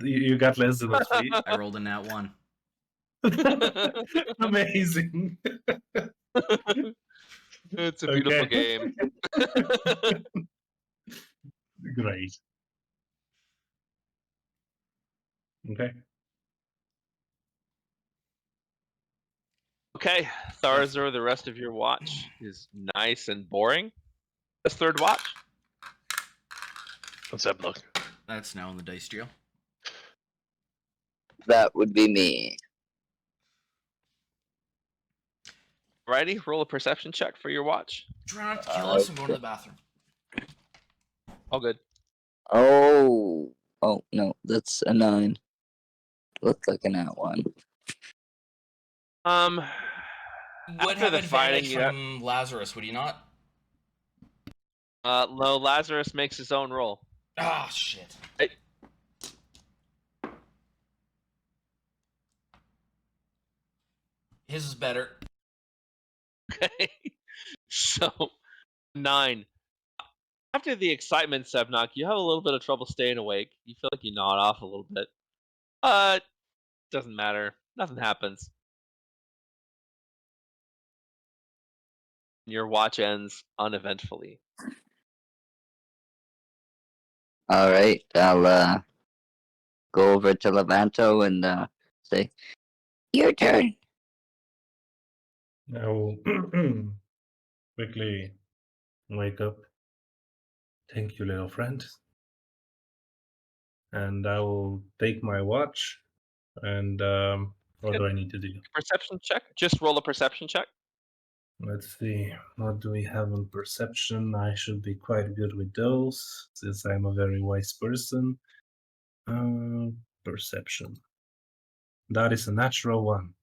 You got less than a 3? I rolled a nat 1. Amazing. It's a beautiful Okay. game. Great. Okay. Okay, Tharzor, the rest of your watch is nice and boring. This third watch? What's that look? That's now in the dice drill. That would be me. Alrighty, roll a perception check for your watch. Try not to kill us. I'm going to the bathroom. All good. Oh no, that's a 9. Looked like an at one. Would After have the fighting, advantage you have, from Lazarus, would you not? no, Lazarus makes his own roll. Ah, shit. His is better. Okay, so 9. After the excitement, Sevnok, you have a little bit of trouble staying awake. You feel like you nod off a little bit. Doesn't matter. Nothing happens. Your watch ends uneventfully. All right, I'll go over to Levanto and say, "Your turn." I will quickly wake up. Thank you, little friend. And I will take my watch. And what do I need to do? Perception check. Just roll a perception check. Let's see. What do we have on perception? I should be quite good with those, since I'm a very wise person. Perception. That is a natural 1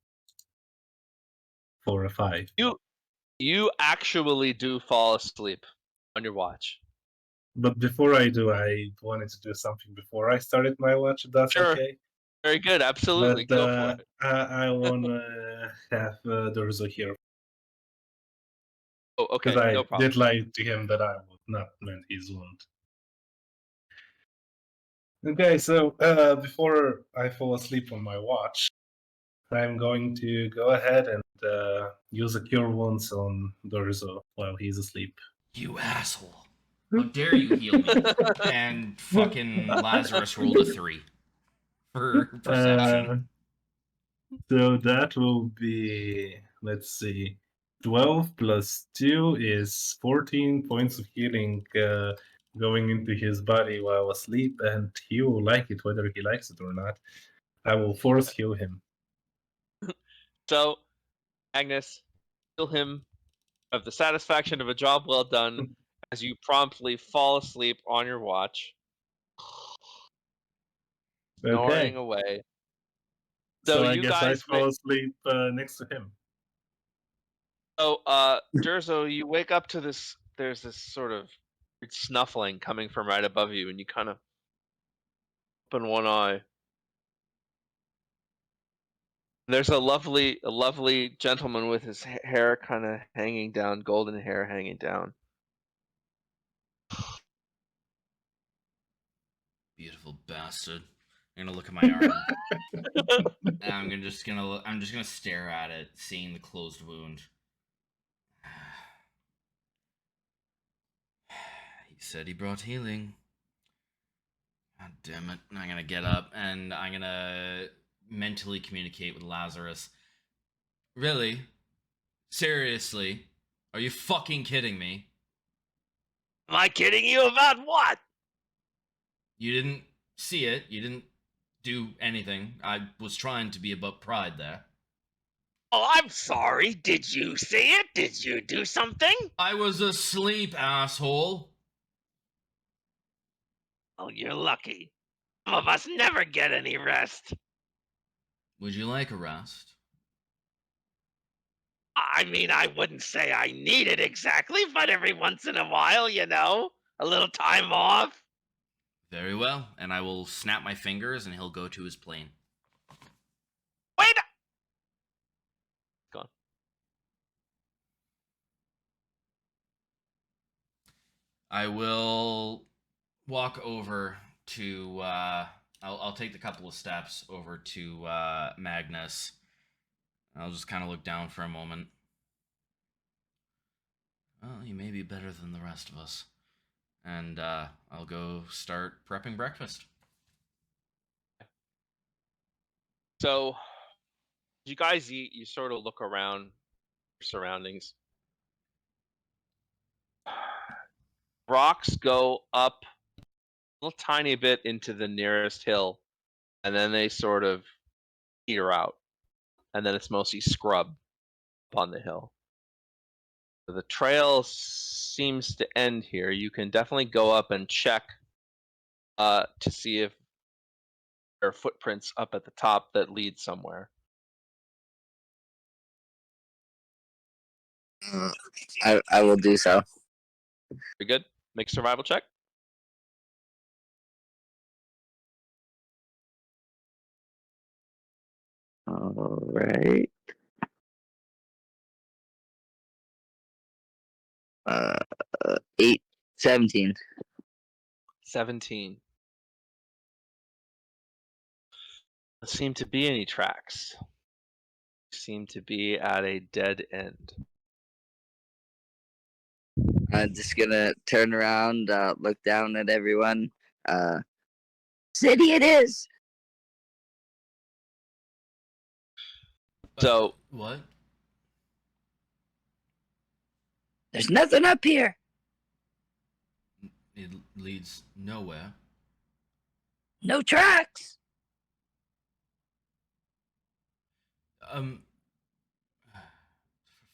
for a 5. You actually do fall asleep on your watch. But before I do, I wanted to do something before I started my watch, if that's Sure. okay. Very good. Absolutely. But Go for it. I want to have Durzo here. Oh, okay. Because I No problem. did lie to him that I would not mend his wound. Okay, so before I fall asleep on my watch, I'm going to go ahead and use a cure wounds on Durzo while he's asleep. You asshole. How dare you heal me? And fucking Lazarus rolled a 3 for perception. So that will be, let's see, 12 plus 2 is 14 points of healing going into his body while asleep, and he will like it whether he likes it or not. I will force heal him. So, Magnus, heal him of the satisfaction of a job well done as you promptly fall asleep on your watch, snoring Okay, away. so I you guess I guys fall asleep next to him. So, Durzo, you wake up to this. There's this sort of snuffling coming from right above you, and you kind of open one eye. There's a lovely gentleman with his hair kind of hanging down, golden hair hanging down. Beautiful bastard. I'm gonna look at my arm. And I'm just gonna stare at it, seeing the closed wound. He said he brought healing. God damn it. I'm gonna get up and I'm gonna mentally communicate with Lazarus. Really? Seriously? Are you fucking kidding me? Am I kidding you about what? You didn't see it. You didn't do anything. I was trying to be about pride there. Oh, I'm sorry. Did you see it? Did you do something? I was asleep, asshole. Oh, you're lucky. Some of us never get any rest. Would you like a rest? I mean, I wouldn't say I need it exactly, but every once in a while, you know, a little time off. Very well, and I will snap my fingers and he'll go to his plane. Wait. Gone. I will walk over to. I'll take the couple of steps over to Magnus. I'll just kind of look down for a moment. Well, he may be better than the rest of us. And I'll go start prepping breakfast. So, you guys eat, you sort of look around your surroundings. Rocks go up a little tiny bit into the nearest hill, and then they sort of peter out. And then it's mostly scrub up on the hill. So the trail seems to end here. You can definitely go up and check to see if there are footprints up at the top that lead somewhere. I will do so. Very good. Make a survival check. All right. 17. 17. There seem to be any tracks. Seem to be at a dead end. I'm just gonna turn around, look down at everyone. City it is. So What? There's nothing up here. It leads nowhere. No tracks. For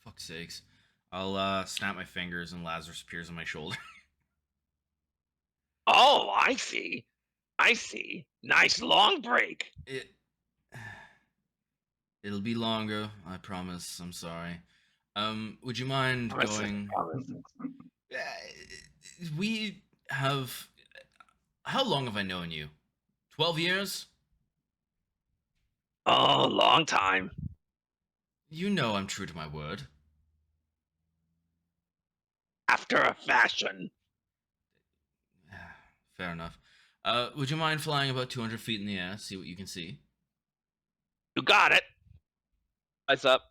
fuck's sakes. I'll snap my fingers and Lazarus appears on my shoulder. oh, I see. I see. Nice long break. It'll be longer, I promise. I'm sorry. Would you mind going? We have. How long have I known you? 12 years? Oh, long time. You know I'm true to my word. After a fashion. Fair enough. Would you mind flying about 200 feet in the air, see what you can see? You got it. Eyes up.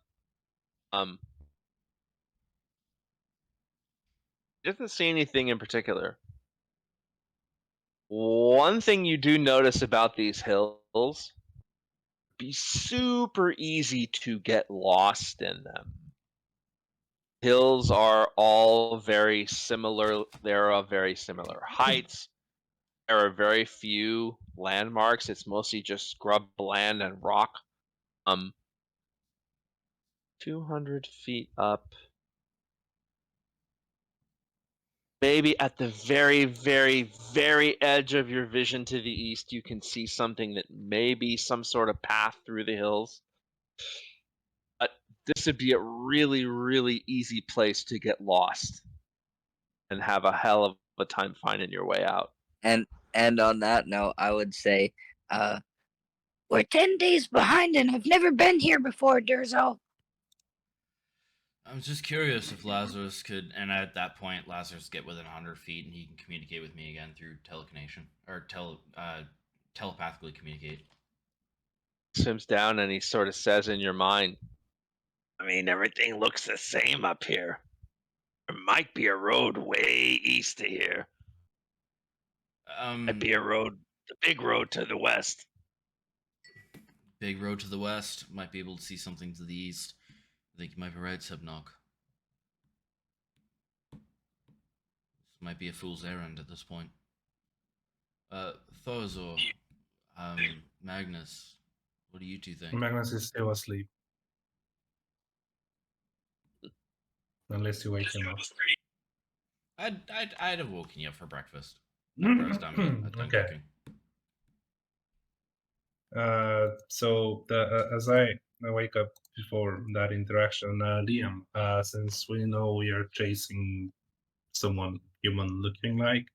Doesn't see anything in particular. One thing you do notice about these hills, be super easy to get lost in them. Hills are all very similar. They're of very similar heights. There are very few landmarks. It's mostly just scrub land and rock. 200 feet up. Maybe at the very, very, very edge of your vision to the east, you can see something that may be some sort of path through the hills. But this would be a really, really easy place to get lost and have a hell of a time finding your way out. And on that note, I would say, We're 10 days behind and I've never been here before, Durzo. I was just curious if Lazarus could, and at that point, Lazarus get within 100 feet and he can communicate with me again through teleconation or telepathically communicate. Swims down and he sort of says in your mind, I mean, everything looks the same up here. There might be a road way east of here. Might be a road, the big road to the west. Big road to the west. Might be able to see something to the east. I think you might be right, Sebnok. This might be a fool's errand at this point. Thorazor, Magnus, what do you two think? Magnus is still asleep. Unless you wake him up. I'd have woken you up for breakfast. After I was done Okay. cooking. So as I wake up before that interaction, Liam, since we know we are chasing someone human-looking like,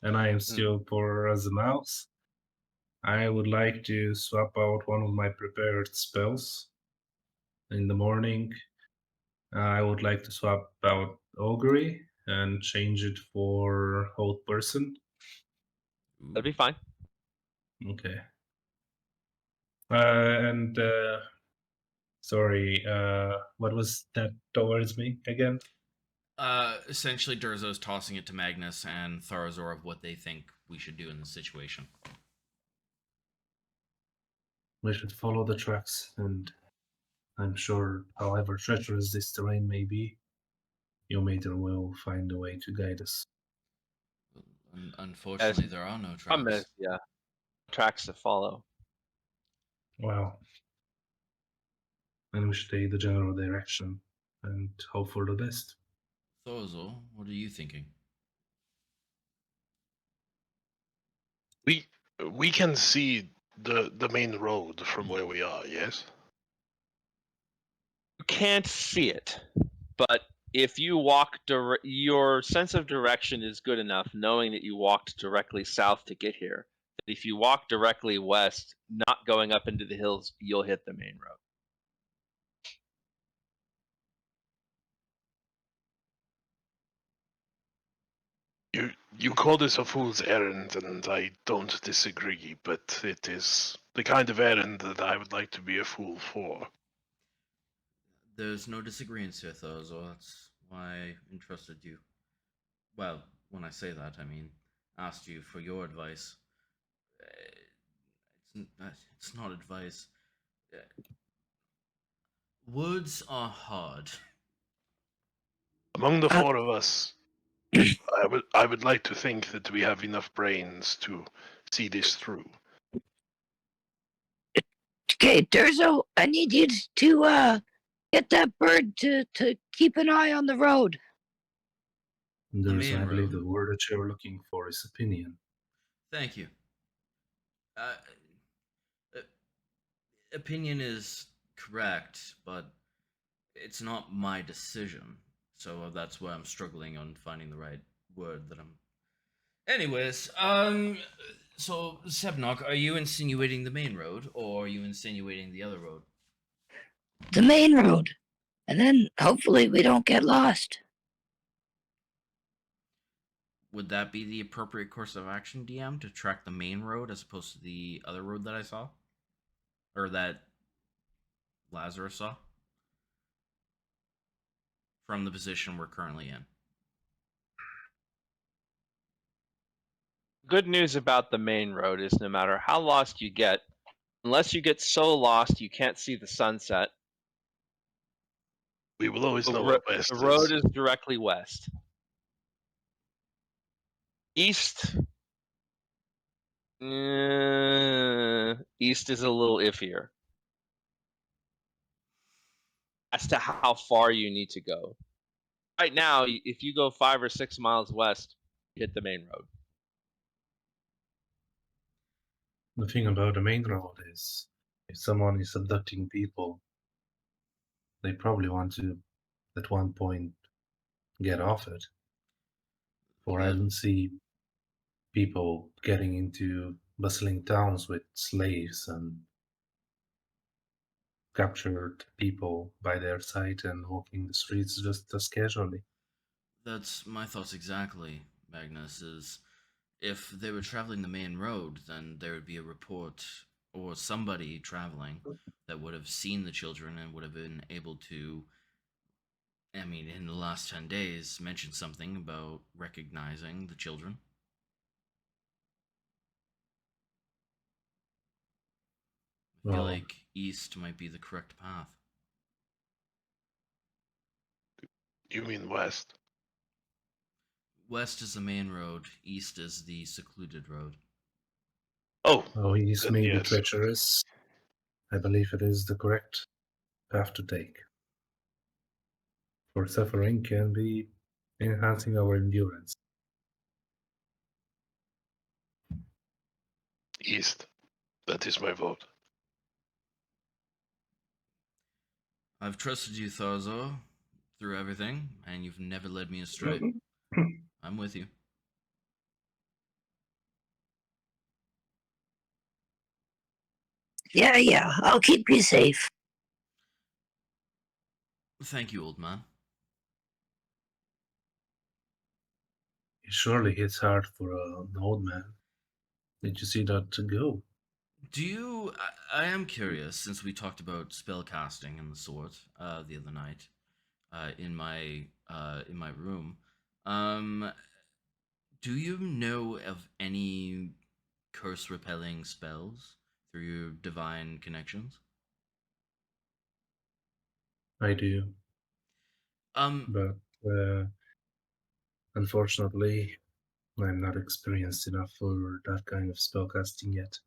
and I am still poor as a mouse, I would like to swap out one of my prepared spells. In the morning, I would like to swap out Augury and change it for Hold Person. That'd be fine. Okay. Sorry, what was that towards me again? Essentially, Durzo's tossing it to Magnus and Tharazor of what they think we should do in the situation. We should follow the tracks, and I'm sure, however treacherous this terrain may be, your mater will find a way to guide us. Unfortunately, there are no Problem tracks. is, yeah, tracks to follow. Well, then we should take the general direction and hope for the best. Tharazor, what are you thinking? We can see the main road from where we are. Yes. You can't see it, but if you walk your sense of direction is good enough, knowing that you walked directly south to get here. That if you walk directly west, not going up into the hills, you'll hit the main road. You call this a fool's errand, and I don't disagree, but it is the kind of errand that I would like to be a fool for. There's no disagreement here, Tharazor. That's why I entrusted you. Well, when I say that, I mean asked you for your advice. It's not advice. Words are hard. Among the four of us, I would like to think that we have enough brains to see this through. Okay, Durzo, I need you to get that bird to keep an eye on the road. There's, main I believe, road. the word that you're looking for is opinion. Thank you. Opinion is correct, but it's not my decision. So that's why I'm struggling on finding the right word that I'm. Anyways, so Sebnok, are you insinuating the main road, or are you insinuating the other road? The main road. And then hopefully we don't get lost. Would that be the appropriate course of action, DM, to track the main road as opposed to the other road that I saw? Or that Lazarus saw? From the position we're currently in. Good news about the main road is no matter how lost you get, unless you get so lost you can't see the sunset, We will always know the what west road is. is directly west. East, east is a little iffier as to how far you need to go. Right now, if you go 5 or 6 miles west, you hit the main road. The thing about the main road is, if someone is abducting people, they probably want to, at one point, get off it. For I That- don't see people getting into bustling towns with slaves and captured people by their side and walking the streets just as casually. That's my thoughts exactly, Magnus, is if they were traveling the main road, then there would be a report or somebody traveling that would have seen the children and would have been able to, I mean, in the last 10 days, mention something about recognizing the children. I feel Well, like east might be the correct path. You mean west? West is the main road, east is the secluded road. Oh, he's then maybe yes. treacherous. I believe it is the correct path to take. For suffering can be enhancing our endurance. East. That is my vote. I've trusted you, Tharzo, through everything, and you've never led me astray. I'm with you. Yeah, I'll keep you safe. Thank you, old man. It surely hits hard for an old man. Did you see that go? Do you? I am curious, since we talked about spellcasting and the sort the other night in my room. Um, do you know of any curse repelling spells through your divine connections? I do, Um, but unfortunately, I'm not experienced enough for that kind of spellcasting yet.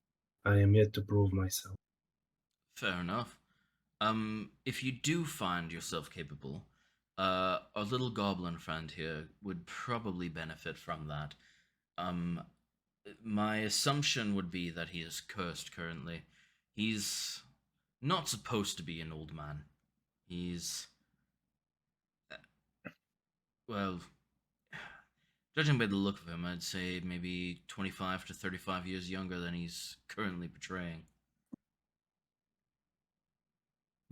I am yet to prove myself. fair enough. If you do find yourself capable, our little goblin friend here would probably benefit from that. Um, my assumption would be that he is cursed currently. He's not supposed to be an old man. He's, well, judging by the look of him, I'd say maybe 25 to 35 years younger than he's currently portraying.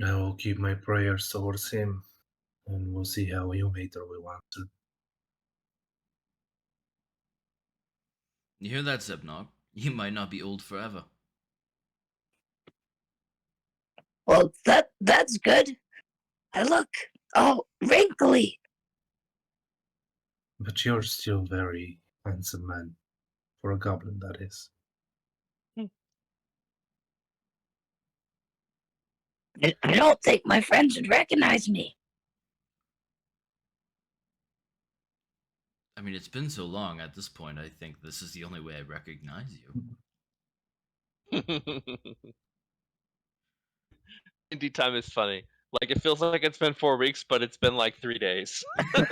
I will keep my prayers towards him, and we'll see how you later will answer. You hear that, Zebnog? You might not be old forever. Well, that's good. I look all wrinkly. But you're still very handsome man, for a goblin, that is. I don't think my friends would recognize me. I mean, it's been so long at this point, I think this is the only way I recognize you. Indie time is funny. Like it feels like it's been 4 weeks, but it's been like 3 days. I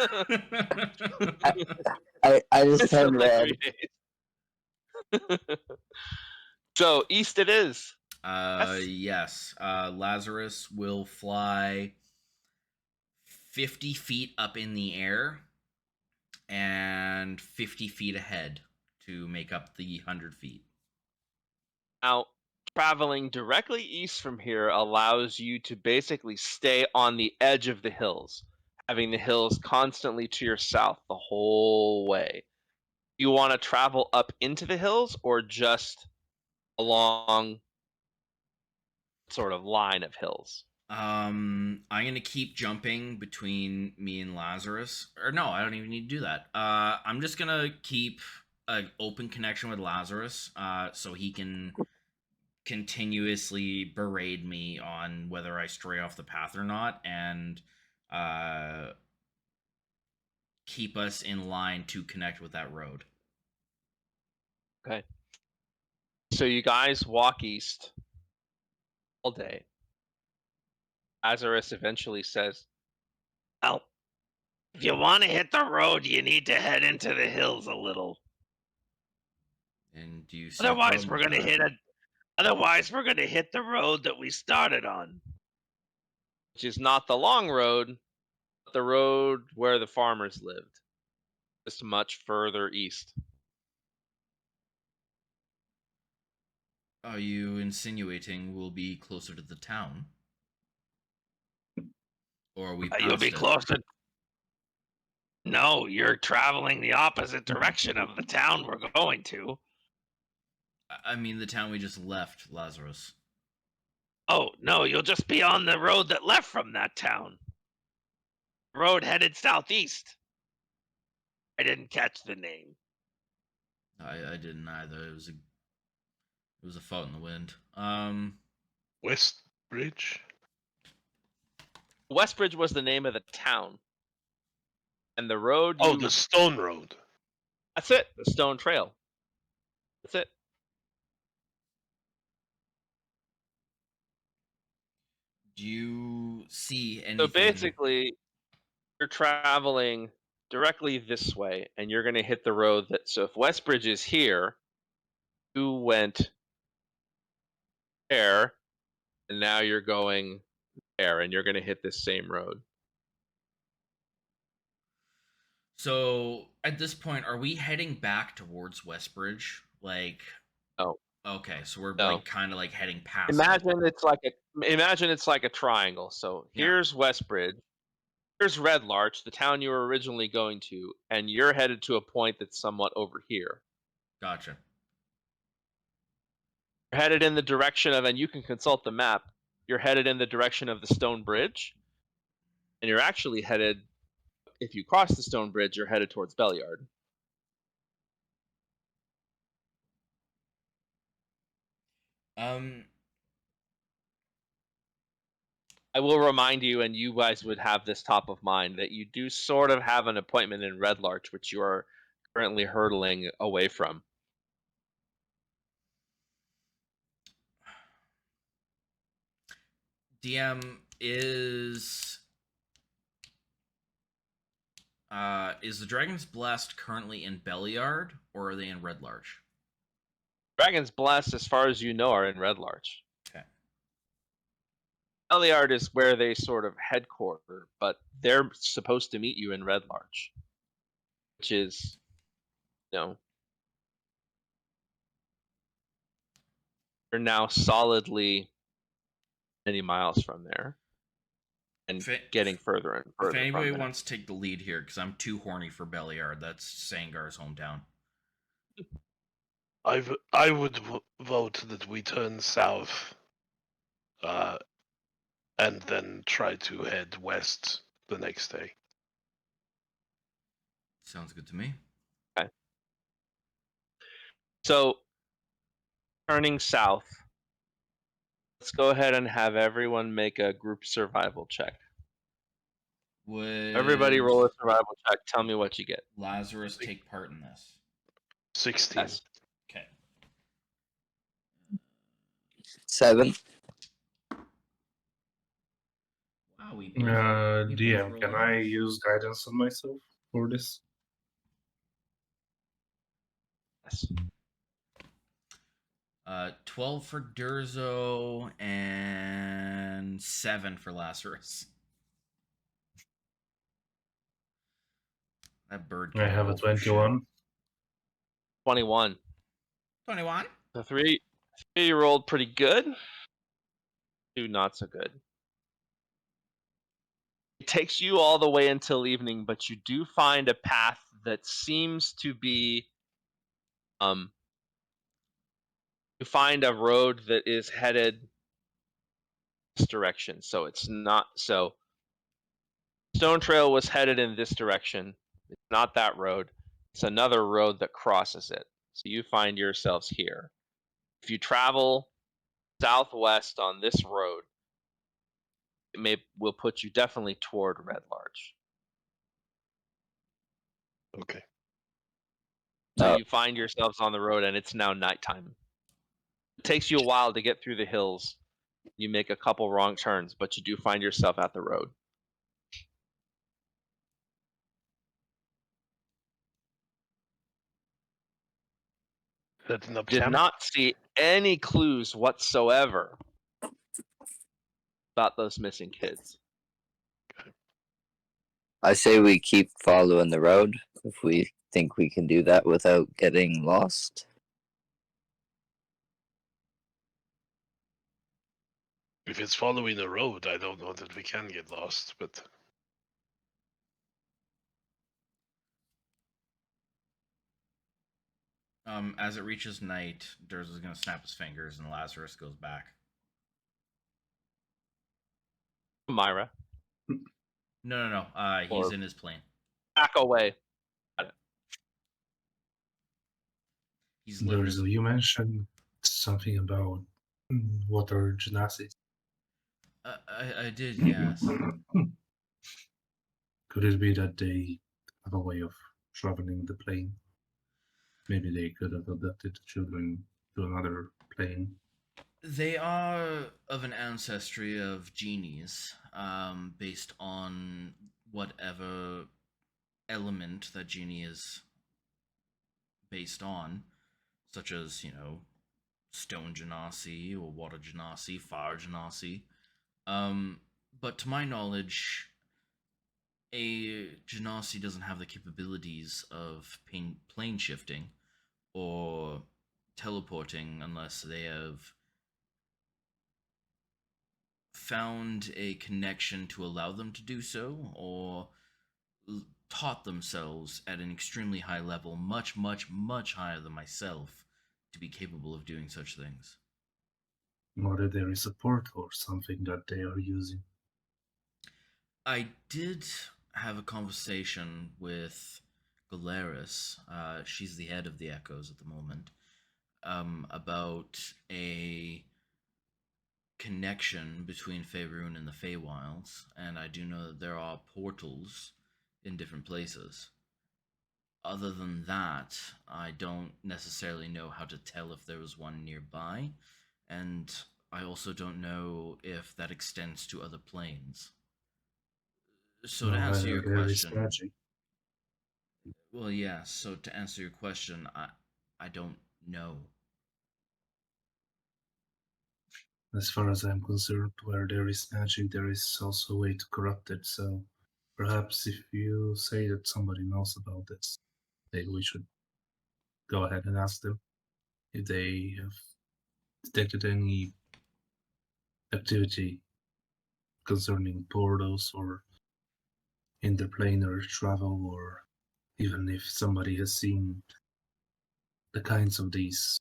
just It's turned been like red. 3 days. So east it is. Yes. Lazarus will fly 50 feet up in the air and 50 feet ahead to make up the 100 feet. Now, traveling directly east from here allows you to basically stay on the edge of the hills, having the hills constantly to your south the whole way. You want to travel up into the hills or just along sort of line of hills? I'm gonna keep jumping between me and Lazarus. Or no, I don't even need to do that. I'm just gonna keep an open connection with Lazarus, so he can continuously berate me on whether I stray off the path or not, and uh, keep us in line to connect with that road. Okay. So you guys walk east all day. Azarus eventually says, "Well, if you want to hit the road, you need to head into the hills a little. And do you see a Otherwise, problem we're with gonna that? hit Otherwise, we're gonna hit the road that we started on." which is not the long road, but the road where the farmers lived, just much further east. Are you insinuating we'll be closer to the town? Or are we past You'll be it? closer. No, you're traveling the opposite direction of the town we're going to. I mean, the town we just left, Lazarus. Oh, no, you'll just be on the road that left from that town. Road headed southeast. I didn't catch the name. I didn't either. It was a fault in the wind. West Bridge. Westbridge was the name of the town. And the road Oh, the Stone Road. That's it. The Stone Trail. That's it. Do you see anything? So basically, you're traveling directly this way, and you're going to hit the road that. So if Westbridge is here, you went there, and now you're going there, and you're going to hit this same road. So at this point, are we heading back towards Westbridge? Like, No. Okay, so we're No. like kind of like heading past. Imagine it's like a triangle. So here's Westbridge. Here's Red Larch, the town you were originally going to, and you're headed to a point that's somewhat over here. Gotcha. You're headed in the direction of, and you can consult the map, you're headed in the direction of the Stone Bridge, and you're actually headed, if you cross the Stone Bridge, you're headed towards Belliard. I will remind you, and you guys would have this top of mind, that you do sort of have an appointment in Red Larch, which you are currently hurtling away from. DM, is the Dragon's Blessed currently in Belliard, or are they in Red Larch? Dragon's Blessed, as far as you know, are in Red Larch. Okay. Belliard is where they sort of headquarter, but they're supposed to meet you in Red Larch, which is, you're now solidly many miles from there, and getting further and further. If anybody from there. wants to take the lead here, because I'm too horny for Belliard, that's Sangar's hometown. I would vote that we turn south, and then try to head west the next day. Sounds good to me. Okay. So, turning south, let's go ahead and have everyone make a group survival check. Everybody roll a survival check. Tell me what you get. Lazarus take part in this. 16. Yes. Okay. 7. Wow, we DM, can I use guidance on myself for this? Yes. 12 for Durzo and 7 for Lazarus. That bird. I have a 21. 21. 21? The three rolled pretty good. 2 not so good. It takes you all the way until evening, but you do find a path that seems to be you find a road that is headed this direction. So it's not Stone Trail was headed in this direction. It's not that road. It's another road that crosses it. So you find yourselves here. If you travel southwest on this road, it will put you definitely toward Red Larch. Okay. So you find yourselves on the road, and it's now nighttime. It takes you a while to get through the hills. You make a couple wrong turns, but you do find yourself at the road. Did not see any clues whatsoever about those missing kids. I say we keep following the road if we think we can do that without getting lost. If it's following the road, I don't know that we can get lost, but As it reaches night, Durs is gonna snap his fingers, and Lazarus goes back. Myra, No. He's Or- in his plane. back away. He's literally. There's you mentioned something about water gymnastics. I did, yes. Could it be that they have a way of traveling the plane? Maybe they could have adapted the children to another plane. They are of an ancestry of genies, based on whatever element that genie is based on, such as, stone genasi or water genasi, fire genasi. But to my knowledge, a genasi doesn't have the capabilities of plane shifting or teleporting unless they have found a connection to allow them to do so, or taught themselves at an extremely high level, much, much, much higher than myself, to be capable of doing such things. Or that there is a port or something that they are using. I did have a conversation with Galeris. She's the head of the Echoes at the moment. About a connection between Faerun and the Feywilds, and I do know that there are portals in different places. Other than that, I don't necessarily know how to tell if there was one nearby, and I also don't know if that extends to other planes. So to answer your There is question, magic. well, yeah. So to answer your question, I don't know. As far as I'm concerned, where there is magic, there is also a way to corrupt it. So perhaps if you say that somebody knows about this, maybe we should go ahead and ask them if they have detected any activity concerning portals or interplanar travel, or even if somebody has seen the kinds of these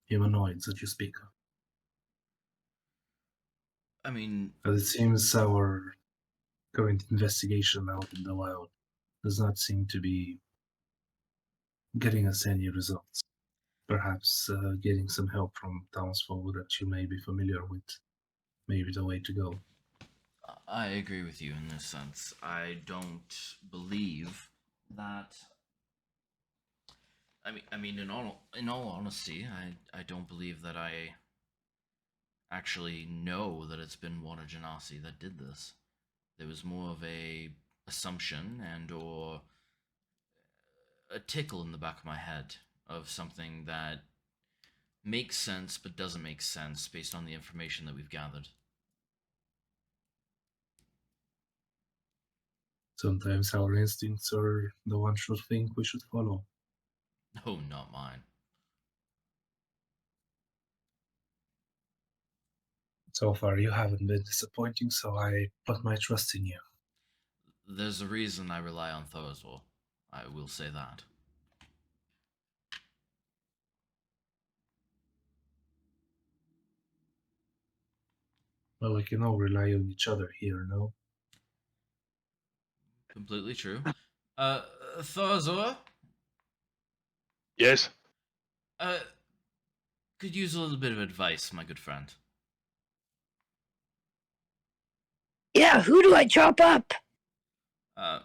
humanoids that you speak of. I mean, But it seems our current investigation out in the wild does not seem to be getting us any results. Perhaps getting some help from townsfolk that you may be familiar with may be the way to go. I agree with you in this sense. I don't believe that. I mean, in all honesty, I don't believe that I actually know that it's been Water Genasi that did this. There was more of a assumption and or a tickle in the back of my head of something that makes sense but doesn't make sense based on the information that we've gathered. Sometimes our instincts are the one should think we should follow. No, not mine. So far, you haven't been disappointing, so I put my trust in you. There's a reason I rely on Thorazor. I will say that. Well, we can all rely on each other here, no? Completely true. Thorazor, yes. uh, could use a little bit of advice, my good friend. Yeah, who do I chop up? Uh,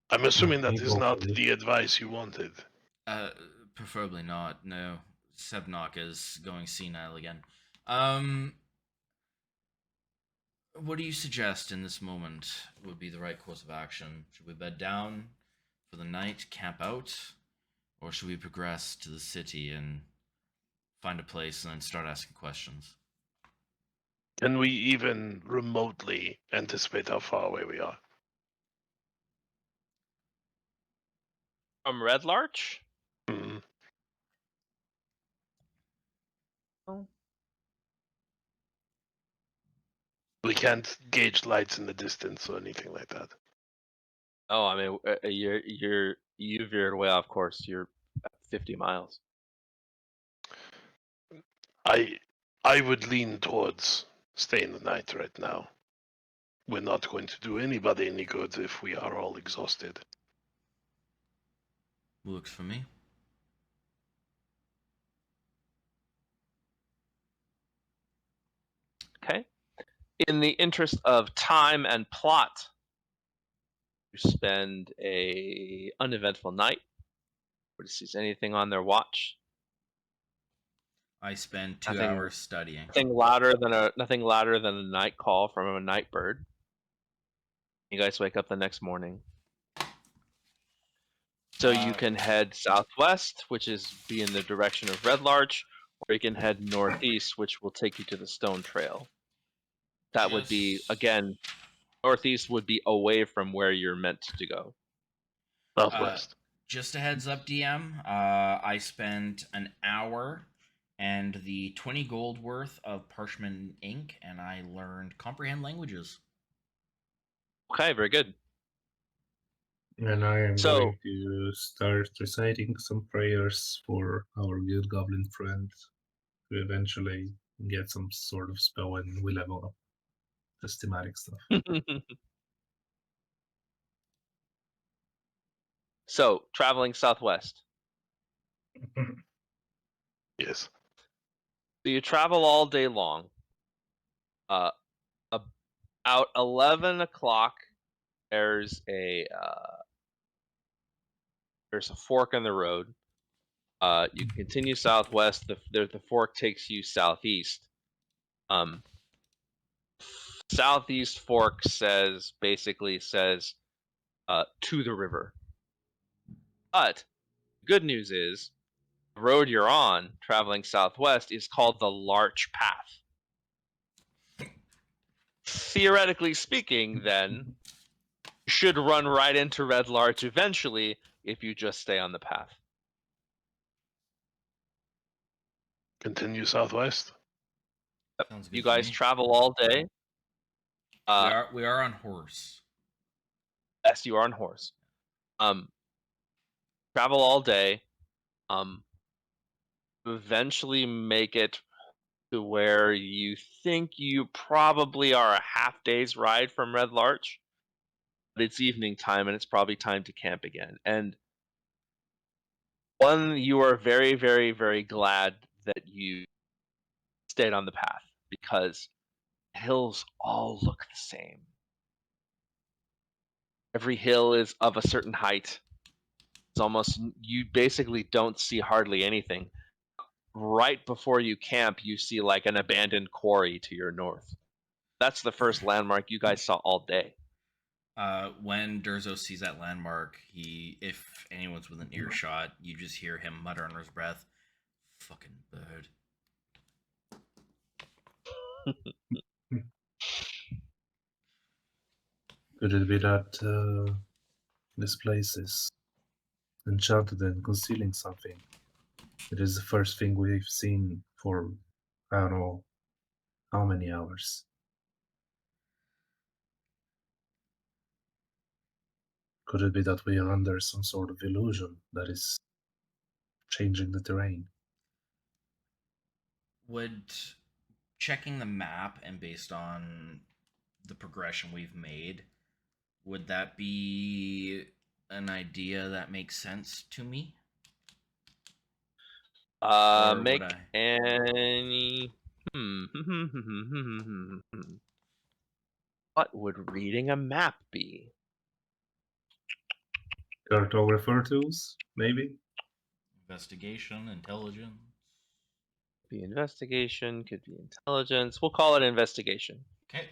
I'm assuming that Me is go not for it. the advice you wanted. uh, preferably not. No, Sebnok is going senile again. Um, what do you suggest in this moment would be the right course of action? Should we bed down for the night, camp out, or should we progress to the city and find a place and then start asking questions? Can we even remotely anticipate how far away we are? From Red Larch? Hmm. Oh. We can't gauge lights in the distance or anything like that. Oh, I mean, you veered way off course. You're at 50 miles. I would lean towards staying the night right now. We're not going to do anybody any good if we are all exhausted. Works for me. Okay. In the interest of time and plot, you spend a uneventful night. Nobody sees anything on their watch. I spend 2 Nothing- hours studying. Nothing louder than a night call from a night bird. You guys wake up the next morning. So you can head southwest, which is be in the direction of Red Larch, or you can head northeast, which will take you to the Stone Trail. That would be, Just- again, northeast would be away from where you're meant to go. Southwest. Just a heads up, DM. I spent an hour and the 20 gold worth of parchment ink, and I learned comprehend languages. Okay, very good. And I am So- going to start reciting some prayers for our good goblin friend to eventually get some sort of spell and we level up. Just thematic stuff. So, traveling southwest. Yes. So you travel all day long. About 11 o'clock, there's a fork in the road. You can continue southwest. The fork takes you southeast. Southeast fork basically says to the river. But good news is the road you're on, traveling southwest, is called the Larch Path. Theoretically speaking, then, you should run right into Red Larch eventually if you just stay on the path. Continue southwest. Sounds good You to guys me. travel all day. We are on horse. Yes, you are on horse. Travel all day. Eventually make it to where you think you probably are a half day's ride from Red Larch. But it's evening time and it's probably time to camp again. And you are very, very, very glad that you stayed on the path because the hills all look the same. Every hill is of a certain height. It's almost, you basically don't see hardly anything. Right before you camp, you see like an abandoned quarry to your north. That's the first landmark you guys saw all day. When Durzo sees that landmark, if anyone's within earshot, you just hear him mutter under his breath, "Fucking bird." Could it be that this place is enchanted and concealing something? It is the first thing we've seen for, I don't know, how many hours. Could it be that we are under some sort of illusion that is changing the terrain? Would checking the map and based on the progression we've made, would that be an idea that makes sense to me? Or would Make I- any. What would reading a map be? Cartographer tools, maybe? Investigation, intelligence. Could be investigation, could be intelligence. We'll call it investigation. Okay,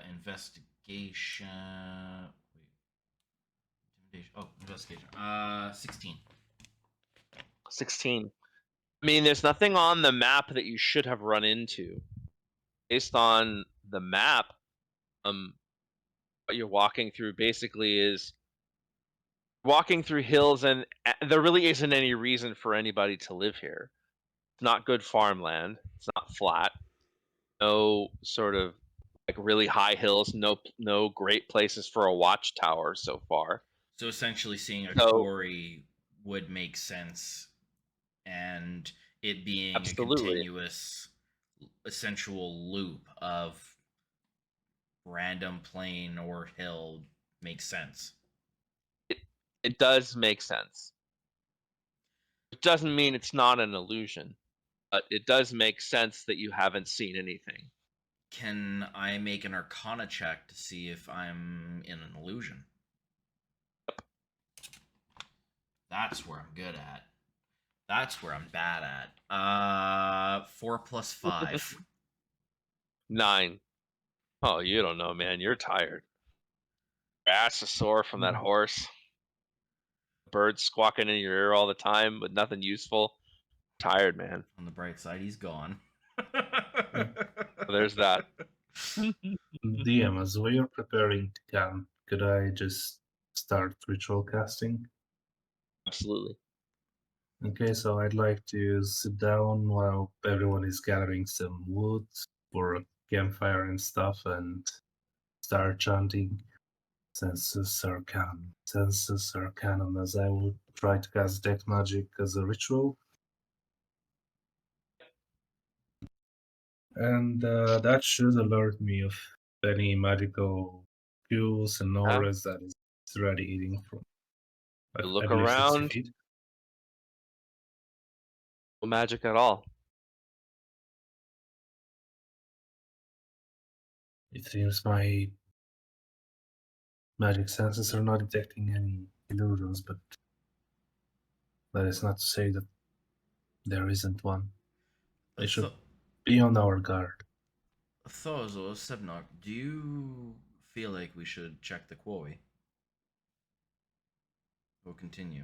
investigation. Wait, intimidation. Oh, investigation. 16. 16. I mean, there's nothing on the map that you should have run into. based on the map, what you're walking through basically is walking through hills, and there really isn't any reason for anybody to live here. It's not good farmland. It's not flat. No sort of like really high hills. No great places for a watchtower so far. So essentially, seeing a So quarry would make sense, and it being a absolutely, continuous, essential loop of random plain or hill makes sense. it does make sense. It doesn't mean it's not an illusion, but it does make sense that you haven't seen anything. Can I make an Arcana check to see if I'm in an illusion? That's where I'm good at. That's where I'm bad at. 4 plus 5. 9. Oh, you don't know, man. You're tired. Your ass is sore from that horse. Birds squawking in your ear all the time, but nothing useful. Tired, man. On the bright side, he's gone. There's that. DM, as we are preparing to camp, could I just start ritual casting? Absolutely. Okay, so I'd like to sit down while everyone is gathering some wood for a campfire and stuff and start chanting Sensus Arcanum, Sensus Arcanum, as I will try to cast Detect Magic as a ritual. And that should alert me of any magical cues and auras that is radiating from. You look I believe 60 around. feet. No magic at all. It seems my magic senses are not detecting any illusions, but that is not to say that there isn't one. They should be on our guard. Thozo, Sebnok, do you feel like we should check the quarry? We'll continue.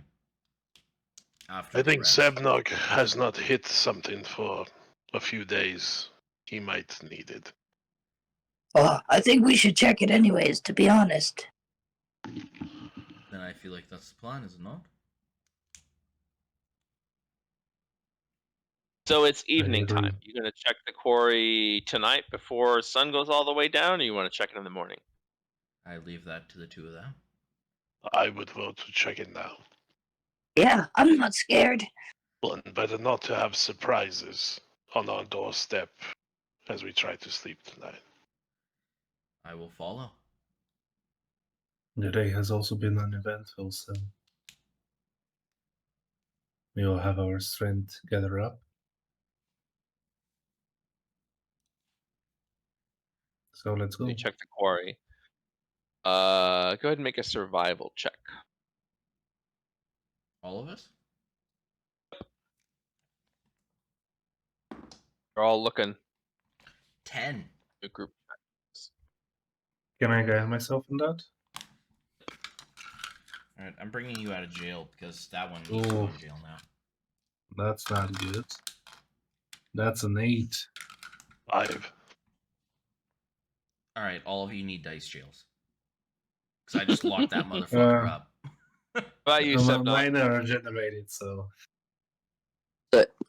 After I the think rest. Sebnog has not hit something for a few days. He might need it. I think we should check it anyways, to be honest. Then I feel like that's the plan, is it not? So it's evening agree. time. You gonna check the quarry tonight before sun goes all the way down, or you want to check it in the morning? I leave that to the two of them. I would vote to check it now. Yeah, I'm not scared. Well, and better not to have surprises on our doorstep as we try to sleep tonight. I will follow. The day has also been uneventful, so we will have our strength gather up. So let's go. You check the quarry. Go ahead and make a survival check. All of us? You're all looking. 10. The group. Can I guide myself in that? Alright, I'm bringing you out of jail because that one needs to go to jail now. That's not good. That's an 8. 5. Alright, all of you need dice jails. Because I just locked that motherfucker up. How about you, No, Sebnok? mine are generated, so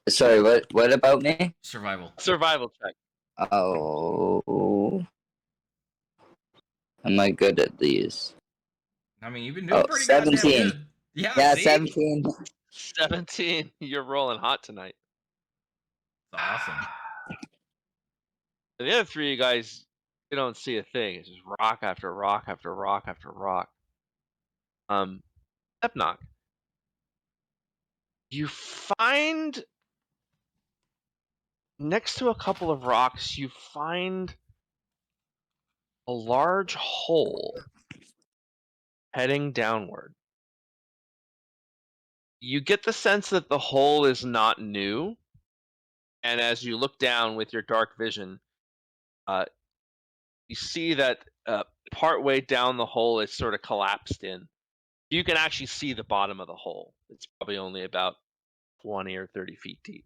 Sorry, what about me? Survival. Survival check. Oh. Am I good at these? I mean, you've been doing pretty 17. goddamn good. Yeah, See? 17. 17. You're rolling hot tonight. That's awesome. And the other 3 of you guys, you don't see a thing. It's just rock after rock after rock after rock. Sebnok, you find next to a couple of rocks, you find a large hole heading downward. You get the sense that the hole is not new, and as you look down with your dark vision, you see that partway down the hole it's sort of collapsed in. You can actually see the bottom of the hole. It's probably only about 20 or 30 feet deep.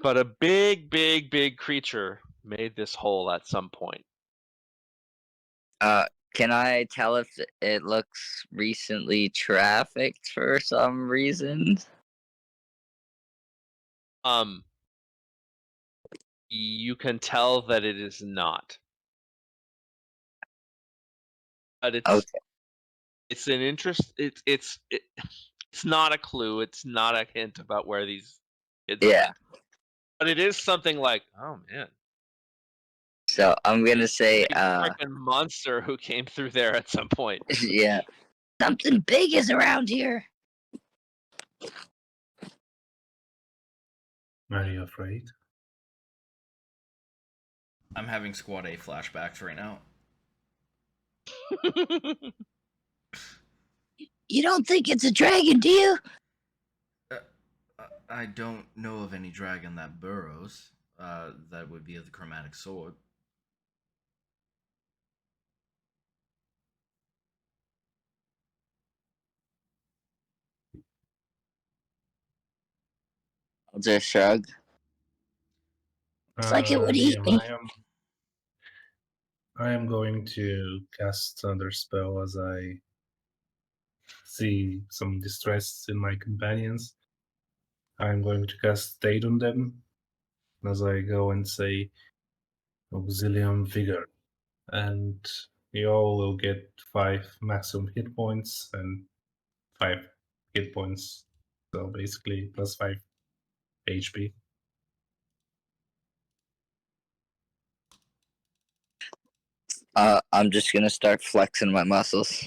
But a big, big, big creature made this hole at some point. Can I tell if it looks recently trafficked for some reason? You can tell that it is not. But Okay. it's an interest. It's not a clue. It's not a hint about where these kids Yeah. went. But it is something like, oh man, So I'm gonna say, big freaking monster who came through there at some point. yeah. Something big is around here. Are you afraid? I'm having Squad A flashbacks right now. You don't think it's a dragon, do you? I don't know of any dragon that burrows. That would be the chromatic sword. I'll just shrug. It's like it would eat Liam, me. I am going to cast Thunder Spell as I see some distress in my companions. I'm going to cast State on them as I go and say Auxilium Vigor. And you all will get 5 maximum hit points and 5 hit points. So basically plus 5 HP. I'm just gonna start flexing my muscles.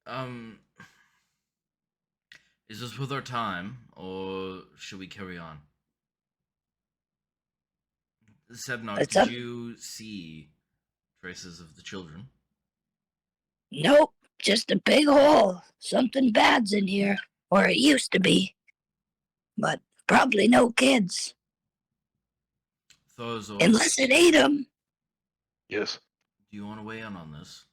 Um, is this with our time, or should we carry on? Sebnog, It's did up. you see traces of the children? Nope, just a big hole. Something bad's in here, or it used to be. But probably no kids, Thozor, unless it ate them. Yes. do you want to weigh in on this?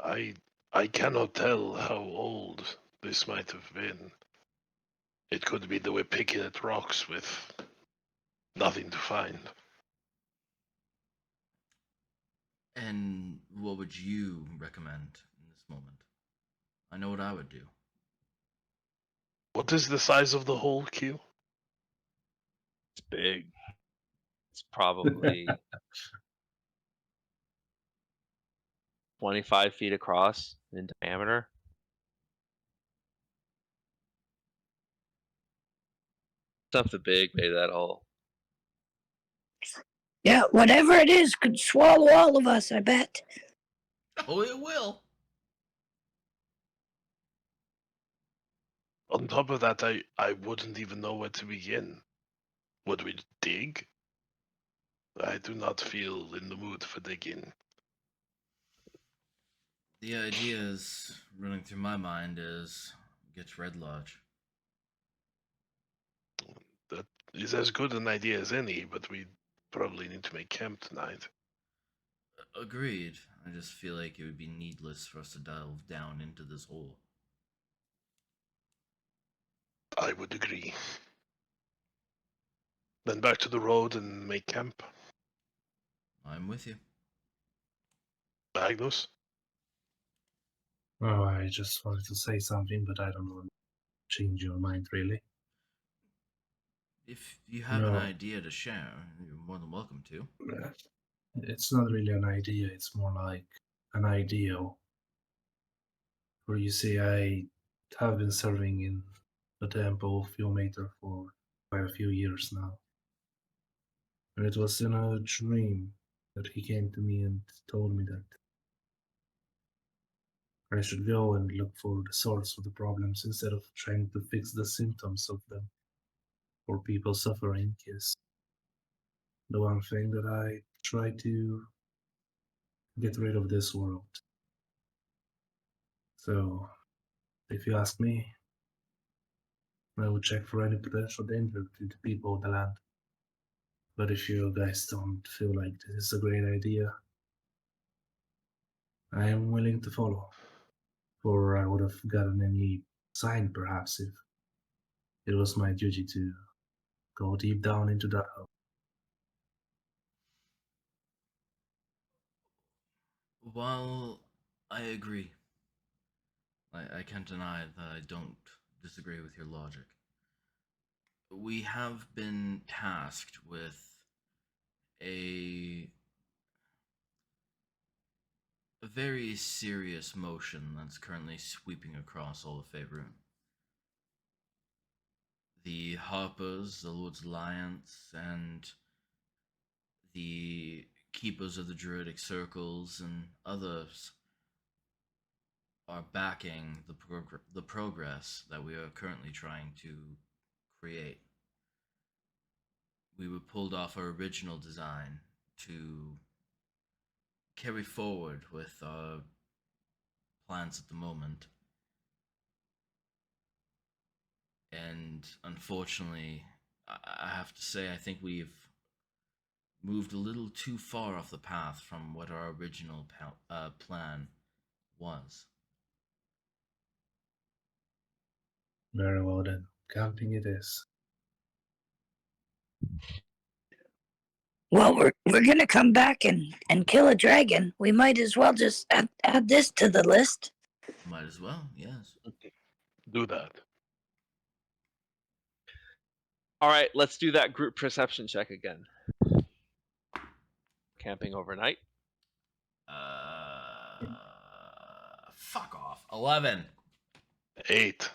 I cannot tell how old this might have been. It could be that we're picking at rocks with nothing to find. And what would you recommend in this moment? I know what I would do. What is the size of the hole, Q? It's big. It's probably 25 feet across in diameter. Something big made that hole. Yeah, whatever it is could swallow all of us, I bet. Oh, it will. On top of that, I wouldn't even know where to begin. Would we dig? I do not feel in the mood for digging. The idea is running through my mind is get to Red Lodge. That is as good an idea as any, but we probably need to make camp tonight. Agreed. I just feel like it would be needless for us to delve down into this hole. I would agree. Then back to the road and make camp. I'm with you. Magnus? Oh, I just wanted to say something, but I don't want to change your mind, really. If you have an No. idea to share, you're more than welcome to. It's not really an idea, it's more like an ideal. Where you see, I have been serving in the temple of Filmator for quite a few years now. And it was in a dream that he came to me and told me that I should go and look for the source of the problems instead of trying to fix the symptoms of them. For people suffering is the one thing that I try to get rid of this world. So, if you ask me, I would check for any potential danger to the people of the land. But if you guys don't feel like this is a great idea, I am willing to follow. For I would have gotten any sign perhaps it was my duty to go deep down into that hole. Well, I agree. I can't deny that I don't disagree with your logic. We have been tasked with a very serious motion that's currently sweeping across all of Faerun. The Harpers, the Lord's Alliance, and the Keepers of the Druidic Circles and others are backing the progress that we are currently trying to create. We were pulled off our original design to carry forward with our plans at the moment. And unfortunately, I have to say, I think we've moved a little too far off the path from what our original plan was. Very well then, camping it is. Well, we're gonna come back and kill a dragon. We might as well just add this to the list. Might as well, yes. Do that. All right, let's do that group perception check again. Camping overnight. Fuck off. 11. 8.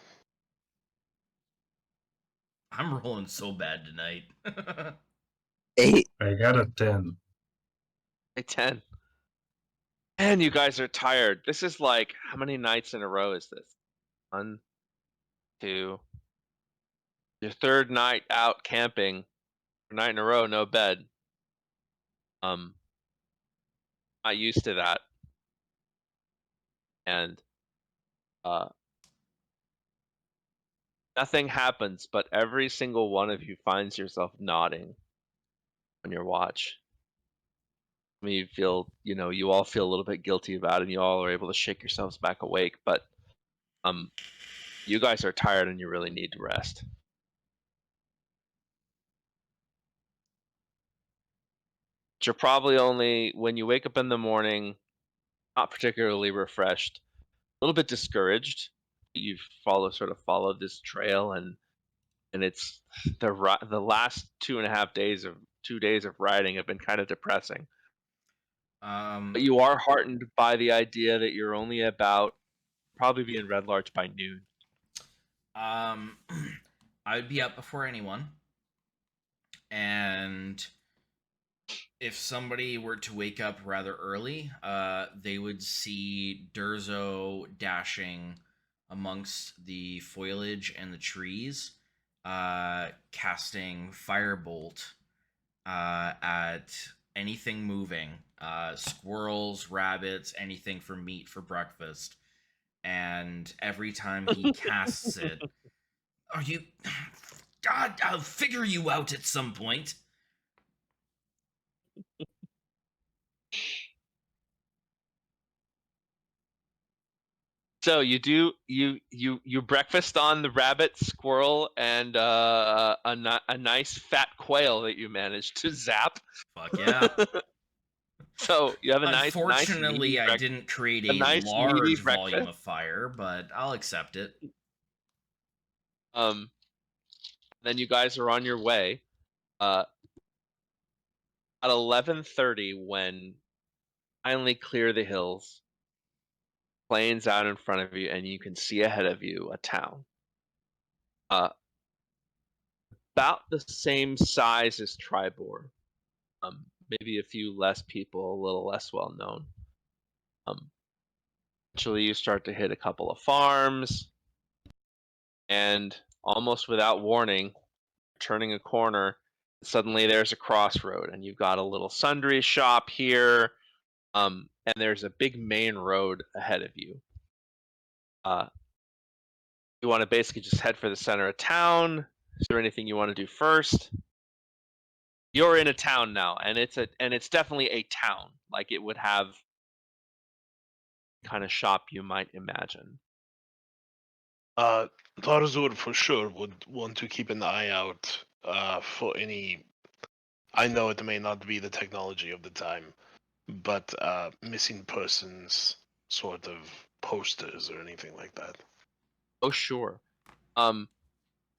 I'm rolling so bad tonight. 8. I got a 10. A 10. And you guys are tired. This is like, how many nights in a row is this? 1, 2. Your third night out camping. Night in a row, no bed. Not used to that. And nothing happens, but every single one of you finds yourself nodding on your watch. I mean, you all feel a little bit guilty about it, and you all are able to shake yourselves back awake, but you guys are tired and you really need to rest. But you're probably only, when you wake up in the morning, not particularly refreshed, a little bit discouraged. You've followed this trail, and it's the last 2 days of riding have been kind of depressing. But you are heartened by the idea that you're only about probably be in Red Larch by noon. I'd be up before anyone, and if somebody were to wake up rather early, they would see Durzo dashing amongst the foliage and the trees, casting firebolt at anything moving, squirrels, rabbits, anything for meat for breakfast. And every time he casts it, are you... God, I'll figure you out at some point. So you breakfast on the rabbit, squirrel, and a nice fat quail that you managed to zap. Fuck yeah. So you have a nice. Unfortunately, I didn't create a nice, large meaty volume breakfast. of fire, but I'll accept it. Then you guys are on your way. At 11:30, when finally clear the hills, plains out in front of you, and you can see ahead of you a town. About the same size as Tribor. Maybe a few less people, a little less well known. Eventually you start to hit a couple of farms, and almost without warning, turning a corner, suddenly there's a crossroad, and you've got a little sundry shop here, and there's a big main road ahead of you. You want to basically just head for the center of town. Is there anything you want to do first? You're in a town now, and it's definitely a town. Like, it would have kind of shop you might imagine. Tarzur for sure would want to keep an eye out for any. I know it may not be the technology of the time, but missing persons sort of posters or anything like that. Oh, sure.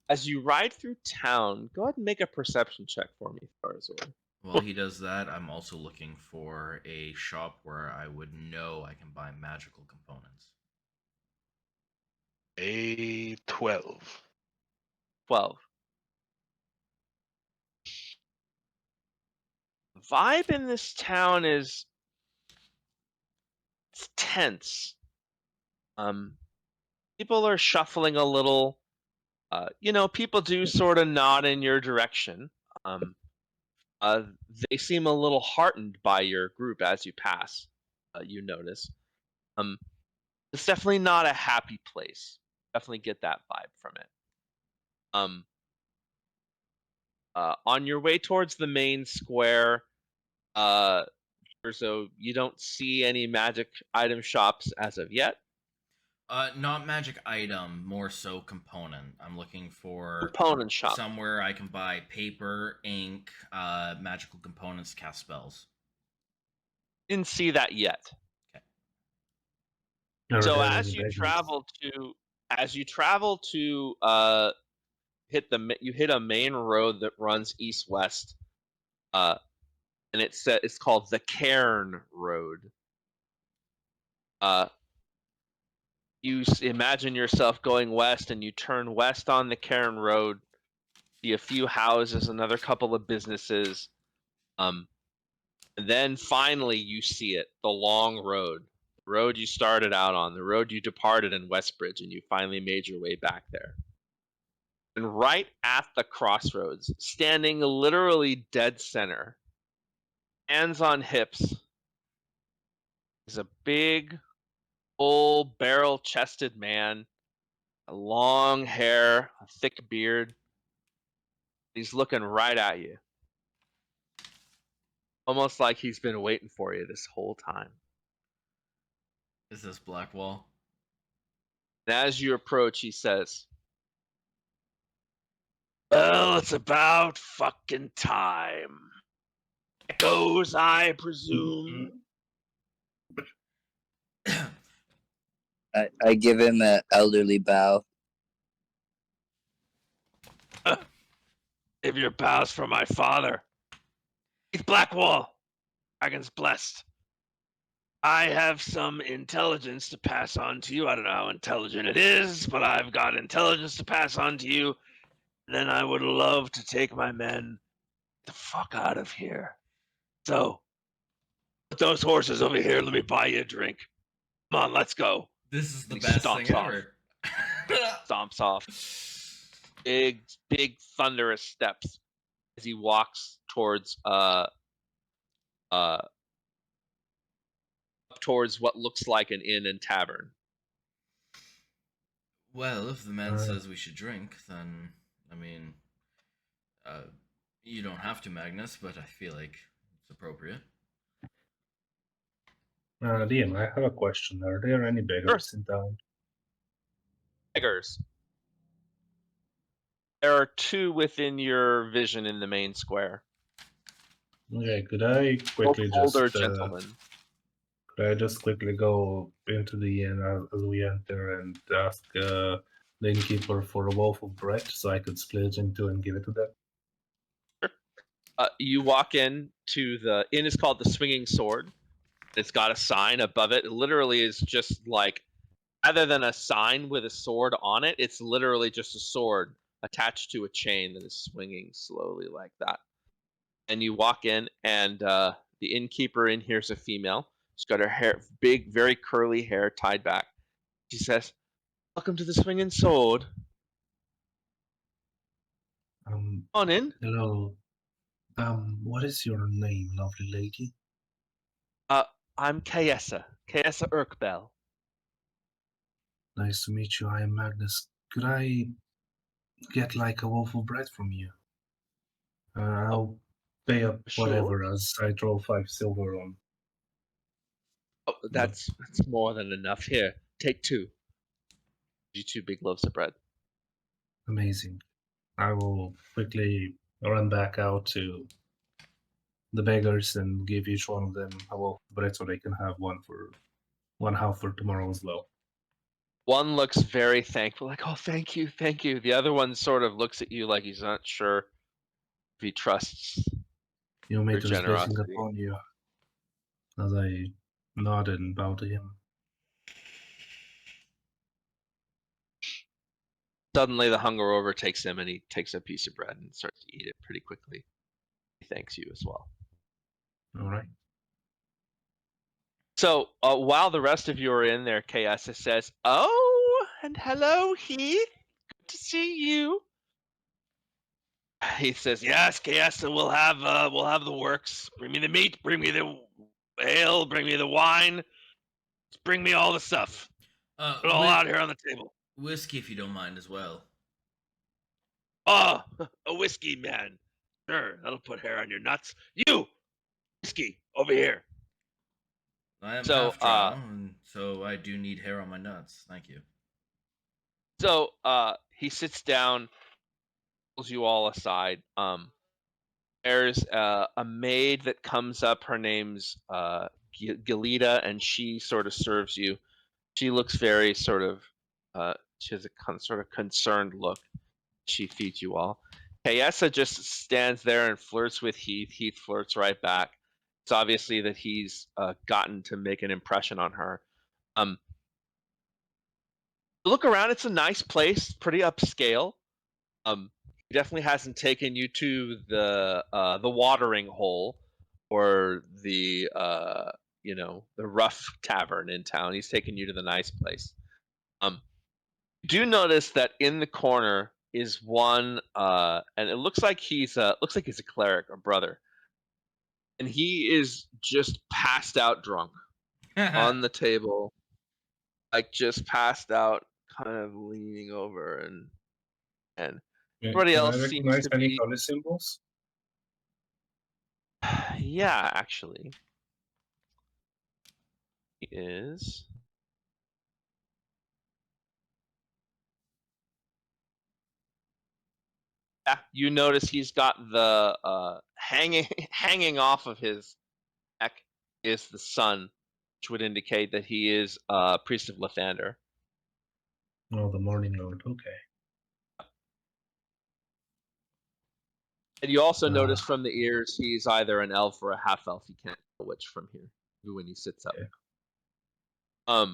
As you ride through town, go ahead and make a perception check for me, Farazor. While he does that, I'm also looking for a shop where I would know I can buy magical components. A 12. 12. The vibe in this town is it's tense. People are shuffling a little. People do sort of nod in your direction. Uh, they seem a little heartened by your group as you pass. You notice. It's definitely not a happy place. Definitely get that vibe from it. On your way towards the main square, so you don't see any magic item shops as of yet. Not magic item, more so component. I'm looking for Component shop. somewhere I can buy paper, ink, magical components to cast spells. Didn't see that yet. Are So there as any you beggars? travel to you hit a main road that runs east-west, and it's called the Cairn Road. You imagine yourself going west, and you turn west on the Cairn Road, see a few houses, another couple of businesses, and then finally you see it, the long road. The road you started out on, the road you departed in Westbridge, and you finally made your way back there. And right at the crossroads, standing literally dead center, hands on hips, is a big, full, barrel-chested man, a long hair, a thick beard. He's looking right at you, almost like he's been waiting for you this whole time. Is this Blackwall? And as you approach, he says, "Well, it's about fucking time. Echoes, I presume." I give him an elderly bow. If your bows for my father, Keith Blackwall, Dragon's blessed. I have some intelligence to pass on to you. I don't know how intelligent it is, but I've got intelligence to pass on to you. And then I would love to take my men the fuck out of here. So, put those horses over here. Let me buy you a drink. Come on, let's go. This is the And he best stomps thing off. ever. Stomps off. Big, thunderous steps as he walks towards up towards what looks like an inn and tavern. Well, if the man says we should drink, then I mean, you don't have to, Magnus, but I feel like it's appropriate. DM, I have a question. Are there any beggars in town? Beggars. There are two within your vision in the main square. Okay, could I Both quickly older just gentlemen. could I just quickly go into the inn as we enter and ask the innkeeper for a loaf of bread so I could split it in two and give it to them? You walk in to the inn is called the Swinging Sword. It's got a sign above it. It literally is just like, rather than a sign with a sword on it, it's literally just a sword attached to a chain that is swinging slowly like that. And you walk in, and the innkeeper in here is a female. She's got her hair, big, very curly hair tied back. She says, "Welcome to the Swinging Sword. Come on in." Hello. What is your name, lovely lady? I'm Kayessa Urkbell. Nice to meet you. I am Magnus. Could I get like a loaf of bread from you? I'll pay up Sure. whatever as I throw 5 silver on. Oh, that's more than enough. Here, take 2. You 2 big loaves of bread. Amazing. I will quickly run back out to the beggars and give each one of them a loaf of bread so they can have one half for tomorrow as well. One looks very thankful, like, "Oh, thank you, thank you." The other one sort of looks at you like he's not sure if he trusts Your your mater's blessing generosity. upon you. As I nod and bow to him. Suddenly, the hunger overtakes him, and he takes a piece of bread and starts to eat it pretty quickly. He thanks you as well. All right. So, while the rest of you are in there, Kayessa says, "Oh, and hello, Heath. Good to see you." He says, "Yes, Kayessa, we'll have the works. Bring me the meat, bring me the ale, bring me the wine. Just bring me all the stuff. Put it all out here on the table." Whiskey, if you don't mind, as well. "Oh, a whiskey, man. Sure, that'll put hair on your nuts. You, whiskey, over here." I am So, half drow, and so I do need hair on my nuts. Thank you. So he sits down, pulls you all aside. There's a maid that comes up. Her name's Galita, and she sort of serves you. She looks very sort of. She has a sort of concerned look. She feeds you all. Kayessa just stands there and flirts with Heath. Heath flirts right back. It's obviously that he's gotten to make an impression on her. Look around. It's a nice place, pretty upscale. He definitely hasn't taken you to the watering hole or the the rough tavern in town. He's taken you to the nice place. You do notice that in the corner is one, and it looks like he's a cleric, a brother, and he is just passed out drunk on the table, like just passed out, kind of leaning over, and everybody Can I else seems recognize to any be. color symbols? Yeah, actually, he is. Yeah, you notice he's got the hanging off of his neck is the sun, which would indicate that he is a priest of Lathander. Oh, the Morning Lord. Okay. And you also notice from the ears he's either an elf or a half elf. You can't tell which from here when he sits up. Okay.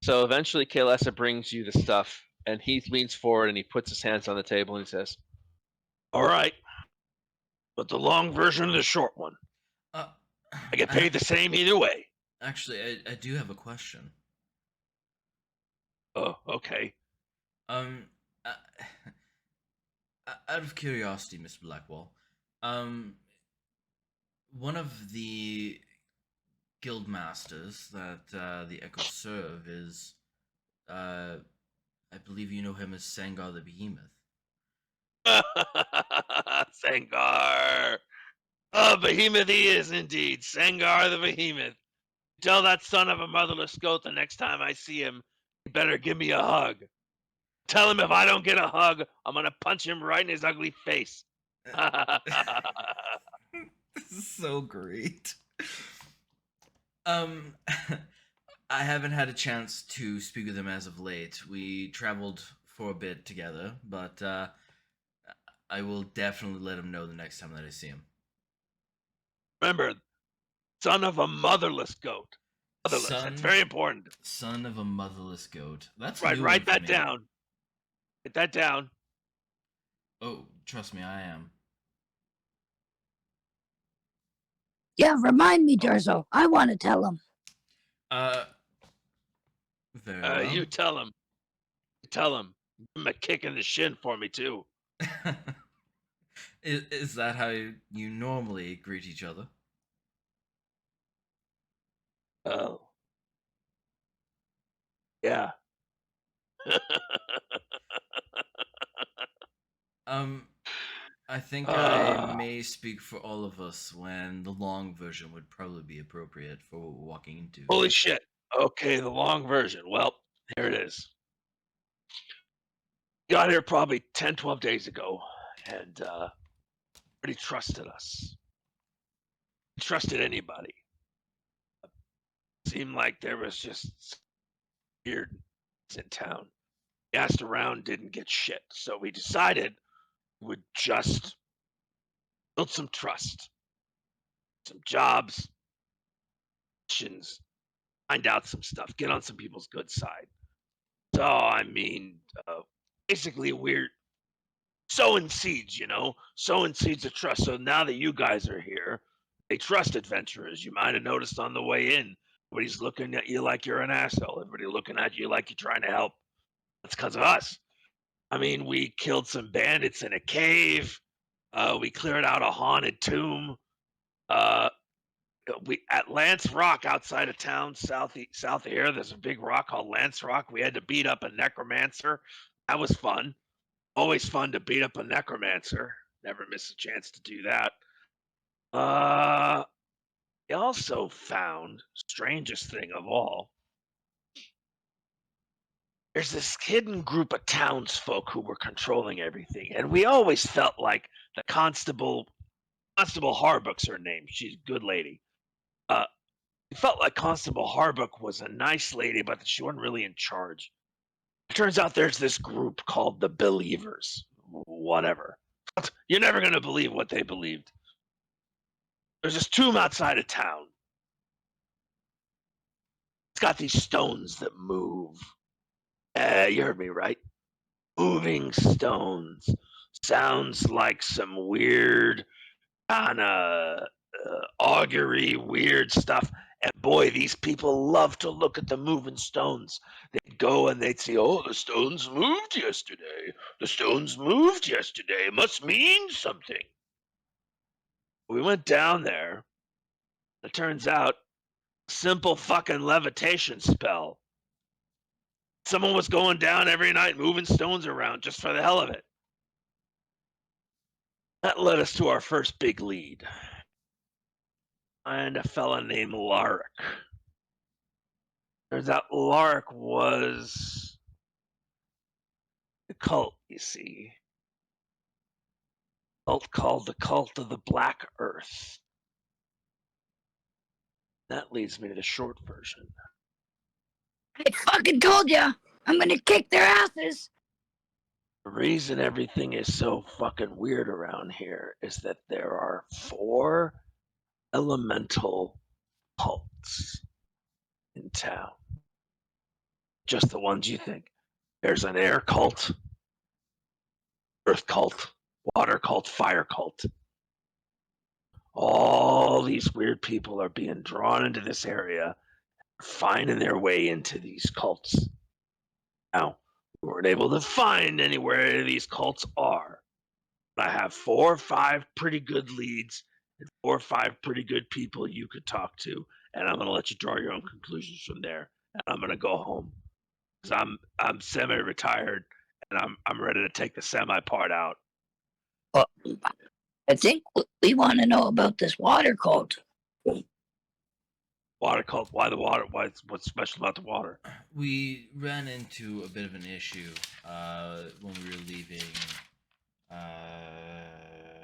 So eventually Kaelessa brings you the stuff, and Heath leans forward and he puts his hands on the table and he says, "All right, but the long version or the short one? I get paid the same either way." Actually, I do have a question. Oh, okay. Uh, out of curiosity, Mr. Blackwall, one of the guild masters that the Echoes serve is, I believe you know him as Sangar the Behemoth. Sangar. Oh, Behemoth he is indeed. Sangar the Behemoth. Tell that son of a motherless goat the next time I see him, he better give me a hug. Tell him if I don't get a hug, I'm gonna punch him right in his ugly face. This is so great. I haven't had a chance to speak with him as of late. We traveled for a bit together, but I will definitely let him know the next time that I see him. Remember, son of a motherless goat. Motherless. That's very important. Son of a motherless goat. That's right. new Write one for that me. down. Get that down. Oh, trust me, I am. Yeah, remind me, Durzo. I want to tell him. Very well. You tell him. Tell him. Give him a kick in the shin for me too. Is that how you normally greet each other? Oh. Yeah. I think I may speak for all of us when the long version would probably be appropriate for what we're walking into. Holy shit. Okay, the long version. Well, Here it is. Got here probably 10, 12 days ago, and nobody trusted us. Trusted anybody. Seemed like there was just weird in town. We asked around, didn't get shit. So we decided we would just build some trust, some jobs, missions, find out some stuff, get on some people's good side. So I mean, basically we're sowing seeds, sowing seeds of trust. So now that you guys are here, they trust adventurers. You might have noticed on the way in, everybody's looking at you like you're an asshole. Everybody looking at you like you're trying to help. That's because of us. I mean, we killed some bandits in a cave. We cleared out a haunted tomb. Uh, we at Lance Rock outside of town, south of here. There's a big rock called Lance Rock. We had to beat up a necromancer. That was fun. Always fun to beat up a necromancer. Never miss a chance to do that. We also found, strangest thing of all, there's this hidden group of townsfolk who were controlling everything, and we always felt like the Constable Harbuck's her name. She's a good lady. We felt like Constable Harbuck was a nice lady, but she wasn't really in charge. It turns out there's this group called the Believers. Whatever. You're never going to believe what they believed. There's this tomb outside of town. It's got these stones that move. You heard me right. Moving stones. Sounds like some weird kind of augury, weird stuff. And boy, these people love to look at the moving stones. They'd go and they'd say, oh, the stones moved yesterday. The stones moved yesterday. It must mean something. We went down there. It turns out, simple fucking levitation spell. Someone was going down every night moving stones around just for the hell of it. That led us to our first big lead. And a fella named Lark. Turns out Lark was the cult, you see. Cult called the Cult of the Black Earth. That leads me to the short version. I fucking told ya! I'm gonna kick their asses! The reason everything is so fucking weird around here is that there are 4 elemental cults in town. Just the ones you think. There's an air cult, earth cult, water cult, fire cult. All these weird people are being drawn into this area, finding their way into these cults. Now, we weren't able to find anywhere these cults are. But I have 4 or 5 pretty good leads and 4 or 5 pretty good people you could talk to, and I'm gonna let you draw your own conclusions from there. And I'm gonna go home because I'm semi-retired and I'm ready to take the semi part out. Well, I think we want to know about this water cult. Water cult? Why the water? What's special about the water? We ran into a bit of an issue when we were leaving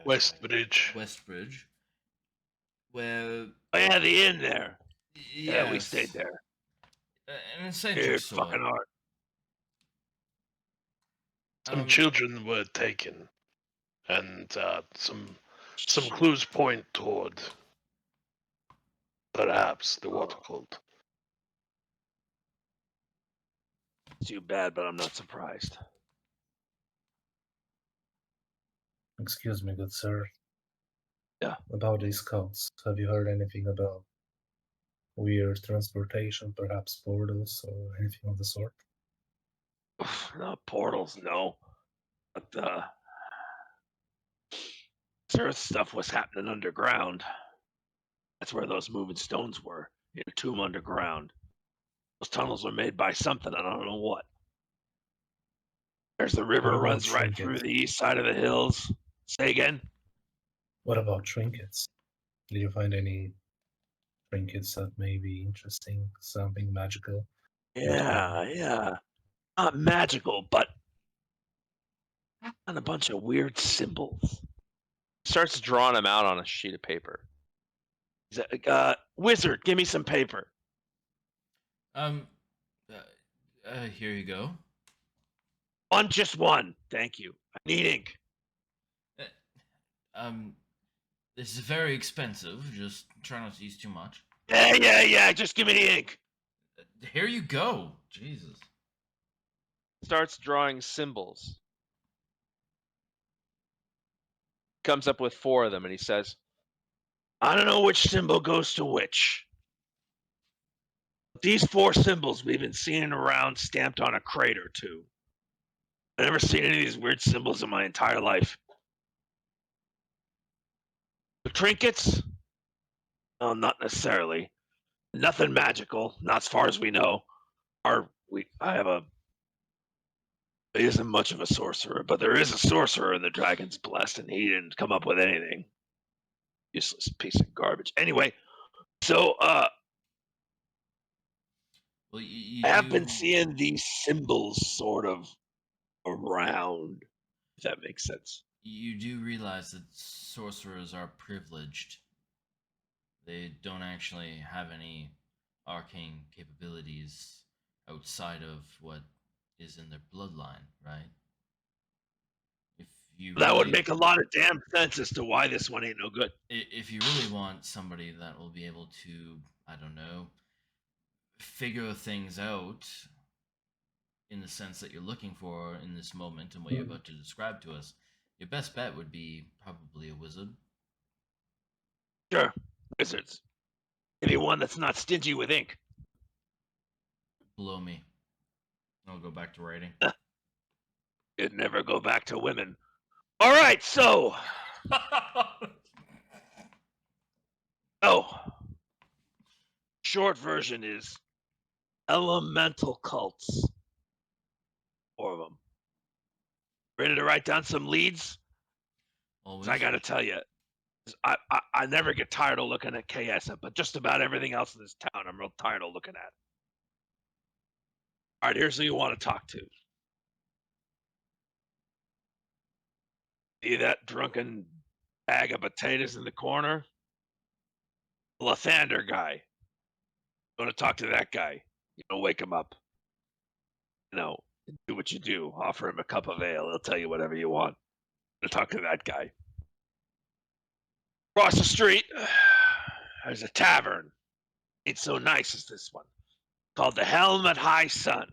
Westbridge. Westbridge, where Oh yeah, the inn there. Yeah, we yes, stayed there. An eccentric Dude, sort. fucking hard. Some children were taken, and some clues point toward perhaps the water cult. Too bad, but I'm not surprised. Excuse me, good sir. Yeah. About these cults, have you heard anything about weird transportation, perhaps portals or anything of the sort? No portals, no. But Earth stuff was happening underground. That's where those moving stones were, in a tomb underground. Those tunnels were made by something, I don't know what. There's the river What about runs right through trinkets? the east side of the hills. Say again? What about trinkets? Did you find any trinkets that may be interesting, something magical? Yeah. Not magical, but on a bunch of weird symbols. Starts drawing them out on a sheet of paper. He's like, wizard, give me some paper. Um, here you go. Just one. Thank you. I need ink. This is very expensive. Just try not to use too much. Yeah. Just give me the ink. Here you go. Jesus. Starts drawing symbols. Comes up with 4 of them, and he says, I don't know which symbol goes to which. These 4 symbols we've been seeing around stamped on a crate or two. I've never seen any of these weird symbols in my entire life. The trinkets? No, not necessarily. Nothing magical, not as far as we know. He isn't much of a sorcerer, but there is a sorcerer in the Dragon's Blessed, and he didn't come up with anything. Useless piece of garbage. Anyway, so Well, you I have do. been seeing these symbols sort of around, if that makes sense. You do realize that sorcerers are privileged. They don't actually have any arcane capabilities outside of what is in their bloodline, right? If you That would really- make a lot of damn sense as to why this one ain't no good. if you really want somebody that will be able to, I don't know, figure things out in the sense that you're looking for in this moment and what you're about to describe to us, your best bet would be probably a wizard. Sure, wizards. Maybe one that's not stingy with ink. Below me. I'll go back to writing. It'd never go back to women. All right, so. Short version is elemental cults. 4 of them. Ready to write down some leads? Always. I got to tell you, I never get tired of looking at KS, but just about everything else in this town, I'm real tired of looking at. All right, here's who you want to talk to. See that drunken bag of potatoes in the corner? Lathander guy. You want to talk to that guy? You know, wake him up. You know, do what you do. Offer him a cup of ale. He'll tell you whatever you want. To talk to that guy. Across the street, there's a tavern. Ain't so nice as this one. Called the Helm at High Sun.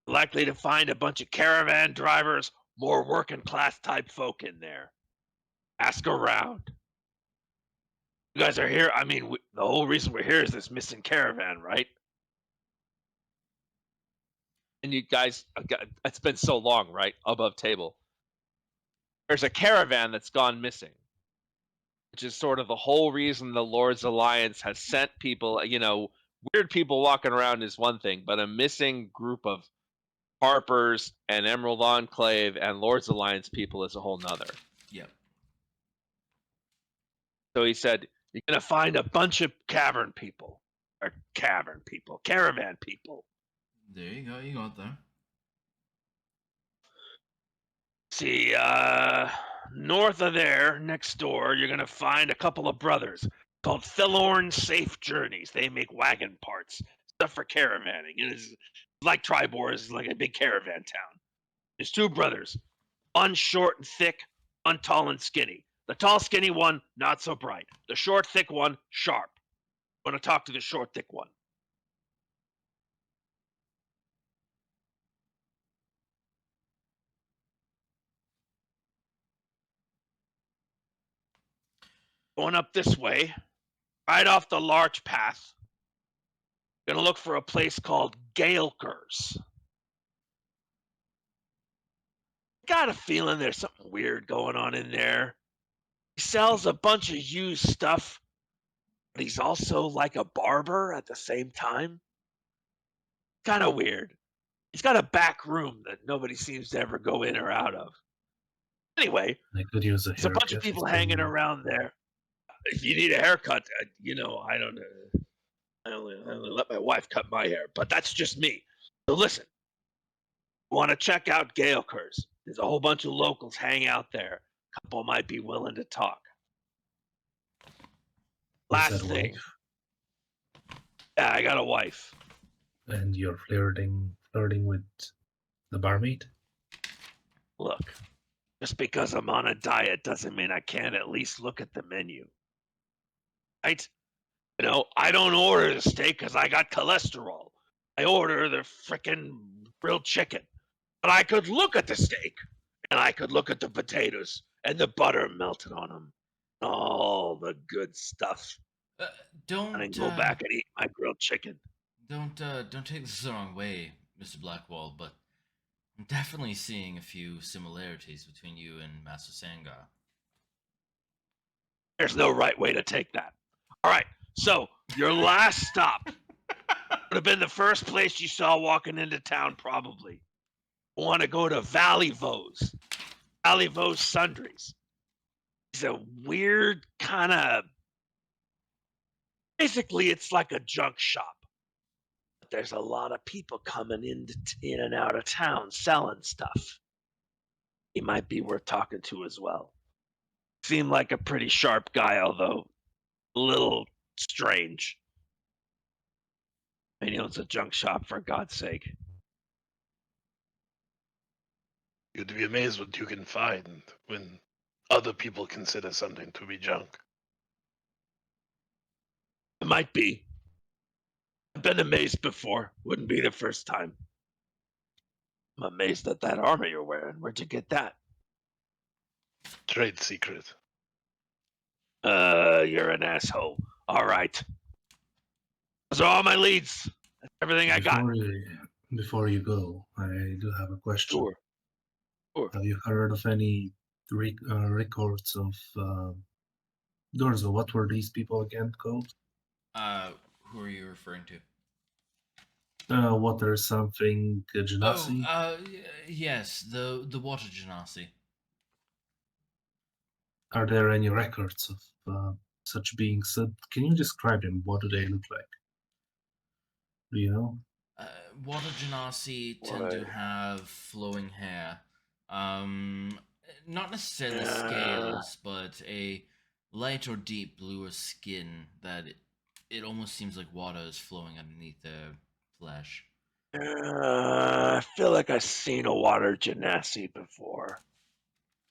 Likely to find a bunch of caravan drivers, more working class type folk in there. Ask around. You guys are here. I mean, the whole reason we're here is this missing caravan, right? And you guys, it's been so long, right? Above table. There's a caravan that's gone missing, which is sort of the whole reason the Lord's Alliance has sent people. You know, weird people walking around is one thing, but a missing group of Harpers and Emerald Enclave and Lord's Alliance people is a whole nother. Yep. So he said, you're going to find a bunch of caravan people. There you go. You got there. See, north of there, next door, you're going to find a couple of brothers called Thilorn Safe Journeys. They make wagon parts, stuff for caravanning. It's like Tribor is like a big caravan town. There's 2 brothers, one short and thick, one tall and skinny. The tall, skinny one, not so bright. The short, thick one, sharp. Want to talk to the short, thick one. Going up this way, right off the large path. Gonna look for a place called Galekers. Got a feeling there's something weird going on in there. He sells a bunch of used stuff, but he's also like a barber at the same time. Kind of weird. He's got a back room that nobody seems to ever go in or out of. Anyway, I could use a there's a bunch of haircut people if they hanging need. around there. If you need a haircut, I don't know. I only let my wife cut my hair, but that's just me. So listen, want to check out Gaelkers? There's a whole bunch of locals hang out there. A couple might be willing to talk. You Last said thing. wife, Yeah, I got a wife. and you're flirting with the barmaid? Look, just because I'm on a diet doesn't mean I can't at least look at the menu. Right? You know, I don't order the steak because I got cholesterol. I order the frickin' grilled chicken. But I could look at the steak, and I could look at the potatoes, and the butter melted on them. All the good stuff. Uh, And then don't go back and eat my grilled chicken. don't take this the wrong way, Mr. Blackwall, but I'm definitely seeing a few similarities between you and Master Sangar. There's no right way to take that. All right, so your last stop would have been the first place you saw walking into town, probably. Want to go to Valley Vose Sundries. It's a weird kind of. Basically, it's like a junk shop. But there's a lot of people coming in and out of town selling stuff. He might be worth talking to as well. Seemed like a pretty sharp guy, although a little strange. And he owns a junk shop, for God's sake. You'd be amazed what you can find when other people consider something to be junk. It might be. I've been amazed before. Wouldn't be the first time. I'm amazed at that armor you're wearing. Where'd you get that? Trade secret. You're an asshole. All right. Those are all my leads. That's everything I got. Before you go, I do have a question. Sure. Have you heard of any records of Dorzo? What were these people again called? Who are you referring to? Water something Genasi? Yes, the water genasi. Are there any records of such beings? Can you describe them? What do they look like? Do you know? Water genasi tend to have flowing hair. Not necessarily scales, but a light or deep bluer skin that it almost seems like water is flowing underneath their flesh. I feel like I've seen a water genasi before.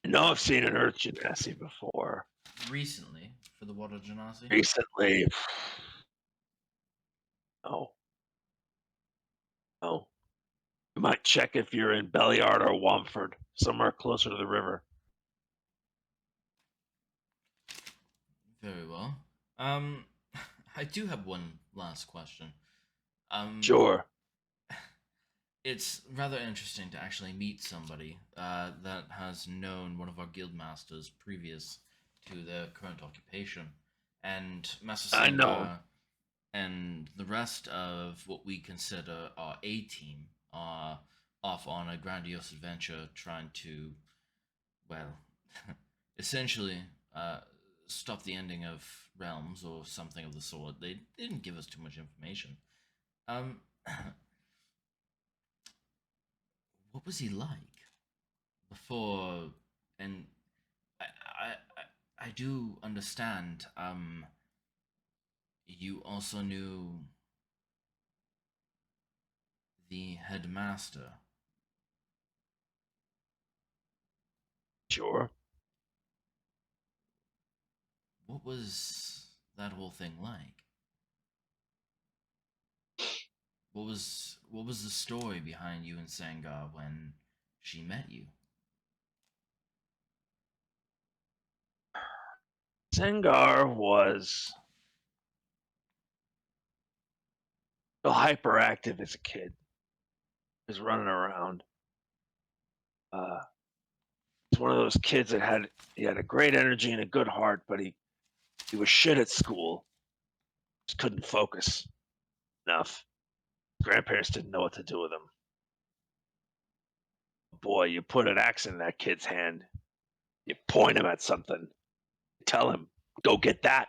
I know I've seen an earth genasi before. Recently, for the water genasi? Recently. Oh. Oh. You might check if you're in Belliard or Wamford, somewhere closer to the river. Very well. I do have one last question. Sure. It's rather interesting to actually meet somebody that has known one of our guild masters previous to their current occupation, and Master I know. Sengar and the rest of what we consider our A team are off on a grandiose adventure, trying to, well, essentially stop the ending of realms or something of the sort. They didn't give us too much information. What was he like before? And I do understand. You also knew the headmaster. Sure. What was that whole thing like? What was the story behind you and Sangar when she met you? Sengar was so hyperactive as a kid. He was running around. He's one of those kids that had a great energy and a good heart, but he was shit at school. Just couldn't focus enough. Grandparents didn't know what to do with him. Boy, you put an axe in that kid's hand. You point him at something. You tell him, go get that.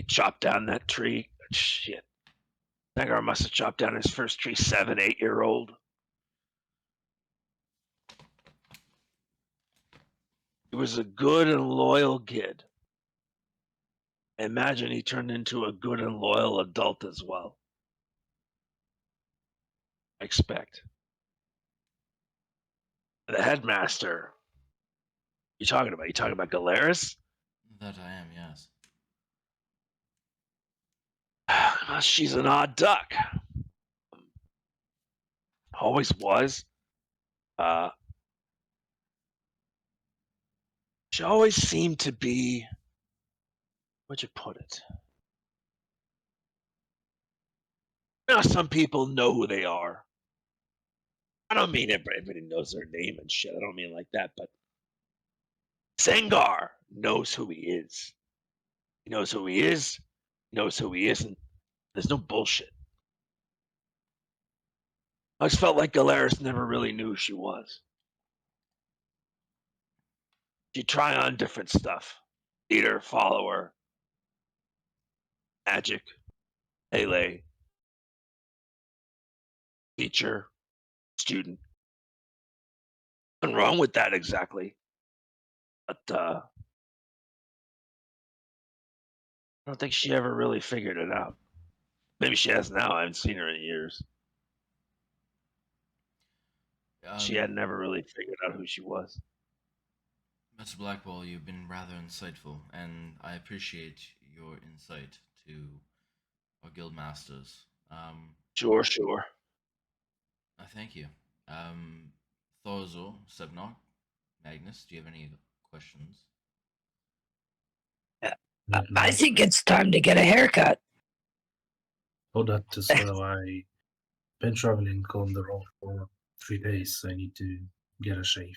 chopped down that tree. Shit. Sengar must have chopped down his first tree 7, 8-year-old. He was a good and loyal kid. I imagine he turned into a good and loyal adult as well. I expect. The headmaster. You talking about? You talking about Galeris? That I am, yes. She's an odd duck. Always was. She always seemed to be. What'd you put it? You know, some people know who they are. I don't mean everybody knows their name and shit. I don't mean like that, but Sengar knows who he is. He knows who he is. He knows who he isn't. There's no bullshit. I just felt like Galeris never really knew who she was. She'd try on different stuff. Leader, follower, magic, melee, teacher, student. Nothing wrong with that exactly. But I don't think she ever really figured it out. Maybe she has now. I haven't seen her in years. She had never really figured out who she was. Mr. Blackwell, you've been rather insightful, and I appreciate your insight to our guild masters. Sure. I thank you. Thorzo, Sebnok, Magnus, do you have any questions? I think it's time to get a haircut. Oh, that as well. I've been traveling on the road for 3 days. I need to get a shave.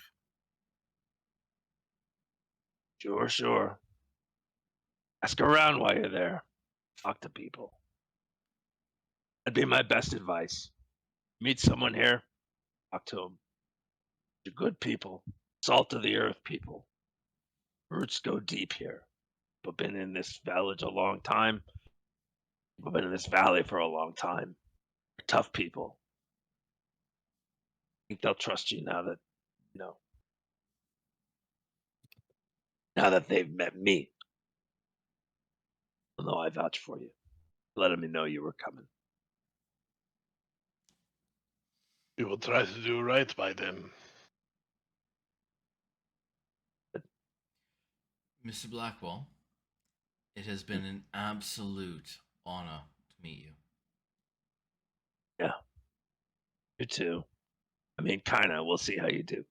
Sure. Ask around while you're there. Talk to people. That'd be my best advice. Meet someone here, talk to them. You're good people, salt of the earth people. Roots go deep here. People been in this village a long time. People been in this valley for a long time. They're tough people. I think they'll trust you now that, now that they've met me. They'll know I vouch for you. Letting me know you were coming. We will try to do right by them. Mr. Blackwell, it has been an absolute honor to meet you. Yeah. You too. I mean, kinda. We'll see how you do.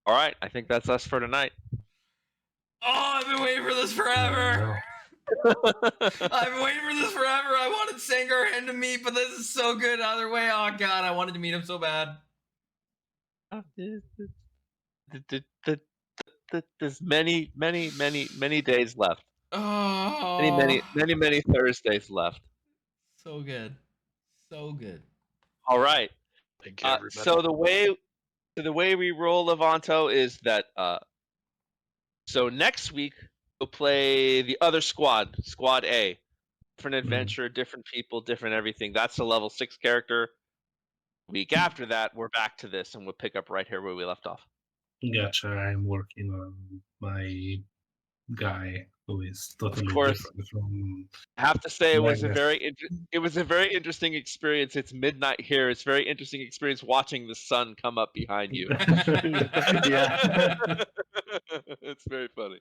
All right. I think that's us for tonight. Oh, I've been waiting for this forever. I've been waiting for this forever. I wanted Sengar hand to meet, but this is so good either way. Oh god, I wanted to meet him so bad. There's many days left. Oh, Many Thursdays left. so good, so good. All right. Thank you, everybody. So the way we roll Levanto is that so next week we'll play the other squad, Squad A. Different adventure, different people, different everything. That's a level 6 character. Week after that, we're back to this, and we'll pick up right here where we left off. Gotcha. I'm working on my guy who is totally course. different from. I have to say it was a Magnus. very interesting experience. It's midnight here. It's a very interesting experience watching the sun come up behind you. Yeah. It's very funny.